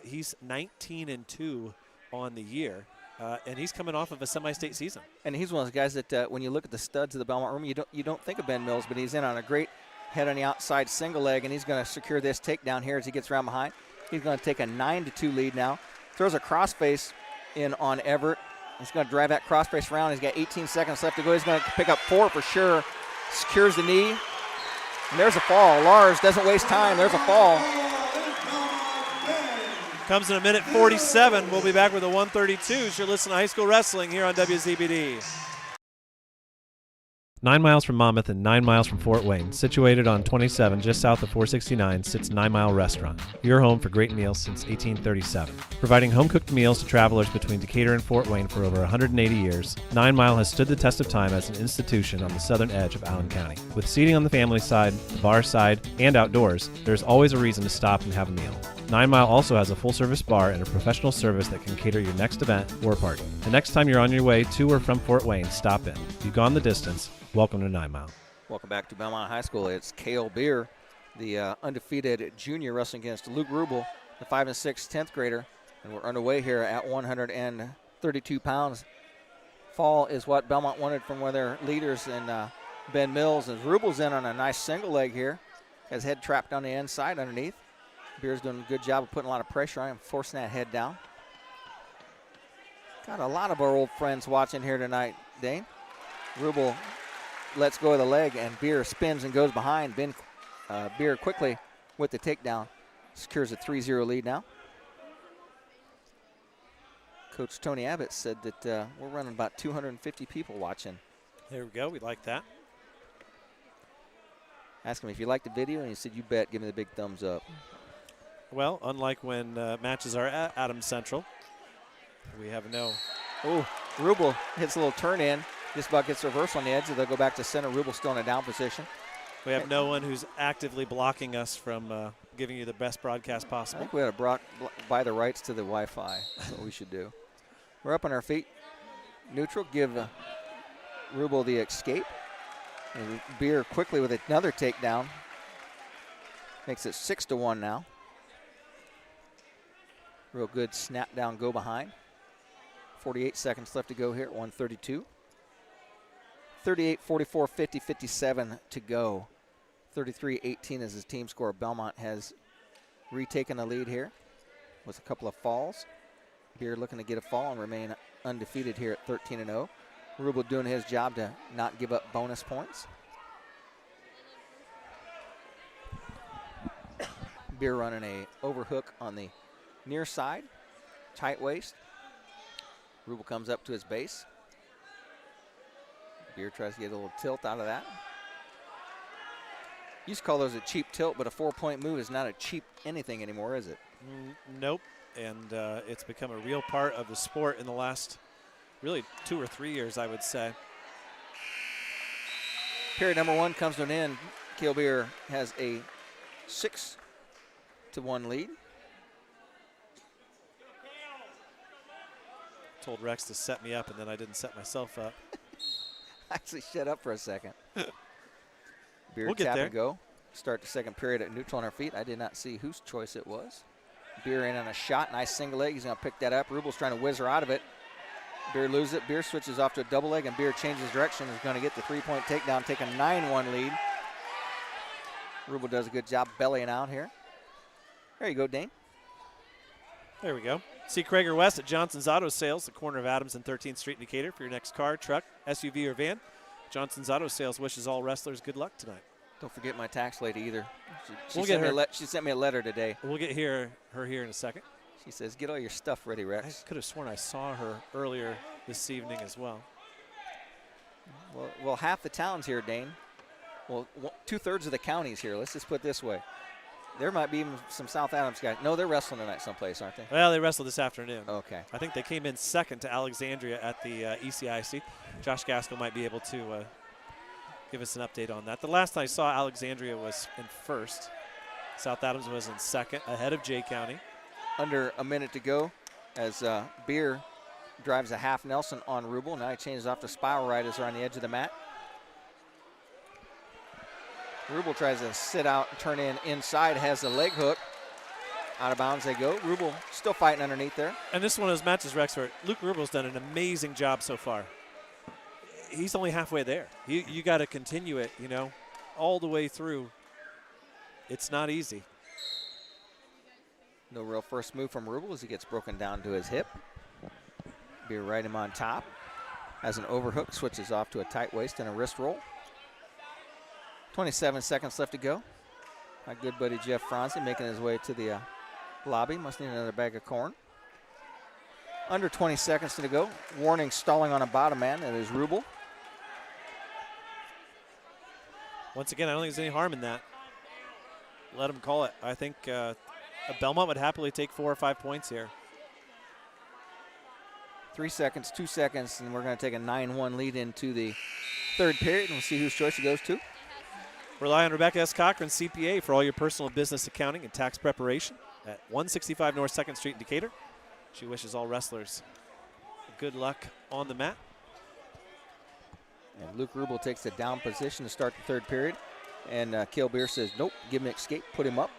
he's 19-2 on the year, and he's coming off of a semi-state season. And he's one of those guys that when you look at the studs of the Bellmont room, you don't think of Ben Mills, but he's in on a great head on the outside single leg, and he's going to secure this takedown here as he gets around behind. He's going to take a 9-2 lead now. Throws a crossface in on Everett. He's going to drive that crossface around. He's got 18 seconds left to go. He's going to pick up 4 for sure. Secures the knee. And there's a fall. Lars doesn't waste time. There's a fall. Comes in a minute 47. We'll be back with the 132s. You're listening to High School Wrestling here on WZBD. 9 miles from Monmouth and 9 miles from Fort Wayne, situated on 27 just south of 469, sits 9 Mile Restaurant, your home for great meals since 1837. Providing home-cooked meals to travelers between Decatur and Fort Wayne for over 180 years, 9 Mile has stood the test of time as an institution on the southern edge of Allen County. With seating on the family side, the bar side, and outdoors, there's always a reason to stop and have a meal. 9 Mile also has a full-service bar and a professional service that can cater your next event or party. The next time you're on your way to or from Fort Wayne, stop in. If you've gone the distance, welcome to 9 Mile. Welcome back to Bellmont High School. It's Cale Beer, the undefeated junior, wrestling against Luke Rubel, the 5 and 6 10th grader. And we're underway here at 132 pounds. Fall is what Bellmont wanted from one of their leaders in Ben Mills. As Rubel's in on a nice single leg here. Has head trapped on the inside underneath. Beer's doing a good job of putting a lot of pressure on him, forcing that head down. Got a lot of our old friends watching here tonight, Dane. Rubel lets go of the leg, and Beer spins and goes behind. Beer quickly with the takedown. Secures a 3-0 lead now. Coach Tony Abbott said that we're running about 250 people watching. There we go. We like that. Asked him if you liked the video, and he said, you bet, give me the big thumbs up. Well, unlike when matches are at Adams Central, we have no. Oh, Rubel hits a little turn in. Just about gets reversed on the edge. They'll go back to center. Rubel still in a down position. We have no one who's actively blocking us from giving you the best broadcast I possible. think we had to buy the rights to the Wi-Fi. That's what we should do. We're up on our feet. Neutral. Give Rubel the escape. And Beer quickly with another takedown. Makes it 6-1 now. Real good snap down, go behind. 48 seconds left to go here at 132. 38, 44, 50, 57 to go. 33-18 is his team score. Bellmont has retaken the lead here with a couple of falls. Beer looking to get a fall and remain undefeated here at 13-0. Rubel doing his job to not give up bonus points. Beer running a overhook on the near side, tight waist. Rubel comes up to his base. Beer tries to get a little tilt out of that. Used to call those a cheap tilt, but a 4-point move is not a cheap anything anymore, is it? Nope, and it's become a real part of the sport in the last really 2 or 3 years, I would say. Period number 1 comes to an end. Cale Beer has a 6-1 lead. Told Rex to set me up, and then I didn't set myself up. Actually, shut up for a second. Beer We'll get tap there. and go. Start the second period at neutral on our feet. I did not see whose choice it was. Beer in on a shot. Nice single leg. He's going to pick that up. Rubel's trying to whiz her out of it. Beer loses it. Beer switches off to a double leg, and Beer changes direction. He's going to get the 3-point takedown, take a 9-1 lead. Rubel does a good job bellying out here. There you go, Dane. There we go. See Krager West at Johnson's Auto Sales, the corner of Adams and 13th Street in Decatur, for your next car, truck, SUV, or van. Johnson's Auto Sales wishes all wrestlers good luck tonight. Don't forget my tax lady either. She We'll sent get me her. she sent me a letter today. We'll get her here in a second. She says, get all your stuff ready, I Rex. could have sworn I saw her earlier this evening as well. Well, half the town's here, Dane. Well, 2/3 of the county's here. Let's just put it this way. There might be even some South Adams guys. No, they're wrestling tonight someplace, aren't they? Well, they wrestled this afternoon. Okay. I think they came in second to Alexandria at the ECIC. Josh Gaskell might be able to give us an update on that. The last I saw, Alexandria was in first. South Adams was in second, ahead of Jay County. Under a minute to go as Beer drives a half Nelson on Rubel. Now he changes off to spiral right as they're on the edge of the mat. Rubel tries to sit out and turn in inside, has a leg hook. Out of bounds they go. Rubel still fighting underneath there. And this is one of those matches, Rex, where Luke Rubel's done an amazing job so far. He's only halfway there. You got to continue it, all the way through. It's not easy. No real first move from Rubel as he gets broken down to his hip. Beer right him on top. Has an overhook, switches off to a tight waist and a wrist roll. 27 seconds left to go. My good buddy Jeff Franzi making his way to the lobby. Must need another bag of corn. Under 20 seconds to go. Warning, stalling on a bottom man. That is Rubel. Once again, I don't think there's any harm in that. Let him call it. I think a Bellmont would happily take 4 or 5 points here. 3 seconds, 2 seconds, and we're going to take a 9-1 lead into the third period, and we'll see whose choice it goes to. Rely on Rebecca S. Cochran, CPA, for all your personal business accounting and tax preparation at 165 North 2nd Street in Decatur. She wishes all wrestlers good luck on the mat. And Luke Rubel takes the down position to start the third period. And Cale Beer says, nope, give him an escape, put him up.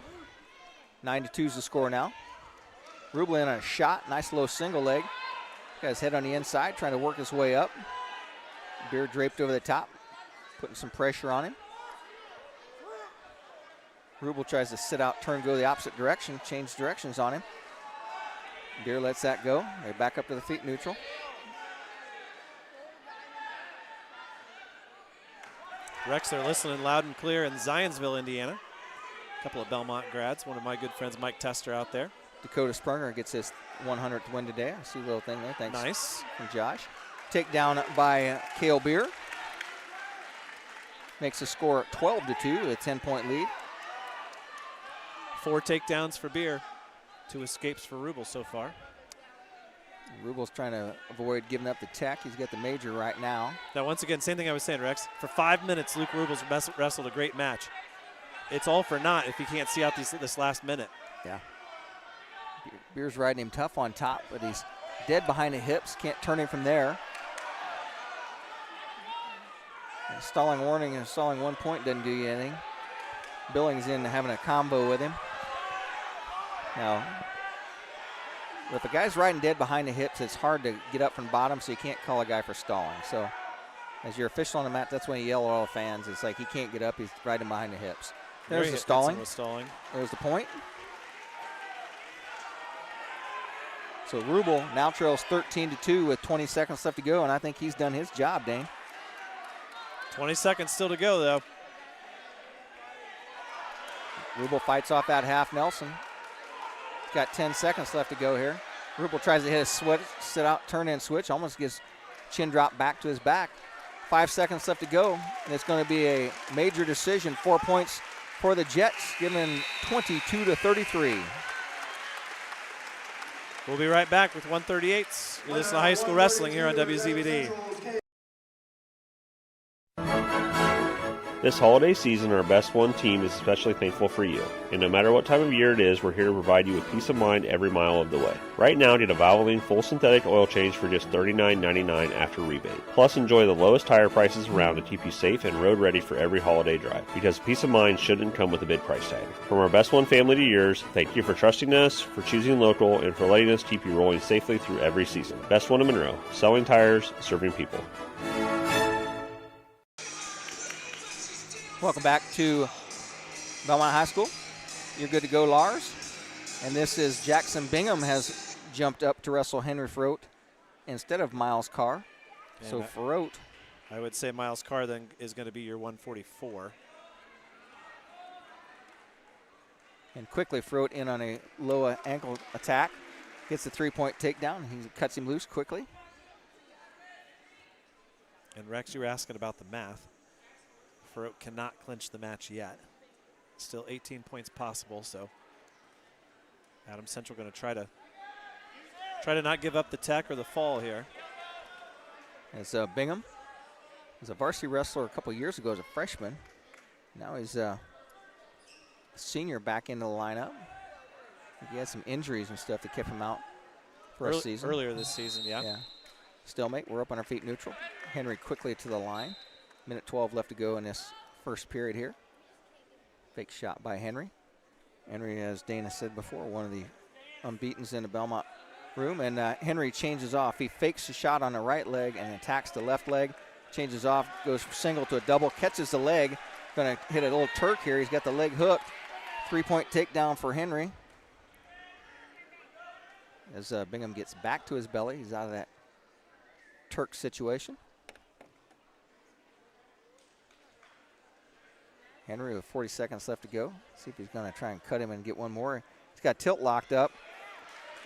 9-2 is the score now. Rubel in on a shot, nice low single leg. Got his head on the inside, trying to work his way up. Beer draped over the top, putting some pressure on him. Rubel tries to sit out, turn, go the opposite direction, change directions on him. Beer lets that go. They back up to the feet, neutral. Rex, they're listening loud and clear in Zionsville, Indiana. A couple of Bellmont grads. One of my good friends, Mike Tester, out there. Dakota Sprunger gets his 100th win today. I see a little thing there. Thanks. Nice. From Josh. Takedown by Cale Beer. Makes the score 12-2, a 10-point lead. 4 takedowns for Beer, 2 escapes for Rubel so far. Rubel's trying to avoid giving up the tech. He's got the major right now. Now, once again, same thing I was saying, Rex. For 5 minutes, Luke Rubel's wrestled a great match. It's all for naught if he can't see out this last minute. Yeah. Beer's riding him tough on top, but he's dead behind the hips. Can't turn him from there. And stalling warning and stalling 1 point doesn't do you anything. Billings in having a combo with him. Now, if a guy's riding dead behind the hips, it's hard to get up from bottom, so you can't call a guy for stalling. So as your official on the mat, that's when you yell at all the fans. It's like he can't get up, he's riding behind the hips. There's the stalling. There's the point. So Rubel now trails 13-2 with 20 seconds left to go, and I think he's done his job, Dane. 20 seconds still to go, though. Rubel fights off that half Nelson. Got 10 seconds left to go here. Rubel tries to hit a switch, sit out, turn in switch, almost gets chin drop back to his back. 5 seconds left to go, and it's going to be a major decision. 4 points for the Jets, given 22-33. We'll be right back with 138s. You listen to High School Wrestling here on WZBD. This holiday season, our Best One team is especially thankful for you. And no matter what time of year it is, we're here to provide you with peace of mind every mile of the way. Right now, get a Valvoline full synthetic oil change for just $39.99 after rebate. Plus, enjoy the lowest tire prices around to keep you safe and road ready for every holiday drive. Because peace of mind shouldn't come with a big price tag. From our Best One family to yours, thank you for trusting us, for choosing local, and for letting us keep you rolling safely through every season. Best One in Monroe, selling tires, serving people. Welcome back to Bellmont High School. You're good to go, Lars. And this is Jackson Bingham has jumped up to wrestle Henry Froat instead of Miles Carr. And so Froat. I would say Miles Carr then is going to be your 144. And quickly Froat in on a low ankle attack. Gets the 3-point takedown. He cuts him loose quickly. And Rex, you were asking about the math. Froat cannot clinch the match yet. Still 18 points possible, so Adams Central going to try to not give up the tech or the fall here. As Bingham was a varsity wrestler a couple years ago as a freshman. Now he's a senior back into the lineup. He had some injuries and stuff that kept him out for a season. Earlier this season, yeah. Stalemate, we're up on our feet neutral. Henry quickly to the line. Minute 12 left to go in this first period here. Fake shot by Henry. Henry, as Dana said before, one of the unbeatens in the Bellmont room. And Henry changes off. He fakes the shot on the right leg and attacks the left leg. Changes off, goes from single to a double, catches the leg. Going to hit a little Turk here. He's got the leg hooked. 3-point takedown for Henry. As Bingham gets back to his belly, he's out of that Turk situation. Henry with 40 seconds left to go. See if he's going to try and cut him and get one more. He's got tilt locked up.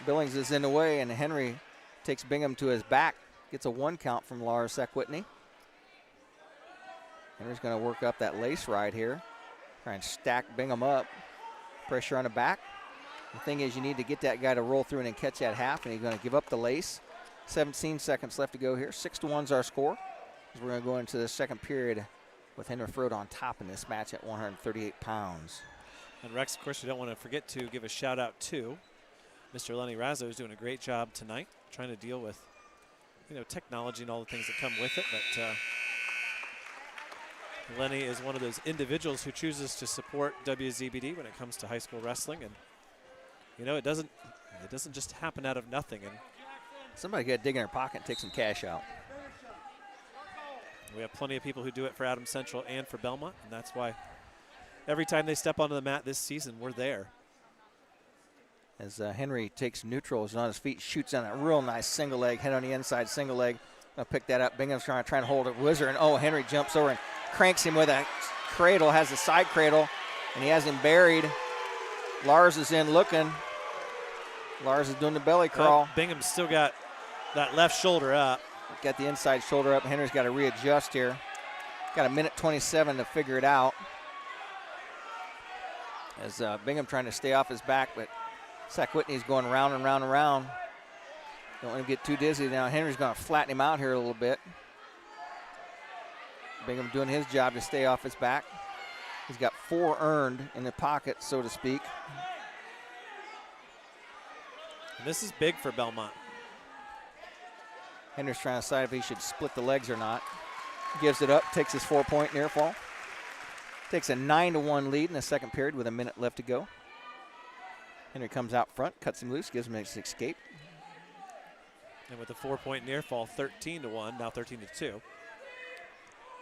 Billings is in the way, and Henry takes Bingham to his back. Gets a 1 count from Lars Sekwitny. Henry's going to work up that lace ride here. Try and stack Bingham up. Pressure on the back. The thing is, you need to get that guy to roll through and then catch that half, and he's going to give up the lace. 17 seconds left to go here. 6-1's our score. As we're going to go into the second period with Henry Froat on top in this match at 138 pounds. And Rex, of course, you don't want to forget to give a shout out to Mr. Lenny Razzo, who's doing a great job tonight, trying to deal with, technology and all the things that come with it. But Lenny is one of those individuals who chooses to support WZBD when it comes to high school wrestling, and it doesn't just happen out of nothing. And somebody got to dig in their pocket and take some cash out. We have plenty of people who do it for Adams Central and for Bellmont, and that's why every time they step onto the mat this season, we're there. As Henry takes neutral, is on his feet, shoots on a real nice single leg, head on the inside, single leg. I'll pick that up. Bingham's trying to hold it. Wizard, and Henry jumps over and cranks him with a cradle, has the side cradle, and he has him buried. Lars is in looking. Lars is doing the belly crawl. Bingham's still got that left shoulder up. Got the inside shoulder up. Henry's got to readjust here. Got a minute 27 to figure it out. As Bingham trying to stay off his back, but Sekwitny's going round and round and round. Don't want him to get too dizzy now. Henry's going to flatten him out here a little bit. Bingham doing his job to stay off his back. He's got 4 earned in the pocket, so to speak. And this is big for Bellmont. Henry's trying to decide if he should split the legs or not. Gives it up, takes his 4-point near fall. Takes a 9-1 lead in the second period with a minute left to go. Henry comes out front, cuts him loose, gives him his escape. And with the 4-point near fall, 13-1, now 13-2.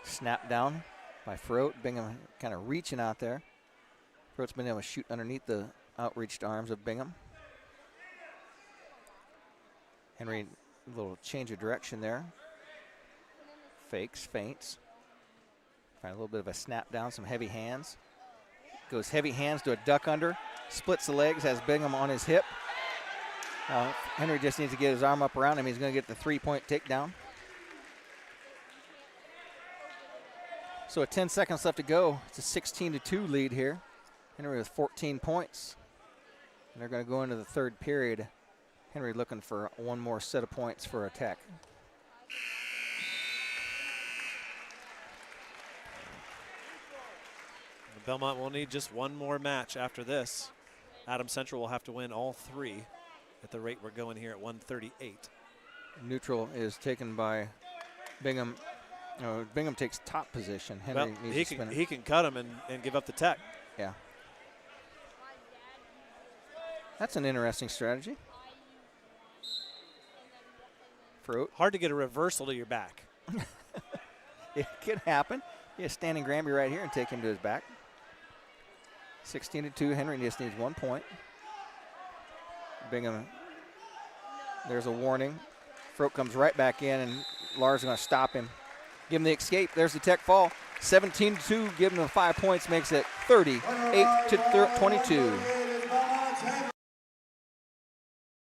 Snap down by Froat. Bingham kind of reaching out there. Froat's been able to shoot underneath the outreached arms of Bingham. Henry, a little change of direction there. Fakes, feints. Find a little bit of a snap down, some heavy hands. Goes heavy hands to a duck under. Splits the legs, has Bingham on his hip. Henry just needs to get his arm up around him. He's going to get the 3-point takedown. So 10 seconds left to go. It's a 16-2 lead here. Henry with 14 points. And they're going to go into the third period. Henry looking for one more set of points for a tech. Bellmont will need just one more match after this. Adams Central will have to win all 3 at the rate we're going here at 138. Neutral is taken by Bingham. Bingham takes top position. Henry needs to spin it. He can cut him and give up the tech. Yeah. That's an interesting strategy. Fruit. Hard to get a reversal to your back. It could happen. Yeah, standing Granby right here and take him to his back. 16-2. Henry just needs 1 point. Bingham. There's a warning. Fruit comes right back in, and Lars is going to stop him. Give him the escape. There's the tech fall. 17-2. Give him the 5 points. Makes it 38-22.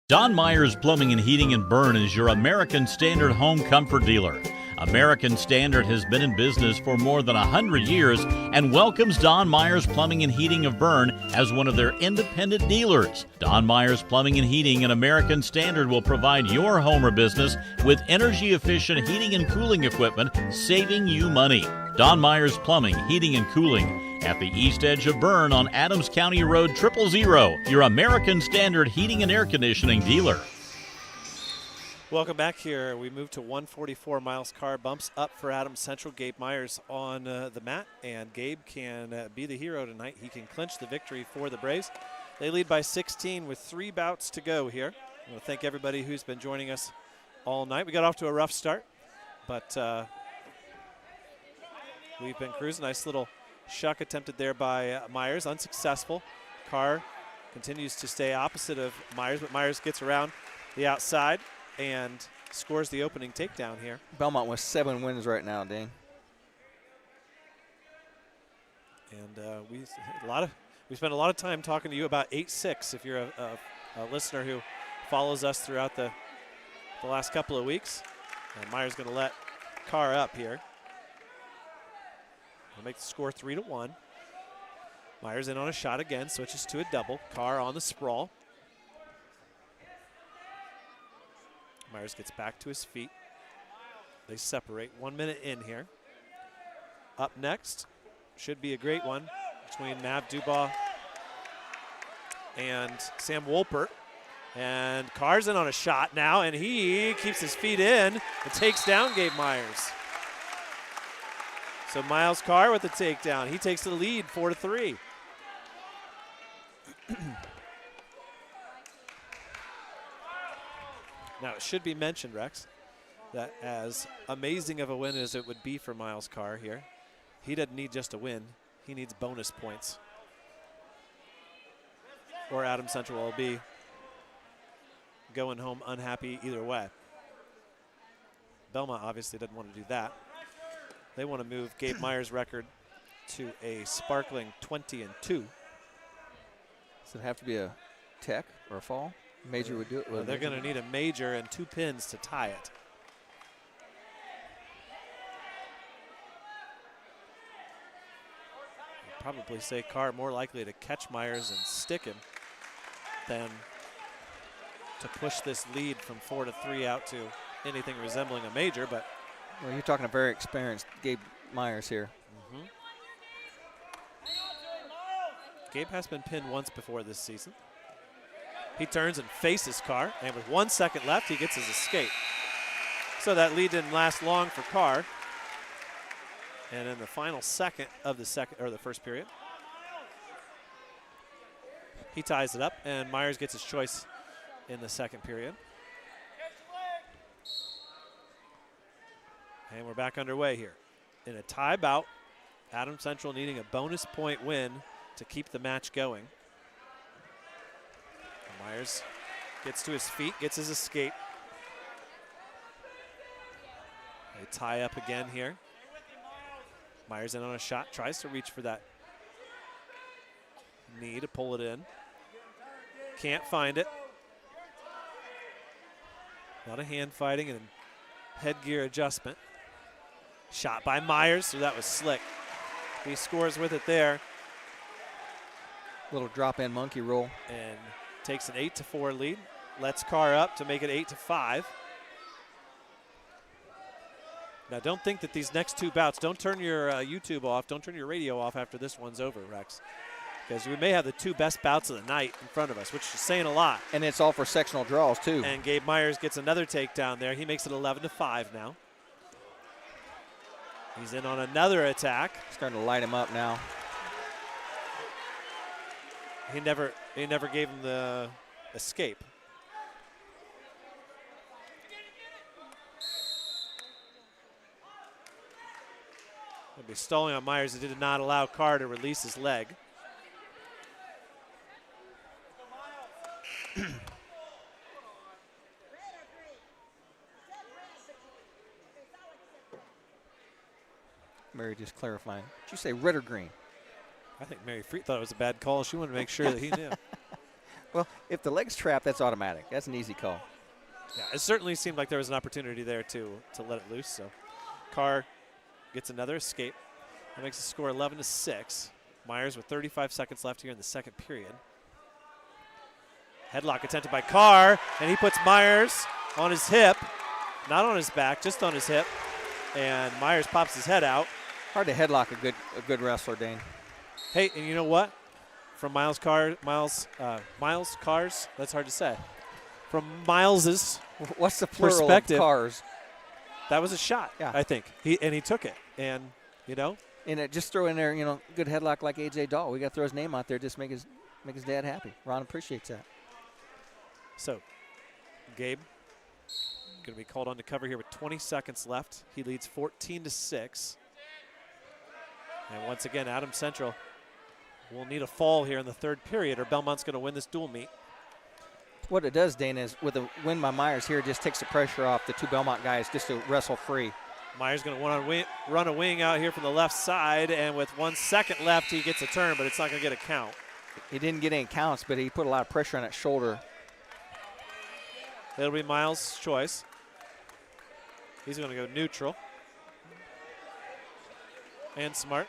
Don Myers Plumbing and Heating in Bern is your American Standard home comfort dealer. American Standard has been in business for more than 100 years and welcomes Don Myers Plumbing and Heating of Bern as one of their independent dealers. Don Myers Plumbing and Heating and American Standard will provide your home or business with energy-efficient heating and cooling equipment, saving you money. Don Myers Plumbing, Heating and Cooling at the east edge of Bern on Adams County Road 000, your American Standard heating and air conditioning dealer. Welcome back here. We move to 144. Miles Carr bumps up for Adams Central. Gabe Myers on the mat, and Gabe can be the hero tonight. He can clinch the victory for the Braves. They lead by 16 with 3 bouts to go here. I want to thank everybody who's been joining us all night. We got off to a rough start, but we've been cruising. Nice little shuck attempted there by Myers, unsuccessful. Carr continues to stay opposite of Myers, but Myers gets around the outside and scores the opening takedown here. Bellmont with 7 wins right now, Dane. And we spent a lot of time talking to you about 8-6 if you're a listener who follows us throughout the last couple of weeks. And Myers going to let Carr up here. We'll make the score 3-1. Myers in on a shot again, switches to a double. Carr on the sprawl. Myers gets back to his feet. They separate. 1 minute in here. Up next should be a great one between Mav Dubois and Sam Wolpert. And Carr's in on a shot now, and he keeps his feet in and takes down Gabe Myers. So Miles Carr with the takedown. He takes the lead 4-3. Now, it should be mentioned, Rex, that as amazing of a win as it would be for Miles Carr here, he doesn't need just a win. He needs bonus points. Or Adams Central will be going home unhappy either way. Bellmont obviously doesn't want to do that. They want to move Gabe Myers' record to a sparkling 20-2. Does it have to be a tech or a fall? Major would do it. They're going to need a major and 2 pins to tie it. I'd probably say Carr more likely to catch Myers and stick him than to push this lead from 4-3 out to anything resembling a major, but. Well, you're talking a very experienced Gabe Myers here. Gabe has been pinned once before this season. He turns and faces Carr, and with 1 second left, he gets his escape. So that lead didn't last long for Carr. And in the final second of the first period, he ties it up, and Myers gets his choice in the second period. And we're back underway here. In a tie bout, Adams Central needing a bonus point win to keep the match going. Myers gets to his feet, gets his escape. They tie up again here. Myers in on a shot, tries to reach for that knee to pull it in. Can't find it. A lot of hand fighting and headgear adjustment. Shot by Myers, so that was slick. He scores with it there. Little drop-in monkey roll. And takes an 8-4 lead. Lets Carr up to make it 8-5. Now don't think that these next two bouts, don't turn your YouTube off, don't turn your radio off after this one's over, Rex. Because we may have the two best bouts of the night in front of us, which is saying a lot. And it's all for sectional draws, too. And Gabe Myers gets another takedown there. He makes it 11-5 now. He's in on another attack. Starting to light him up now. He never gave him the escape. He'll be stalling on Myers. It did not allow Carr to release his leg. Mary just clarifying. Did you say red or green? I think Mary Freet thought it was a bad call. She wanted to make sure that he knew. Well, if the leg's trapped, that's automatic. That's an easy call. Yeah, it certainly seemed like there was an opportunity there to let it loose. So Carr gets another escape. That makes the score 11-6. Myers with 35 seconds left here in the second period. Headlock attempted by Carr, and he puts Myers on his hip. Not on his back, just on his hip. And Myers pops his head out. Hard to headlock a good wrestler, Dane. Hey, and you know what? From Miles Cars, that's hard to say. From Miles's what's the plural perspective, of cars? That was a shot, yeah. I think. He took it, and And just throw in there, good headlock like AJ Dahl. We got to throw his name out there, just make his dad happy. Ron appreciates that. So, Gabe going to be called on to cover here with 20 seconds left. He leads 14-6. And once again, Adams Central will need a fall here in the third period, or Belmont's going to win this dual meet. What it does, Dana, is with a win by Myers here, just takes the pressure off the two Belmont guys just to wrestle free. Myers going to run a wing out here from the left side, and with 1 second left, he gets a turn, but it's not going to get a count. He didn't get any counts, but he put a lot of pressure on that shoulder. It'll be Miles' choice. He's going to go neutral. And smart.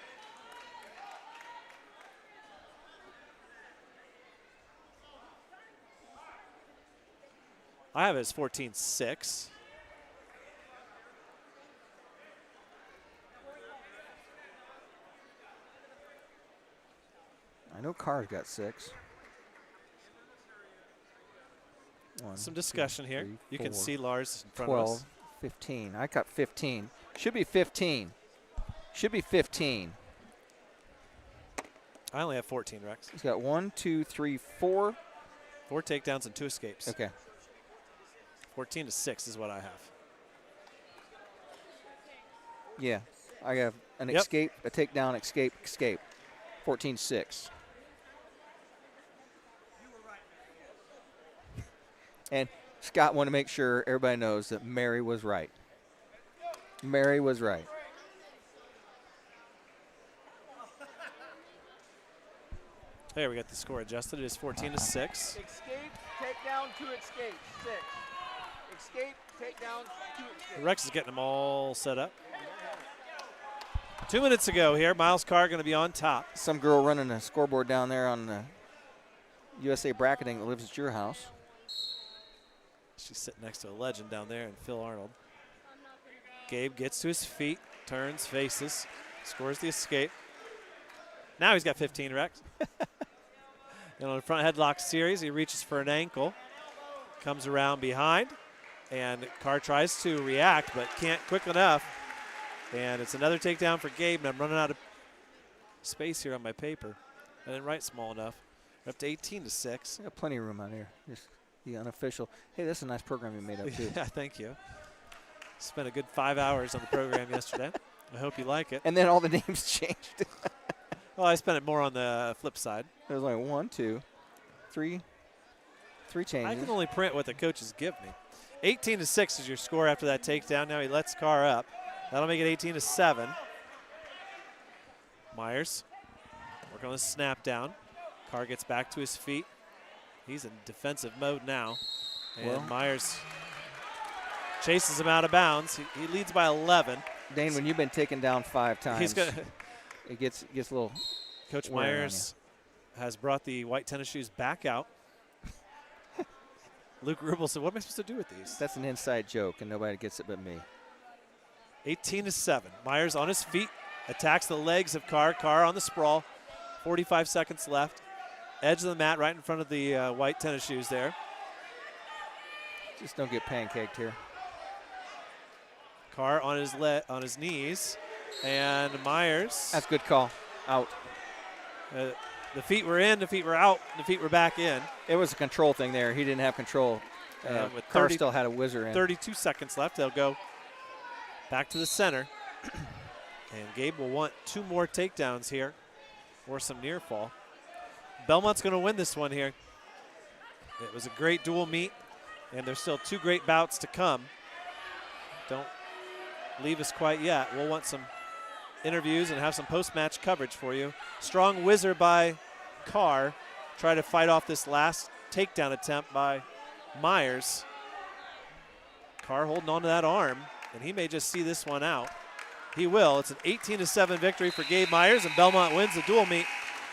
I have it as 14-6. I know Carr's got 6. Some discussion here. You can see Lars in front 12, of us. 15. I got 15. Should be 15. Should be 15. I only have 14, Rex. He's got 1, 2, 3, 4. 4 takedowns and 2 escapes. Okay. 14-6 is what I have. Yeah. I have an escape, a takedown, escape. 14-6. And Scott wanted to make sure everybody knows that Mary was right. Mary was right. There, we got the score adjusted. It is 14-6. Escape, takedown, 2 escape, 6. Escape, takedown, 2 escape. Rex is getting them all set up. 2 minutes ago here, Miles Carr going to be on top. Some girl running a scoreboard down there on the USA bracketing that lives at your house. She's sitting next to a legend down there, and Phil Arnold. Gabe gets to his feet, turns, faces, scores the escape. Now he's got 15 Rex. And on the front headlock series, he reaches for an ankle, comes around behind, and Carr tries to react but can't quick enough. And it's another takedown for Gabe, and I'm running out of space here on my paper. I didn't write small enough. We're up to 18-6. We got plenty of room on here. Just the unofficial. Hey, this is a nice program you made up too. Yeah, thank you. Spent a good 5 hours on the program yesterday. I hope you like it. And then all the names changed. Well, I spent it more on the flip side. There's like 1, 2, 3 changes. I can only print what the coaches give me. 18-6 is your score after that takedown. Now he lets Carr up. That'll make it 18-7. Myers working on the snap down. Carr gets back to his feet. He's in defensive mode now. And Myers chases him out of bounds. He leads by 11. Dane, when you've been taken down 5 times, he's gonna it gets a little. Coach Myers has brought the white tennis shoes back out. Luke Rubel said, what am I supposed to do with these? That's an inside joke, and nobody gets it but me. 18-7. Myers on his feet, attacks the legs of Carr. Carr on the sprawl. 45 seconds left. Edge of the mat right in front of the white tennis shoes there. Just don't get pancaked here. Carr on his knees, and Myers. That's a good call. Out. The feet were in, the feet were out, the feet were back in. It was a control thing there. He didn't have control. With Carr still had a whizzer in. 32 seconds left. They'll go back to the center. And Gabe will want 2 more takedowns here or some near fall. Bellmont's going to win this one here. It was a great dual meet, and there's still 2 great bouts to come. Don't leave us quite yet. We'll want some interviews and have some post-match coverage for you. Strong whizzer by Carr. Try to fight off this last takedown attempt by Myers. Carr holding on to that arm, and he may just see this one out. He will. It's an 18-7 victory for Gabe Myers, and Bellmont wins the dual meet.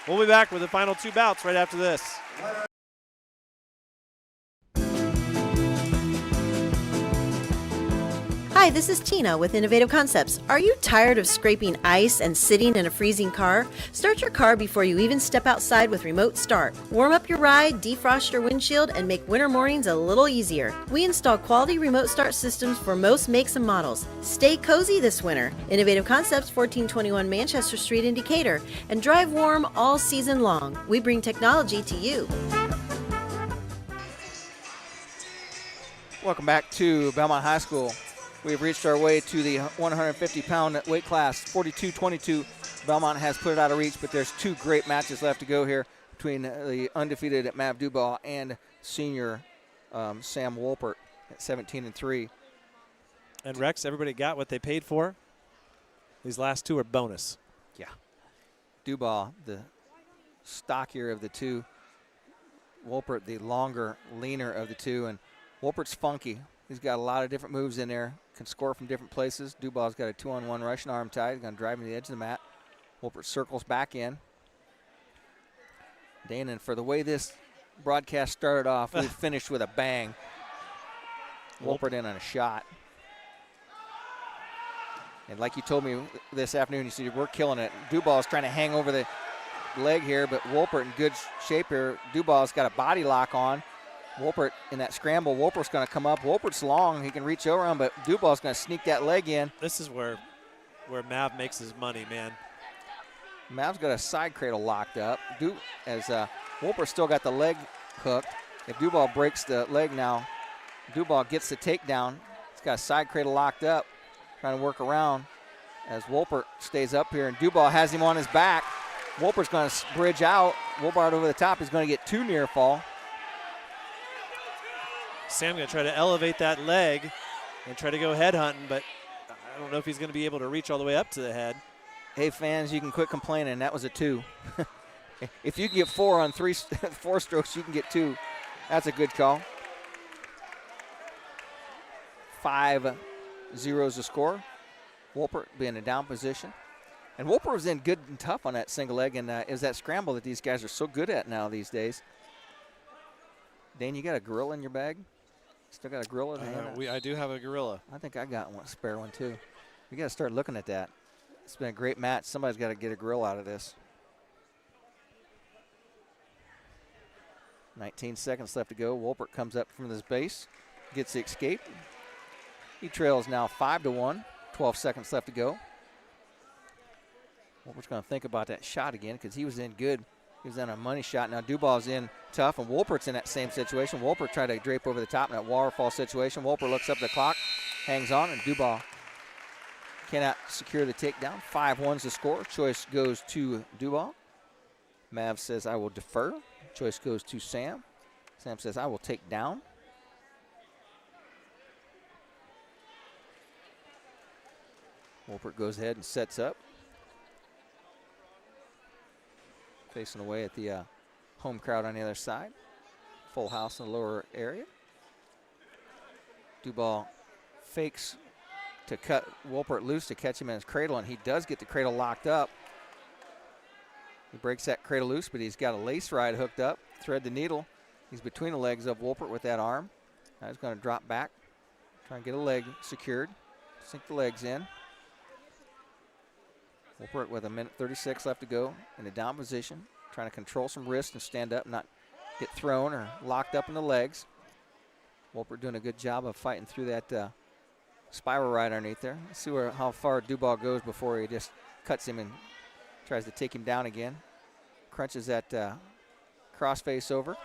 We'll be back with the final 2 bouts right after this. Hi, this is Tina with Innovative Concepts. Are you tired of scraping ice and sitting in a freezing car? Start your car before you even step outside with Remote Start. Warm up your ride, defrost your windshield, and make winter mornings a little easier. We install quality Remote Start systems for most makes and models. Stay cozy this winter. Innovative Concepts, 1421 Manchester Street in Decatur. And drive warm all season long. We bring technology to you. Welcome back to Bellmont High School. We've reached our way to the 150-pound weight class, 42-22. Bellmont has put it out of reach, but there's 2 great matches left to go here between the undefeated Mav Dubois and senior Sam Wolpert at 17-3. And Rex, everybody got what they paid for. These last 2 are bonus. Yeah. Dubois, the stockier of the 2. Wolpert, the longer, leaner of the 2. And Wolpert's funky. He's got a lot of different moves in there. Can score from different places. Dubois got a 2-on-1 Russian arm tie. He's going to drive him to the edge of the mat. Wolpert circles back in. Dan, and for the way this broadcast started off, we finished with a bang. Wolpert in on a shot. And like you told me this afternoon, you said, we're killing it. Dubois is trying to hang over the leg here, but Wolpert in good shape here. Dubois got a body lock on. Wolpert in that scramble. Wolpert's going to come up. Wolpert's long. He can reach over him, but Dubois going to sneak that leg in. This is where Mav makes his money, man. Mav's got a side cradle locked up. As Wolpert still got the leg hooked. If Dubois breaks the leg now, Dubois gets the takedown. He's got a side cradle locked up, trying to work around as Wolpert stays up here, and Dubois has him on his back. Wolpert's going to bridge out. Wolpert over the top. He's going to get 2 near fall. Sam going to try to elevate that leg and try to go head hunting, but I don't know if he's going to be able to reach all the way up to the head. Hey, fans, you can quit complaining. That was a 2. If you can get 4 on 4 strokes, you can get 2. That's a good call. 5-0 is the score. Wolpert being in down position. And Wolpert was in good and tough on that single leg, and is that scramble that these guys are so good at now these days. Dan, you got a grill in your bag? Still got a gorilla? I do have a gorilla. I think I got one, spare one too. We got to start looking at that. It's been a great match. Somebody's got to get a gorilla out of this. 19 seconds left to go. Wolpert comes up from this base, gets the escape. He trails now 5-1. 12 seconds left to go. Wolpert's going to think about that shot again because he was in good. He was in a money shot. Now Duball's in tough, and Wolpert's in that same situation. Wolpert tried to drape over the top in that waterfall situation. Wolpert looks up at the clock, hangs on, and Duball cannot secure the takedown. 5-1's the score. Choice goes to Duball. Mav says, I will defer. Choice goes to Sam. Sam says, I will take down. Wolpert goes ahead and sets up. Facing away at the home crowd on the other side. Full house in the lower area. Duball fakes to cut Wolpert loose to catch him in his cradle, and he does get the cradle locked up. He breaks that cradle loose, but he's got a lace ride hooked up. Thread the needle. He's between the legs of Wolpert with that arm. Now he's going to drop back, try and get a leg secured, sink the legs in. Wolpert with 1:36 left to go in a down position, trying to control some wrist and stand up, not get thrown or locked up in the legs. Wolpert doing a good job of fighting through that spiral ride underneath there. Let's see how far Duball goes before he just cuts him and tries to take him down again. Crunches that crossface over.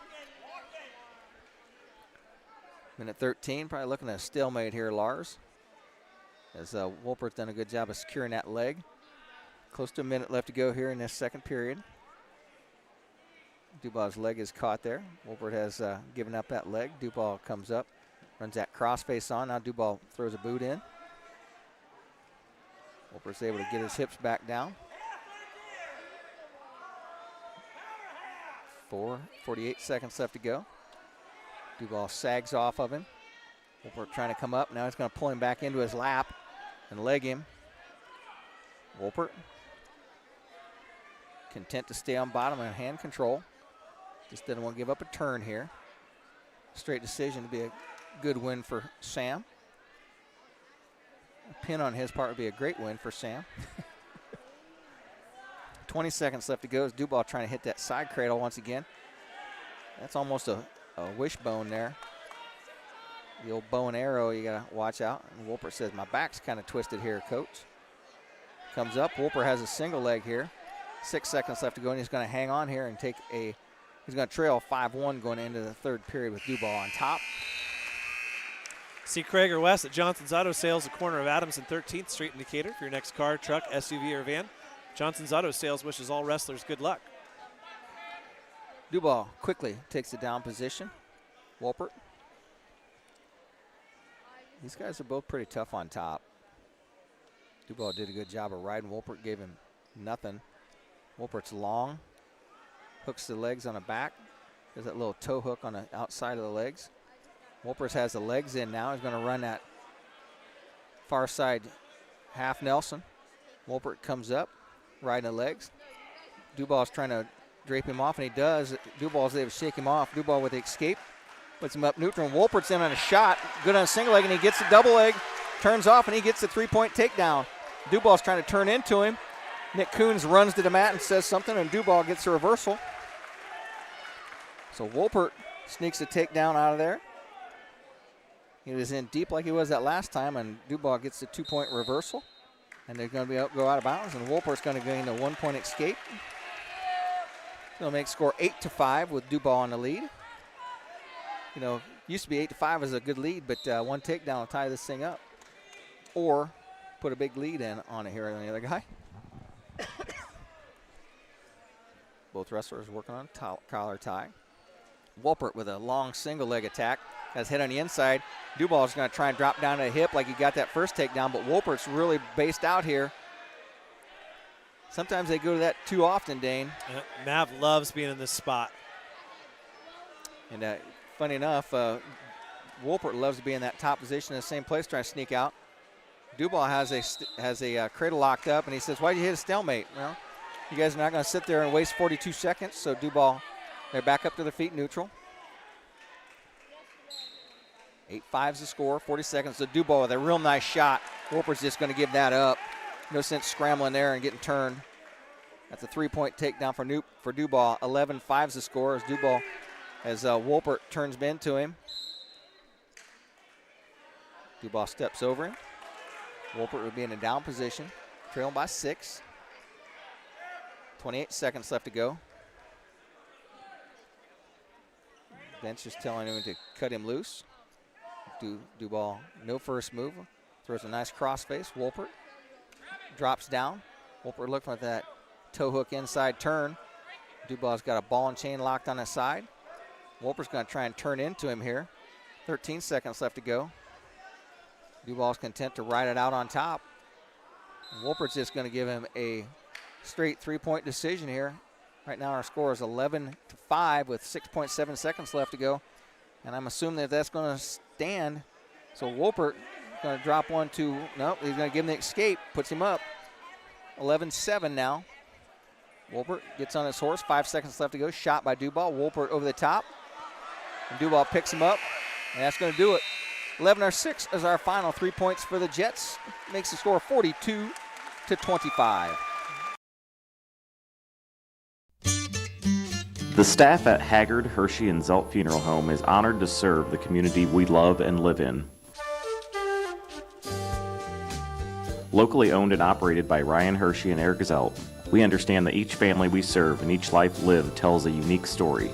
1:13, probably looking at a stalemate here, Lars. As Wolpert's done a good job of securing that leg. Close to a minute left to go here in this second period. Duball's leg is caught there. Wolpert has given up that leg. Duball comes up, runs that crossface on. Now Duball throws a boot in. Wolpert's able to get his hips back down. 48 seconds left to go. Duball sags off of him. Wolpert trying to come up. Now he's going to pull him back into his lap and leg him. Wolpert content to stay on bottom and hand control. Just didn't want to give up a turn here. Straight decision to be a good win for Sam. A pin on his part would be a great win for Sam. 20 seconds left to go as Duball trying to hit that side cradle once again. That's almost a wishbone there. The old bow and arrow, you got to watch out. And Wolpert says, my back's kind of twisted here, coach. Comes up. Wolpert has a single leg here. 6 seconds left to go, and he's going to hang on here and he's going to trail 5-1 going into the third period with Duball on top. See Craig or West at Johnson's Auto Sales, the corner of Adams and 13th Street in Decatur for your next car, truck, SUV, or van. Johnson's Auto Sales wishes all wrestlers good luck. Duball quickly takes the down position. Wolpert. These guys are both pretty tough on top. Duball did a good job of riding. Wolpert gave him nothing. Wolpert's long. Hooks the legs on the back. There's that little toe hook on the outside of the legs. Wolpert has the legs in now. He's going to run that far side half Nelson. Wolpert comes up, riding the legs. Duball's trying to drape him off, and he does. Duball's able to shake him off. Duball with the escape. Puts him up neutral, and Wolpert's in on a shot. Good on a single leg, and he gets the double leg. Turns off, and he gets the three-point takedown. Duball's trying to turn into him. Nick Coons runs to the mat and says something, and Duball gets a reversal. So Wolpert sneaks a takedown out of there. He was in deep like he was that last time, and Duball gets the 2-point reversal. And they're going to go out of bounds, and Wolpert's going to gain a 1-point escape. Going to make score 8-5 with Duball in the lead. You know, used to be 8-5 as a good lead, but one takedown will tie this thing up. Or put a big lead in on it here on the other guy. Both wrestlers working on collar tie. Wolpert with a long single leg attack. Has hit on the inside. Duball's going to try and drop down to the hip like he got that first takedown, but Wolpert's really based out here. Sometimes they go to that too often, Dane. Mav loves being in this spot. And funny enough, Wolpert loves to be in that top position in the same place, trying to sneak out. Duball has a cradle locked up, and he says, why'd you hit a stalemate? Well, you guys are not going to sit there and waste 42 seconds, so Duball, they're back up to their feet neutral. 8-5's the score, 40 seconds. So Dubois with a real nice shot. Wolpert's just going to give that up. No sense scrambling there and getting turned. That's a 3-point takedown for Dubois. 11-5's the score as Dubois, as Wolpert turns into him. Dubois steps over him. Wolpert would be in a down position, trailing by 6. 28 seconds left to go. Bench is telling him to cut him loose. Dubois, no first move. Throws a nice crossface. Wolpert drops down. Wolpert looking at that toe hook inside turn. Dubois got a ball and chain locked on his side. Wolpert's going to try and turn into him here. 13 seconds left to go. Dubois content to ride it out on top. Wolpert's just going to give him a straight 3-point decision here. Right now our score is 11-5 with 6.7 seconds left to go. And I'm assuming that that's going to stand. So Wolpert going to drop 1-2. Nope, he's going to give him the escape. Puts him up. 11-7 now. Wolpert gets on his horse. 5 seconds left to go. Shot by Dubois. Wolpert over the top. And Dubois picks him up. And that's going to do it. 11-6 is our final 3 points for the Jets. Makes the score 42-25. The staff at Haggard, Hershey, and Zelt Funeral Home is honored to serve the community we love and live in. Locally owned and operated by Ryan Hershey and Eric Zelt, we understand that each family we serve and each life lived tells a unique story.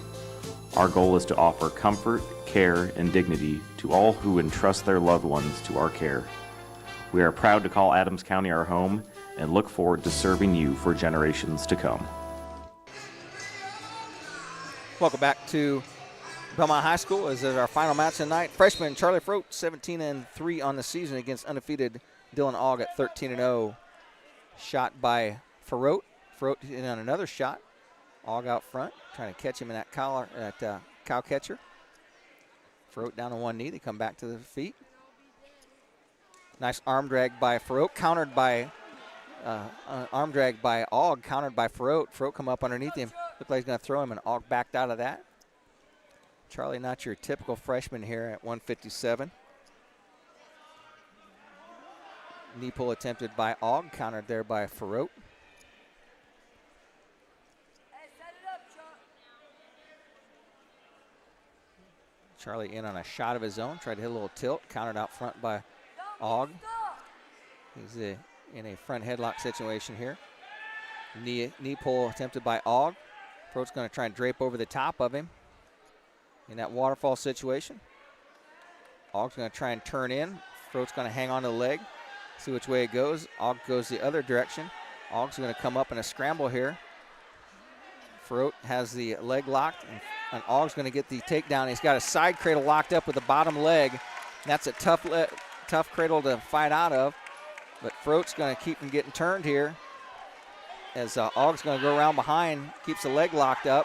Our goal is to offer comfort, care, and dignity to all who entrust their loved ones to our care. We are proud to call Adams County our home and look forward to serving you for generations to come. Welcome back to Bellmont High School. This is our final match tonight. Freshman Charlie Froat, 17-3 on the season against undefeated Dylan Aug at 13-0. Shot by Froat. Froat in on another shot. Aug out front, trying to catch him in that cow catcher. Froat down on one knee. They come back to the feet. Nice arm drag by Froat, countered by arm drag by Aug, countered by Froat. Froat come up underneath him. Looked like he's going to throw him, and Aug backed out of that. Charlie, not your typical freshman here at 157. Knee pull attempted by Aug, countered there by Froat. Charlie in on a shot of his own, tried to hit a little tilt, countered out front by Aug. He's in a front headlock situation here. Knee pull attempted by Aug. Froat's going to try and drape over the top of him in that waterfall situation. Aug's going to try and turn in. Froat's going to hang on to the leg, see which way it goes. Aug goes the other direction. Aug's going to come up in a scramble here. Froat has the leg locked, and Aug's going to get the takedown. He's got a side cradle locked up with the bottom leg. That's a tough cradle to fight out of, but Froat's going to keep him getting turned here. As Aug's going to go around behind, keeps the leg locked up.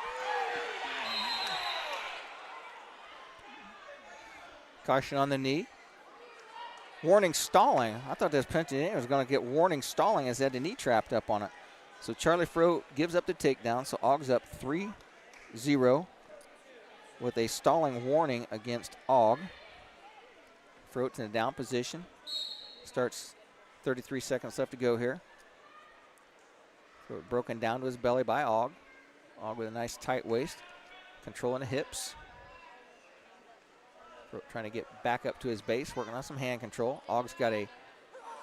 Caution on the knee. Warning stalling. I thought this Pennsylvania was going to get warning stalling as they had the knee trapped up on it. So Charlie Froat gives up the takedown, so Aug's up 3-0 with a stalling warning against Aug. Froat's in a down position. Starts 33 seconds left to go here. Broken down to his belly by Aug. Aug with a nice tight waist, controlling the hips. Trying to get back up to his base, working on some hand control. Aug's got a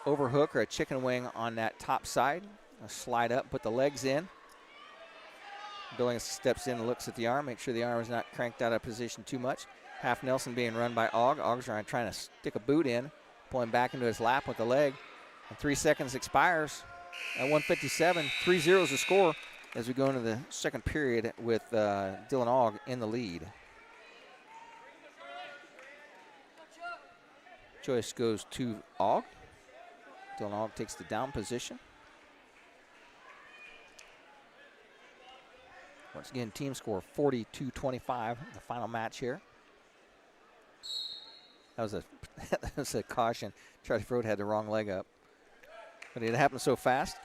overhook or a chicken wing on that top side. A slide up, put the legs in. Billings steps in and looks at the arm, make sure the arm is not cranked out of position too much. Half Nelson being run by Aug. Aug's trying to stick a boot in, pulling back into his lap with the leg. And 3 seconds expires. At 157, 3-0 is the score as we go into the second period with Dylan Aug in the lead. Choice goes to Aug. Dylan Aug takes the down position. Once again, team score 42-25, the final match here. That was a caution. Charlie Froat had the wrong leg up. But it happened so fast.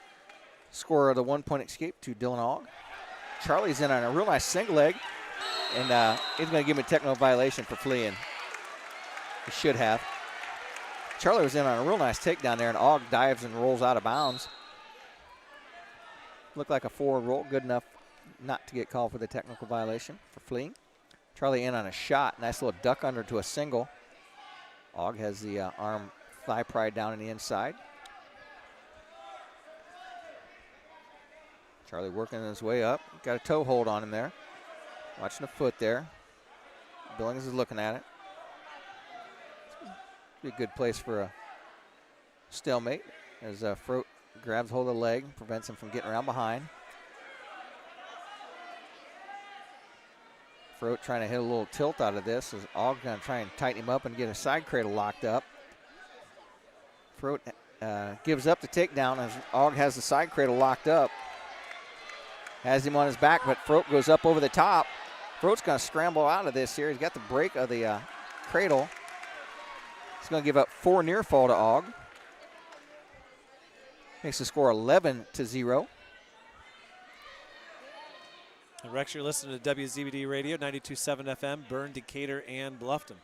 Score of the 1-point escape to Dylan Aug. Charlie's in on a real nice single leg, and he's going to give him a technical violation for fleeing. He should have. Charlie was in on a real nice takedown there, and Ogg dives and rolls out of bounds. Looked like a forward roll, good enough not to get called for the technical violation for fleeing. Charlie in on a shot, nice little duck under to a single. Ogg has the arm thigh pride down in the inside. Charlie working his way up. Got a toe hold on him there. Watching the foot there. Billings is looking at it. Be a good place for a stalemate as Froat grabs hold of the leg, prevents him from getting around behind. Froat trying to hit a little tilt out of this as Ogg going to try and tighten him up and get a side cradle locked up. Froat gives up the takedown as Ogg has the side cradle locked up. Has him on his back, but Froat goes up over the top. Froat's going to scramble out of this here. He's got the break of the cradle. He's going to give up 4 near fall to Ogg. Makes the score 11-0. Rex, you're listening to WZBD Radio, 92.7 FM, Bern, Decatur, and Bluffton.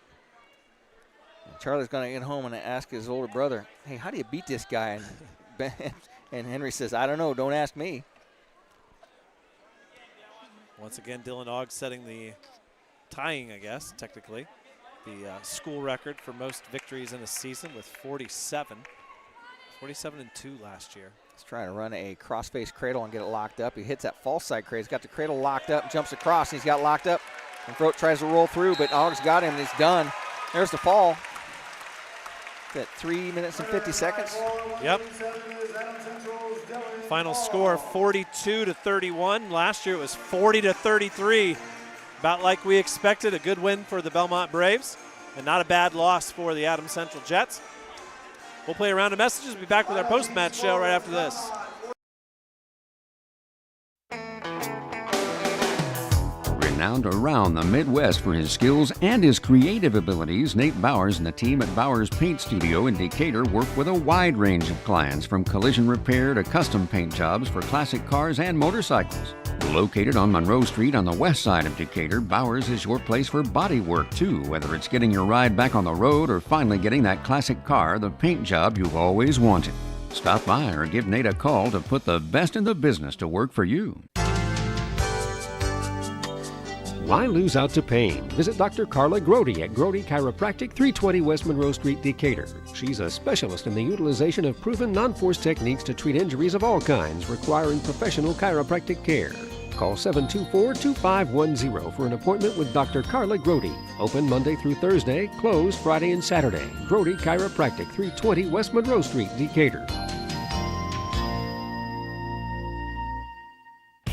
Charlie's going to get home and ask his older brother, hey, how do you beat this guy? And Henry says, I don't know, don't ask me. Once again, Dylan Ogg setting the tying, I guess, technically, the school record for most victories in a season with 47. 47-2 last year. He's trying to run a cross-face cradle and get it locked up. He hits that false side cradle. He's got the cradle locked up, jumps across, and he's got locked up. And Froat tries to roll through, but Ogg's got him, and it's done. There's the fall. At 3 minutes and 50 seconds. Yep. Final score 42-31. Last year it was 40-33. About like we expected, a good win for the Bellmont Braves and not a bad loss for the Adams Central Jets. We'll play a round of messages. We'll be back with our post-match show right after this. Renowned around the Midwest for his skills and his creative abilities, Nate Bowers and the team at Bowers Paint Studio in Decatur work with a wide range of clients, from collision repair to custom paint jobs for classic cars and motorcycles. Located on Monroe Street on the west side of Decatur, Bowers is your place for body work too, whether it's getting your ride back on the road or finally getting that classic car, the paint job you've always wanted. Stop by or give Nate a call to put the best in the business to work for you. Why lose out to pain? Visit Dr. Carla Grody at Grody Chiropractic, 320 West Monroe Street, Decatur. She's a specialist in the utilization of proven non-force techniques to treat injuries of all kinds requiring professional chiropractic care. Call 724-2510 for an appointment with Dr. Carla Grody. Open Monday through Thursday, closed Friday and Saturday. Grody Chiropractic, 320 West Monroe Street, Decatur.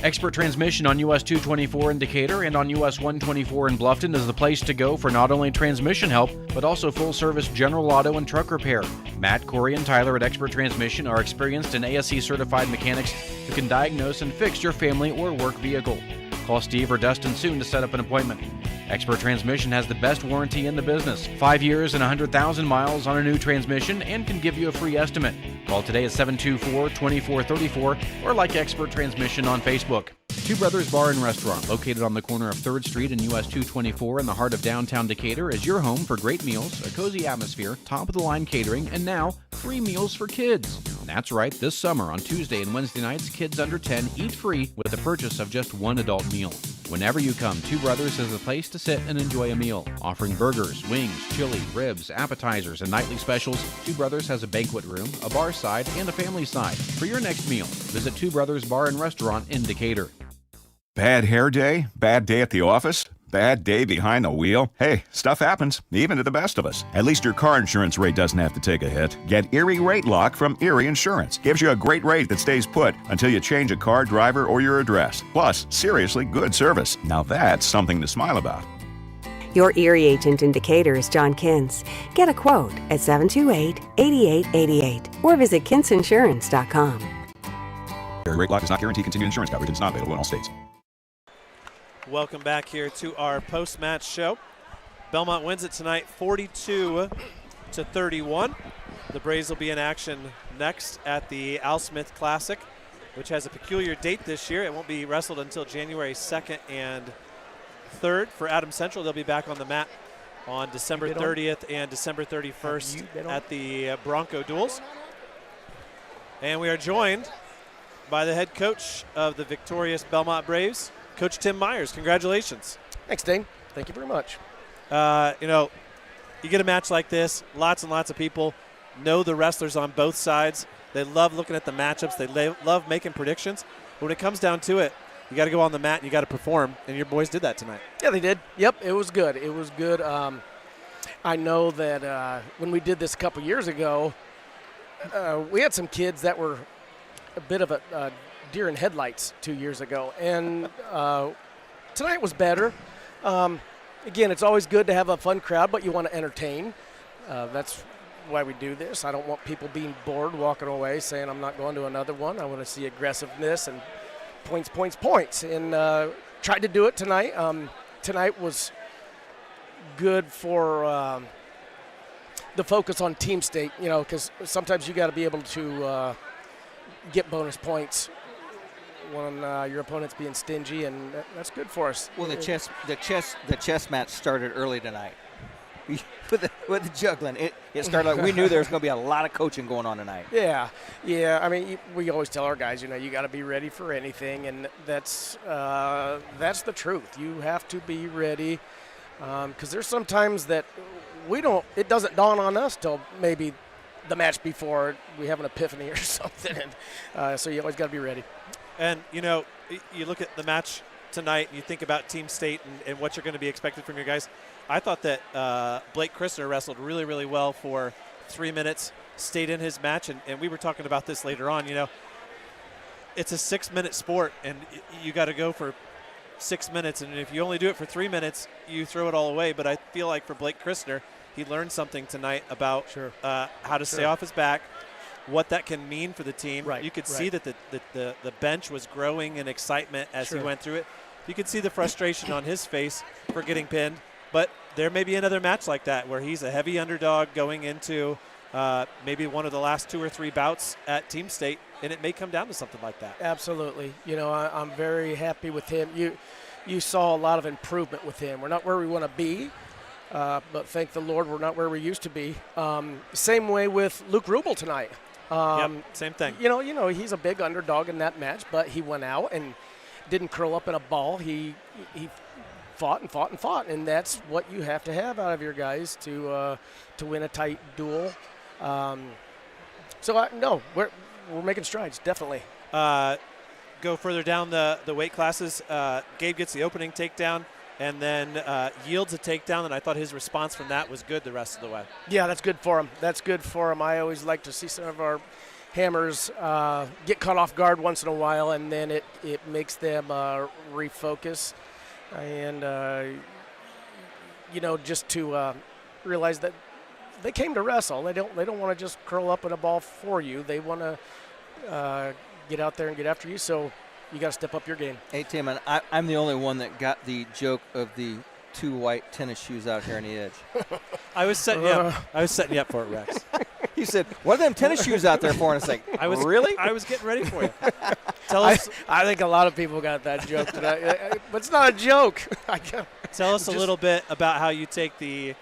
Expert Transmission on US 224 in Decatur and on US 124 in Bluffton is the place to go for not only transmission help, but also full-service general auto and truck repair. Matt, Corey, and Tyler at Expert Transmission are experienced and ASE-certified mechanics who can diagnose and fix your family or work vehicle. Call Steve or Dustin soon to set up an appointment. Expert Transmission has the best warranty in the business, 5 years and 100,000 miles on a new transmission, and can give you a free estimate. Call today at 724-2434 or like Expert Transmission on Facebook. Two Brothers Bar and Restaurant, located on the corner of 3rd Street and US 224 in the heart of downtown Decatur, is your home for great meals, a cozy atmosphere, top-of-the-line catering, and now free meals for kids. That's right, this summer on Tuesday and Wednesday nights, kids under 10 eat free with the purchase of just one adult meal. Whenever you come, Two Brothers is the place to sit and enjoy a meal. Offering burgers, wings, chili, ribs, appetizers, and nightly specials, Two Brothers has a banquet room, a bar side, and a family side. For your next meal, visit Two Brothers Bar and Restaurant in Decatur. Bad hair day? Bad day at the office? Bad day behind the wheel? Hey, stuff happens, even to the best of us. At least your car insurance rate doesn't have to take a hit. Get Erie Rate Lock from Erie Insurance. Gives you a great rate that stays put until you change a car, driver, or your address. Plus, seriously good service. Now that's something to smile about. Your Erie agent in Decatur is John Kins. Get a quote at 728-8888 or visit kinsinsurance.com. Erie Rate Lock does not guarantee continued insurance coverage. It's not available in all states. Welcome back here to our post-match show. Bellmont wins it tonight 42-31. The Braves will be in action next at the Al Smith Classic, which has a peculiar date this year. It won't be wrestled until January 2nd and 3rd for Adams Central. They'll be back on the mat on December 30th and December 31st at the Bronco Duels. And we are joined by the head coach of the victorious Bellmont Braves, Coach Tim Myers. Congratulations. Thanks, Dane. Thank you very much. You get a match like this, lots and lots of people know the wrestlers on both sides. They love looking at the matchups. They love making predictions. But when it comes down to it, you got to go on the mat and you got to perform, and your boys did that tonight. Yeah, they did. Yep, it was good. It was good. I know that when we did this a couple years ago, we had some kids that were a bit of a deer in headlights 2 years ago, and tonight was better. Again, it's always good to have a fun crowd, but you want to entertain. That's why we do this. I don't want people being bored, walking away, saying I'm not going to another one. I want to see aggressiveness and points. And tried to do it tonight. Tonight was good for the focus on team state, because sometimes you got to be able to get bonus points when your opponent's being stingy, and that's good for us. Well, the chess match started early tonight. With the juggling, it started like we knew there was going to be a lot of coaching going on tonight. Yeah. I mean, we always tell our guys, you got to be ready for anything, and that's the truth. You have to be ready, because there's sometimes that it doesn't dawn on us till maybe the match before we have an epiphany or something, and so you always got to be ready. And, you look at the match tonight and you think about Team State and what you're going to be expected from your guys. I thought that Blake Christner wrestled really, really well for 3 minutes, stayed in his match, and we were talking about this later on. It's a 6-minute sport, and you got to go for 6 minutes, and if you only do it for 3 minutes, you throw it all away. But I feel like for Blake Christner, he learned something tonight about how to stay off his back, what that can mean for the team. Right, you could see that the bench was growing in excitement as he went through it. You could see the frustration on his face for getting pinned. But there may be another match like that where he's a heavy underdog going into maybe one of the last 2 or 3 bouts at Team State, and it may come down to something like that. Absolutely. I'm very happy with him. You saw a lot of improvement with him. We're not where we want to be, but thank the Lord we're not where we used to be. Same way with Luke Rubel tonight. Same thing. He's a big underdog in that match, but he went out and didn't curl up in a ball. He fought, and that's what you have to have out of your guys to win a tight duel. We're making strides, definitely. Go further down the weight classes. Gabe gets the opening takedown and then yields a takedown, and I thought his response from that was good the rest of the way. Yeah, that's good for him. I always like to see some of our hammers get caught off guard once in a while, and then it makes them refocus and just to realize that they came to wrestle. They don't want to just curl up in a ball for you. They want to get out there and get after you, so you got to step up your game. Hey, Tim, and I'm the only one that got the joke of the 2 white tennis shoes out here on the edge. I was setting you up for it, Rex. He said, "What are them tennis shoes out there for?" And it's like, really? I was getting ready for you. Tell us. I think a lot of people got that joke tonight, but it's not a joke. Tell us a little bit about how you take the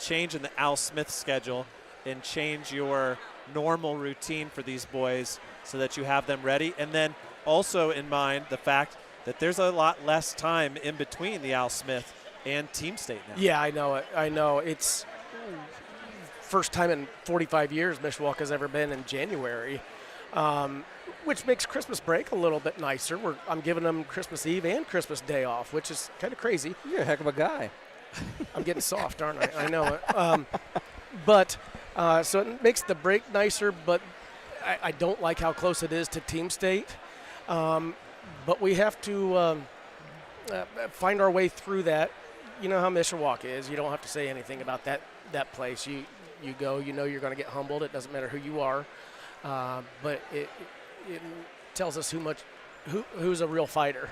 change in the Al Smith schedule and change your normal routine for these boys so that you have them ready, and then also in mind the fact that there's a lot less time in between the Al Smith and Team State now. Yeah, I know. It's first time in 45 years Mishawaka's ever been in January, which makes Christmas break a little bit nicer. I'm giving them Christmas Eve and Christmas Day off, which is kind of crazy. You're a heck of a guy. I'm getting soft, aren't I? I know it. So it makes the break nicer, but I don't like how close it is to Team State. But we have to find our way through that. You know how Mishawaka is. You don't have to say anything about that place. You go, you're going to get humbled. It doesn't matter who you are. But it tells us who's a real fighter.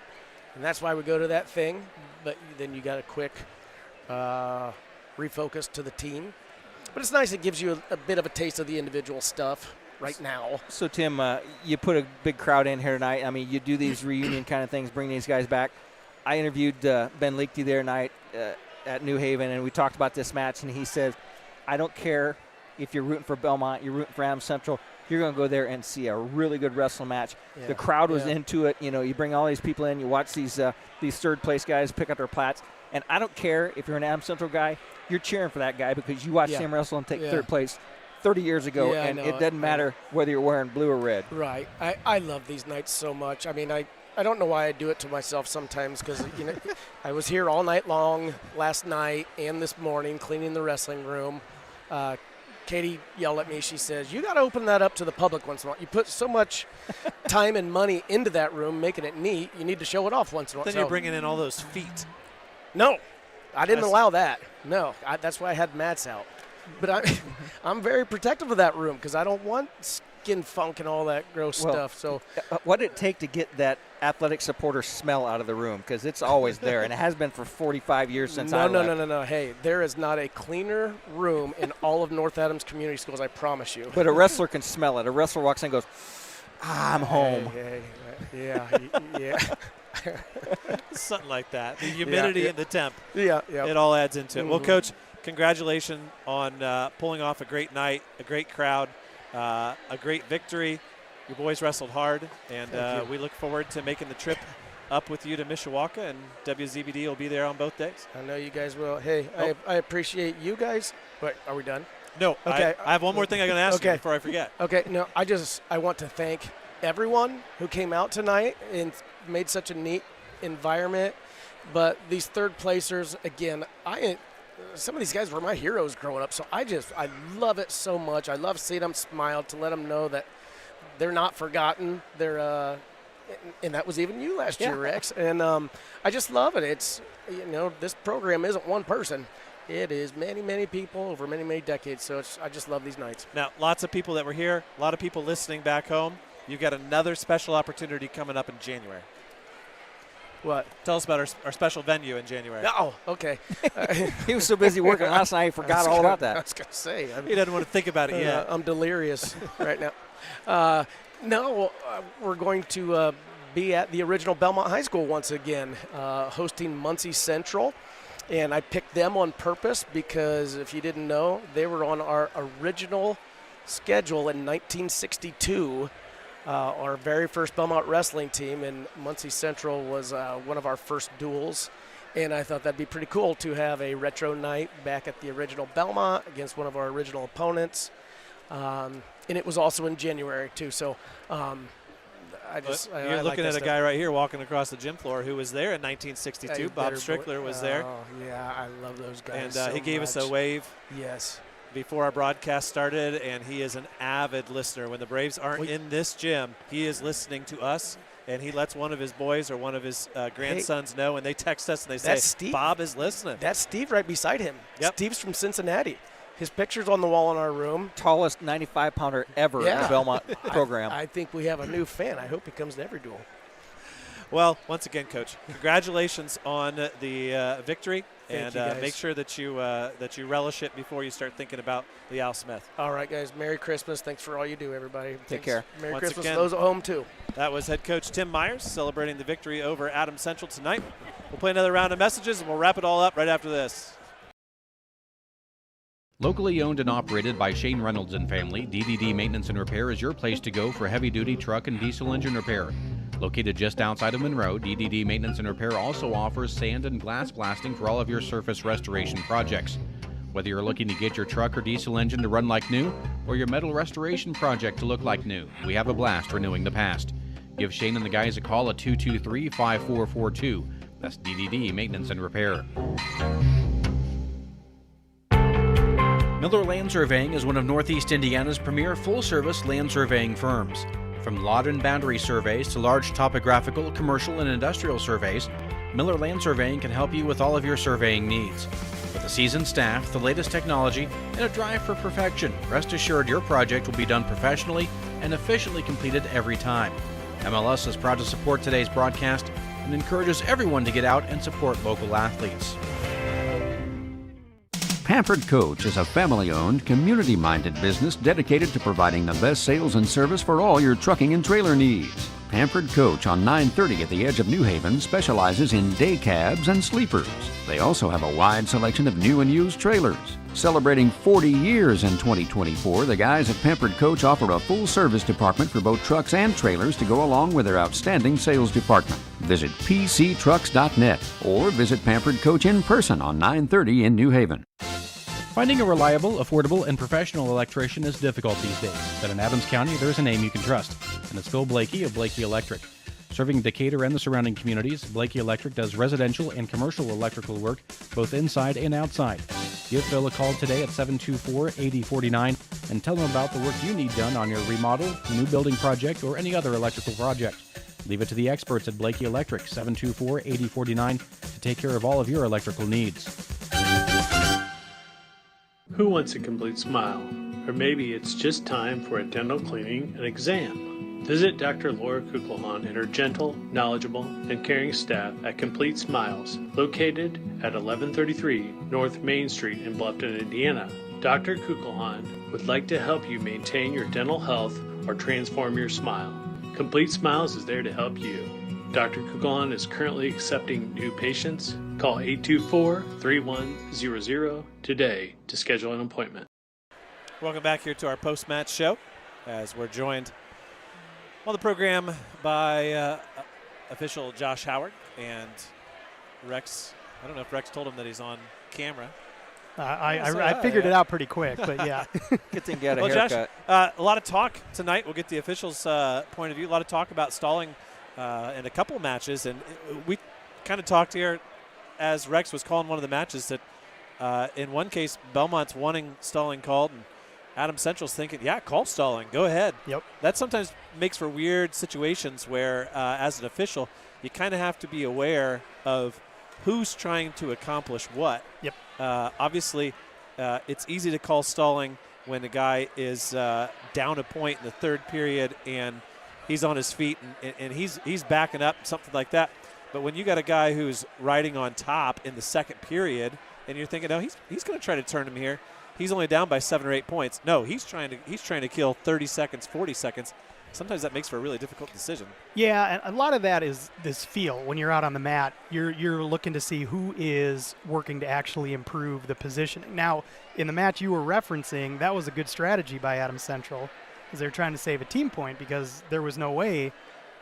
And that's why we go to that thing. But then you got a quick refocus to the team. But it's nice. It gives you a bit of a taste of the individual stuff right now. So, Tim, you put a big crowd in here tonight. I mean, you do these reunion kind of things, bring these guys back. I interviewed Ben Leakey there tonight. at New Haven, and we talked about this match, and he said, I don't care if you're rooting for Bellmont, you're rooting for Adams Central, you're going to go there and see a really good wrestling match. Yeah. The crowd was into it. You bring all these people in, you watch these third-place guys pick up their plats, and I don't care if you're an Adams Central guy, you're cheering for that guy because you watched him wrestle and take third place 30 years ago, and it doesn't matter whether you're wearing blue or red. Right. I love these nights so much. I mean, I don't know why I do it to myself sometimes because, I was here all night long last night and this morning cleaning the wrestling room. Katie yelled at me. She says, you got to open that up to the public once in a while. You put so much time and money into that room, making it neat. You need to show it off once in a while. Then you're bringing in all those feet. No, I didn't allow that. No, that's why I had mats out. But I'm very protective of that room because I don't want skin funk and all that gross stuff. So, what did it take to get that athletic supporter smell out of the room? Because it's always there, and it has been for 45 years since I left. No. Hey, there is not a cleaner room in all of North Adams Community Schools, I promise you. But a wrestler can smell it. A wrestler walks in and goes, I'm home. Yeah. Something like that. The humidity and the temp. Yeah. It all adds into it. Well, Coach, congratulations on pulling off a great night, a great crowd, a great victory. Your boys wrestled hard, and we look forward to making the trip up with you to Mishawaka, and WZBD will be there on both days. I know you guys will. Hey, I appreciate you guys. Wait, are we done? No. Okay. I have one more thing I'm going to ask you before I forget. Okay. No, I want to thank everyone who came out tonight and made such a neat environment. But these third placers, again, some of these guys were my heroes growing up, so I love it so much. I love seeing them smile, to let them know that they're not forgotten. They're and that was even you last year, Rex. And I just love it. It's this program isn't one person. It is many, many people over many, many decades. So I just love these nights. Now, lots of people that were here, a lot of people listening back home. You've got another special opportunity coming up in January. What? Tell us about our special venue in January. Oh, okay. He was so busy working last night, he forgot all about that. I was going to say. He doesn't want to think about it yet. I'm delirious right now. We're going to be at the original Bellmont High School once again, hosting Muncie Central. And I picked them on purpose because, if you didn't know, they were on our original schedule in 1962. Our very first Bellmont wrestling team, and Muncie Central was one of our first duels. And I thought that'd be pretty cool to have a retro night back at the original Bellmont against one of our original opponents. And it was also in January, too. So you're looking at a guy right here walking across the gym floor who was there in 1962. Bob Strickler was there. Oh, yeah, I love those guys. And he gave us a wave. Yes. Before our broadcast started, and he is an avid listener. When the Braves aren't in this gym, he is listening to us, and he lets one of his boys or one of his grandsons know, and they text us and they say, Steve. Bob is listening. That's Steve right beside him. Yep. Steve's from Cincinnati. His picture's on the wall in our room. Tallest 95-pounder ever in the Bellmont program. I think we have a new fan. I hope he comes to every duel. Well, once again, Coach, congratulations on the victory. Thank and you, guys. make sure that you relish it before you start thinking about the Al Smith. All right, guys. Merry Christmas. Thanks for all you do, everybody. Take care. Merry Once Christmas again, to those at home, too. That was head coach Tim Myers celebrating the victory over Adams Central tonight. We'll play another round of messages, and we'll wrap it all up right after this. Locally owned and operated by Shane Reynolds and family, DDD Maintenance and Repair is your place to go for heavy-duty truck and diesel engine repair. Located just outside of Monroe, DDD Maintenance and Repair also offers sand and glass blasting for all of your surface restoration projects. Whether you're looking to get your truck or diesel engine to run like new, or your metal restoration project to look like new, we have a blast renewing the past. Give Shane and the guys a call at 223-5442. That's DDD Maintenance and Repair. Miller Land Surveying is one of Northeast Indiana's premier full-service land surveying firms. From lot and boundary surveys to large topographical, commercial, and industrial surveys, Miller Land Surveying can help you with all of your surveying needs. With a seasoned staff, the latest technology, and a drive for perfection, rest assured your project will be done professionally and efficiently completed every time. MLS is proud to support today's broadcast and encourages everyone to get out and support local athletes. Pampered Coach is a family-owned, community-minded business dedicated to providing the best sales and service for all your trucking and trailer needs. Pampered Coach on 930 at the edge of New Haven specializes in day cabs and sleepers. They also have a wide selection of new and used trailers. Celebrating 40 years in 2024, the guys at Pampered Coach offer a full-service department for both trucks and trailers to go along with their outstanding sales department. Visit pctrucks.net or visit Pampered Coach in person on 930 in New Haven. Finding a reliable, affordable, and professional electrician is difficult these days, but in Adams County, there's a name you can trust, and it's Phil Blakey of Blakey Electric. Serving Decatur and the surrounding communities, Blakey Electric does residential and commercial electrical work, both inside and outside. Give Phil a call today at 724-8049 and tell him about the work you need done on your remodel, new building project, or any other electrical project. Leave it to the experts at Blakey Electric, 724-8049, to take care of all of your electrical needs. Who wants a complete smile? Or maybe it's just time for a dental cleaning and exam. Visit Dr. Laura Kugelhahn and her gentle, knowledgeable, and caring staff at Complete Smiles, located at 1133 North Main Street in Bluffton, Indiana. Dr. Kugelhahn would like to help you maintain your dental health or transform your smile. Complete Smiles is there to help you. Dr. Kugelhahn is currently accepting new patients. Call 824-3100 today to schedule an appointment. Welcome back here to our post-match show as we're joined on the program by official Josh Howard and Rex. I don't know if Rex told him that he's on camera. I figured it out pretty quick, but yeah. Good thing you got a haircut. haircut. A lot of talk tonight. We'll get the officials' point of view. A lot of talk about stalling in a couple matches, and we kind of talked here as Rex was calling one of the matches that in one case Bellmont's wanting stalling called, and Adams Central's thinking, yeah, call stalling, go ahead. Yep. That sometimes makes for weird situations where, as an official, you kind of have to be aware of who's trying to accomplish what. Yep. Obviously, it's easy to call stalling when a guy is down a point in the third period and he's on his feet and he's backing up, something like that. But when you got a guy who's riding on top in the second period and you're thinking, no, he's going to try to turn him here. He's only down by 7 or 8 points. No, he's trying to kill 30 seconds, 40 seconds. Sometimes that makes for a really difficult decision. Yeah, and a lot of that is this feel. When you're out on the mat, you're looking to see who is working to actually improve the positioning. Now, in the match you were referencing, that was a good strategy by Adams Central, because they're trying to save a team point because there was no way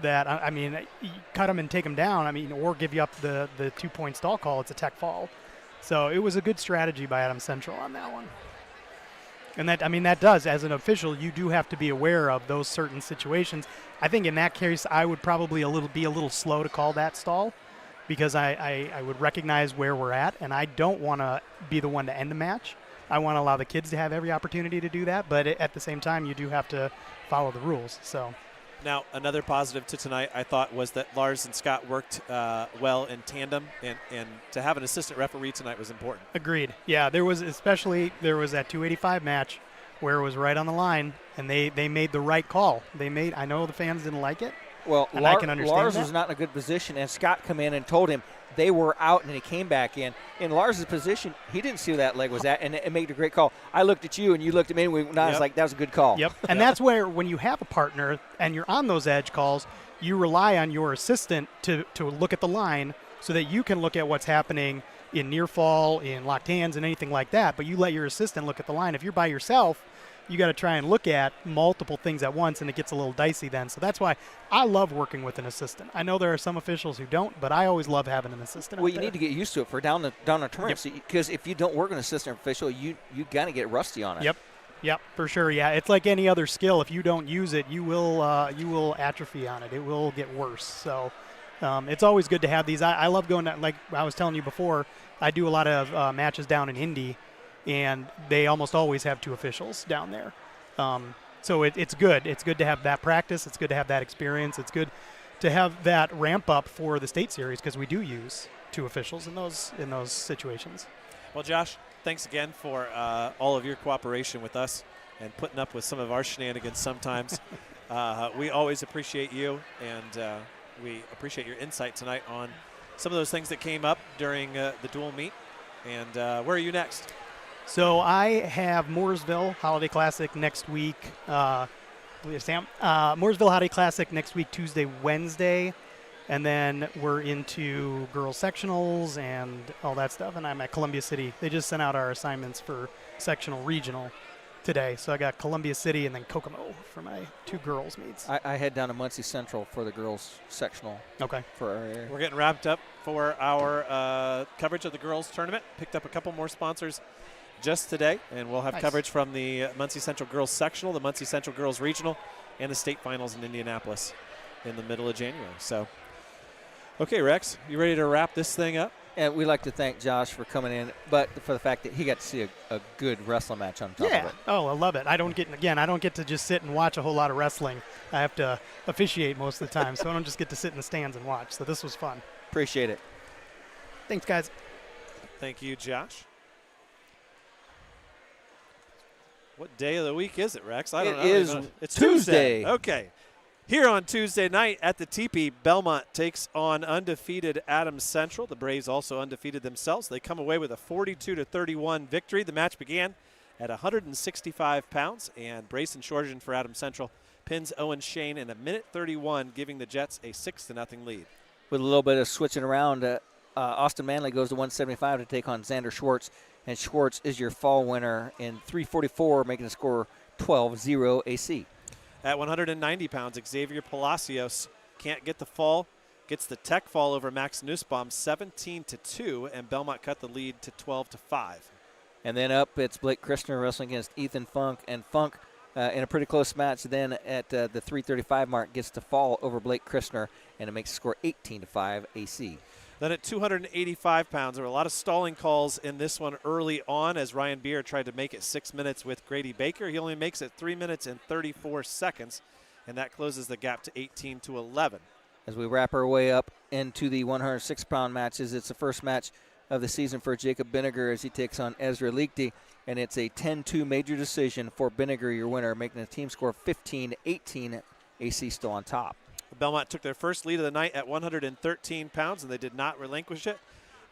that, I mean, you cut them and take them down, or give you up the 2-point stall call. It's a tech fall. So it was a good strategy by Adams Central on that one. And that does, as an official, you do have to be aware of those certain situations. I think in that case, I would probably be a little slow to call that stall because I would recognize where we're at, and I don't want to be the one to end the match. I want to allow the kids to have every opportunity to do that, but at the same time, you do have to follow the rules. So. Now, another positive to tonight, I thought, was that Lars and Scott worked well in tandem, and to have an assistant referee tonight was important. Agreed. Yeah, there was that 285 match where it was right on the line, and they made the right call. I know the fans didn't like it. Well, I can understand Lars that. was not in a good position, and Scott come in and told him they were out, and he came back in. In Lars's position, he didn't see where that leg was at, and it made a great call. I looked at you, and you looked at me, and I was like, that was a good call. Yep, and that's where when you have a partner and you're on those edge calls, you rely on your assistant to look at the line so that you can look at what's happening in near fall, in locked hands, and anything like that, but you let your assistant look at the line. If you're by yourself, you got to try and look at multiple things at once, and it gets a little dicey then. So that's why I love working with an assistant. I know there are some officials who don't, but I always love having an assistant. Well, you need to get used to it for down the tournaments, because if you don't work with an assistant official, you got to get rusty on it. Yep, for sure. Yeah, it's like any other skill. If you don't use it, you will atrophy on it. It will get worse. So it's always good to have these. I love going to, like I was telling you before, I do a lot of matches down in Indy, and they almost always have 2 officials down there. So it's good. It's good to have that practice. It's good to have that experience. It's good to have that ramp up for the state series because we do use 2 officials in those situations. Well, Josh, thanks again for all of your cooperation with us and putting up with some of our shenanigans sometimes. We always appreciate you, and we appreciate your insight tonight on some of those things that came up during the dual meet. And where are you next? So I have Mooresville Holiday Classic next week. Sam. Mooresville Hottie Classic next week, Tuesday, Wednesday. And then we're into girls sectionals and all that stuff. And I'm at Columbia City. They just sent out our assignments for sectional regional today. So I got Columbia City and then Kokomo for my 2 girls meets. I head down to Muncie Central for the girls sectional. Okay. For our area. We're getting wrapped up for our coverage of the girls tournament. Picked up a couple more sponsors just today, and we'll have coverage from the Muncie Central girls sectional, the Muncie Central girls regional, and the state finals in Indianapolis in the middle of January. So, okay, Rex, you ready to wrap this thing up? And we'd like to thank Josh for coming in, but for the fact that he got to see a good wrestling match on top of it. Oh, I love it. I don't get to just sit and watch a whole lot of wrestling. I have to officiate most of the time, so I don't just get to sit in the stands and watch. So this was fun. Appreciate it. Thanks, guys. Thank you, Josh. What day of the week is it, Rex? I don't know. It's Tuesday. Okay. Here on Tuesday night at the Teepee, Bellmont takes on undefeated Adams Central. The Braves also undefeated themselves. They come away with a 42-31 victory. The match began at 165 pounds, and Brayson Shorgen for Adams Central pins Owen Shane in a minute 31, giving the Jets a 6-0 lead. With a little bit of switching around, Austin Manley goes to 175 to take on Xander Schwartz, and Schwartz is your fall winner in 344, making the score 12-0 AC. At 190 pounds, Xavier Palacios can't get the fall, gets the tech fall over Max Nussbaum 17-2, and Bellmont cut the lead to 12-5. And then up, it's Blake Christner wrestling against Ethan Funk, and Funk in a pretty close match then at the 335 mark gets to fall over Blake Christner, and it makes the score 18-5 AC. Then at 285 pounds, there were a lot of stalling calls in this one early on as Ryan Beer tried to make it 6 minutes with Grady Baker. He only makes it 3 minutes and 34 seconds, and that closes the gap to 18-11. As we wrap our way up into the 106-pound matches, it's the first match of the season for Jacob Binniger as he takes on Ezra Liechty, and it's a 10-2 major decision for Binniger, your winner, making the team score 15-18. AC still on top. Belmont took their first lead of the night at 113 pounds, and they did not relinquish it.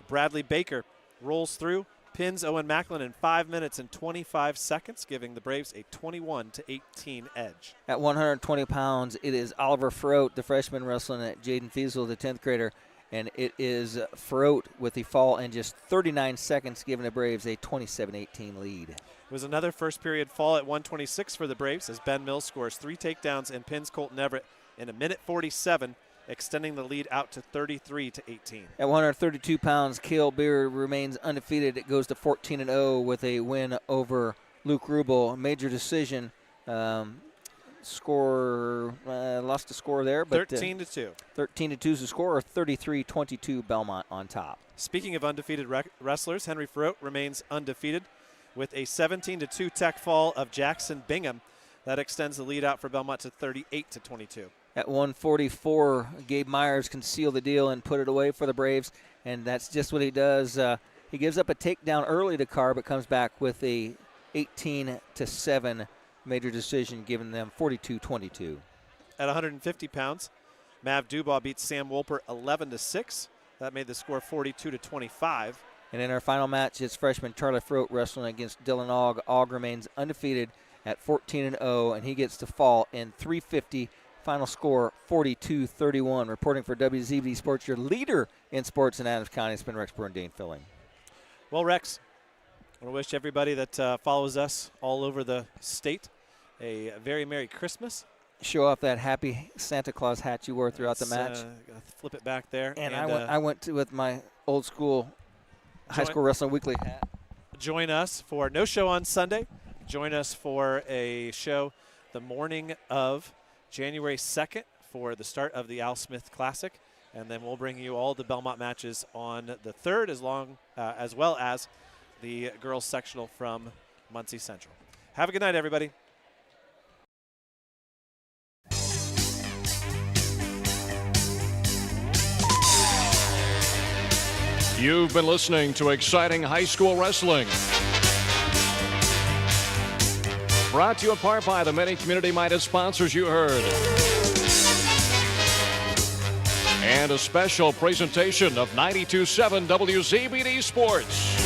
Bradley Baker rolls through, pins Owen Macklin in 5 minutes and 25 seconds, giving the Braves a 21-18 edge. At 120 pounds, it is Oliver Froat, the freshman, wrestling at Jaden Fiesel, the 10th grader, and it is Froat with the fall in just 39 seconds, giving the Braves a 27-18 lead. It was another first period fall at 126 for the Braves as Ben Mills scores 3 takedowns and pins Colton Everett in a minute 47, extending the lead out to 33-18. At 132 pounds, Cale Beard remains undefeated. It goes to 14-0 with a win over Luke Rubel. Major decision. Lost the score there, but 13-2. 13-2 is the score. 33-22 Bellmont on top. Speaking of undefeated wrestlers, Henry Froat remains undefeated with a 17-2 tech fall of Jackson Bingham. That extends the lead out for Bellmont to 38-22. At 144, Gabe Myers can seal the deal and put it away for the Braves, and that's just what he does. He gives up a takedown early to Carr, but comes back with a 18-7 major decision, giving them 42-22. At 150 pounds, Mav Dubois beats Sam Wolper 11-6. That made the score 42-25. And in our final match, it's freshman Charlie Froat wrestling against Dylan Ogg. Ogg remains undefeated at 14-0, and he gets to fall in 350. Final score 42-31. Reporting for WZBD Sports, your leader in sports in Adams County. It's been Rex Burndane filling. Well, Rex, I want to wish everybody that follows us all over the state a very Merry Christmas. Show off that happy Santa Claus hat you wore throughout the match. Flip it back there. And I went with my old school high school wrestling weekly hat. Join us for no show on Sunday. Join us for a show the morning of January 2nd for the start of the Al Smith Classic. And then we'll bring you all the Bellmont matches on the 3rd as well as the girls sectional from Muncie Central. Have a good night, everybody. You've been listening to exciting high school wrestling. Brought to you in part by the many community-minded sponsors you heard. And a special presentation of 92.7 WZBD Sports.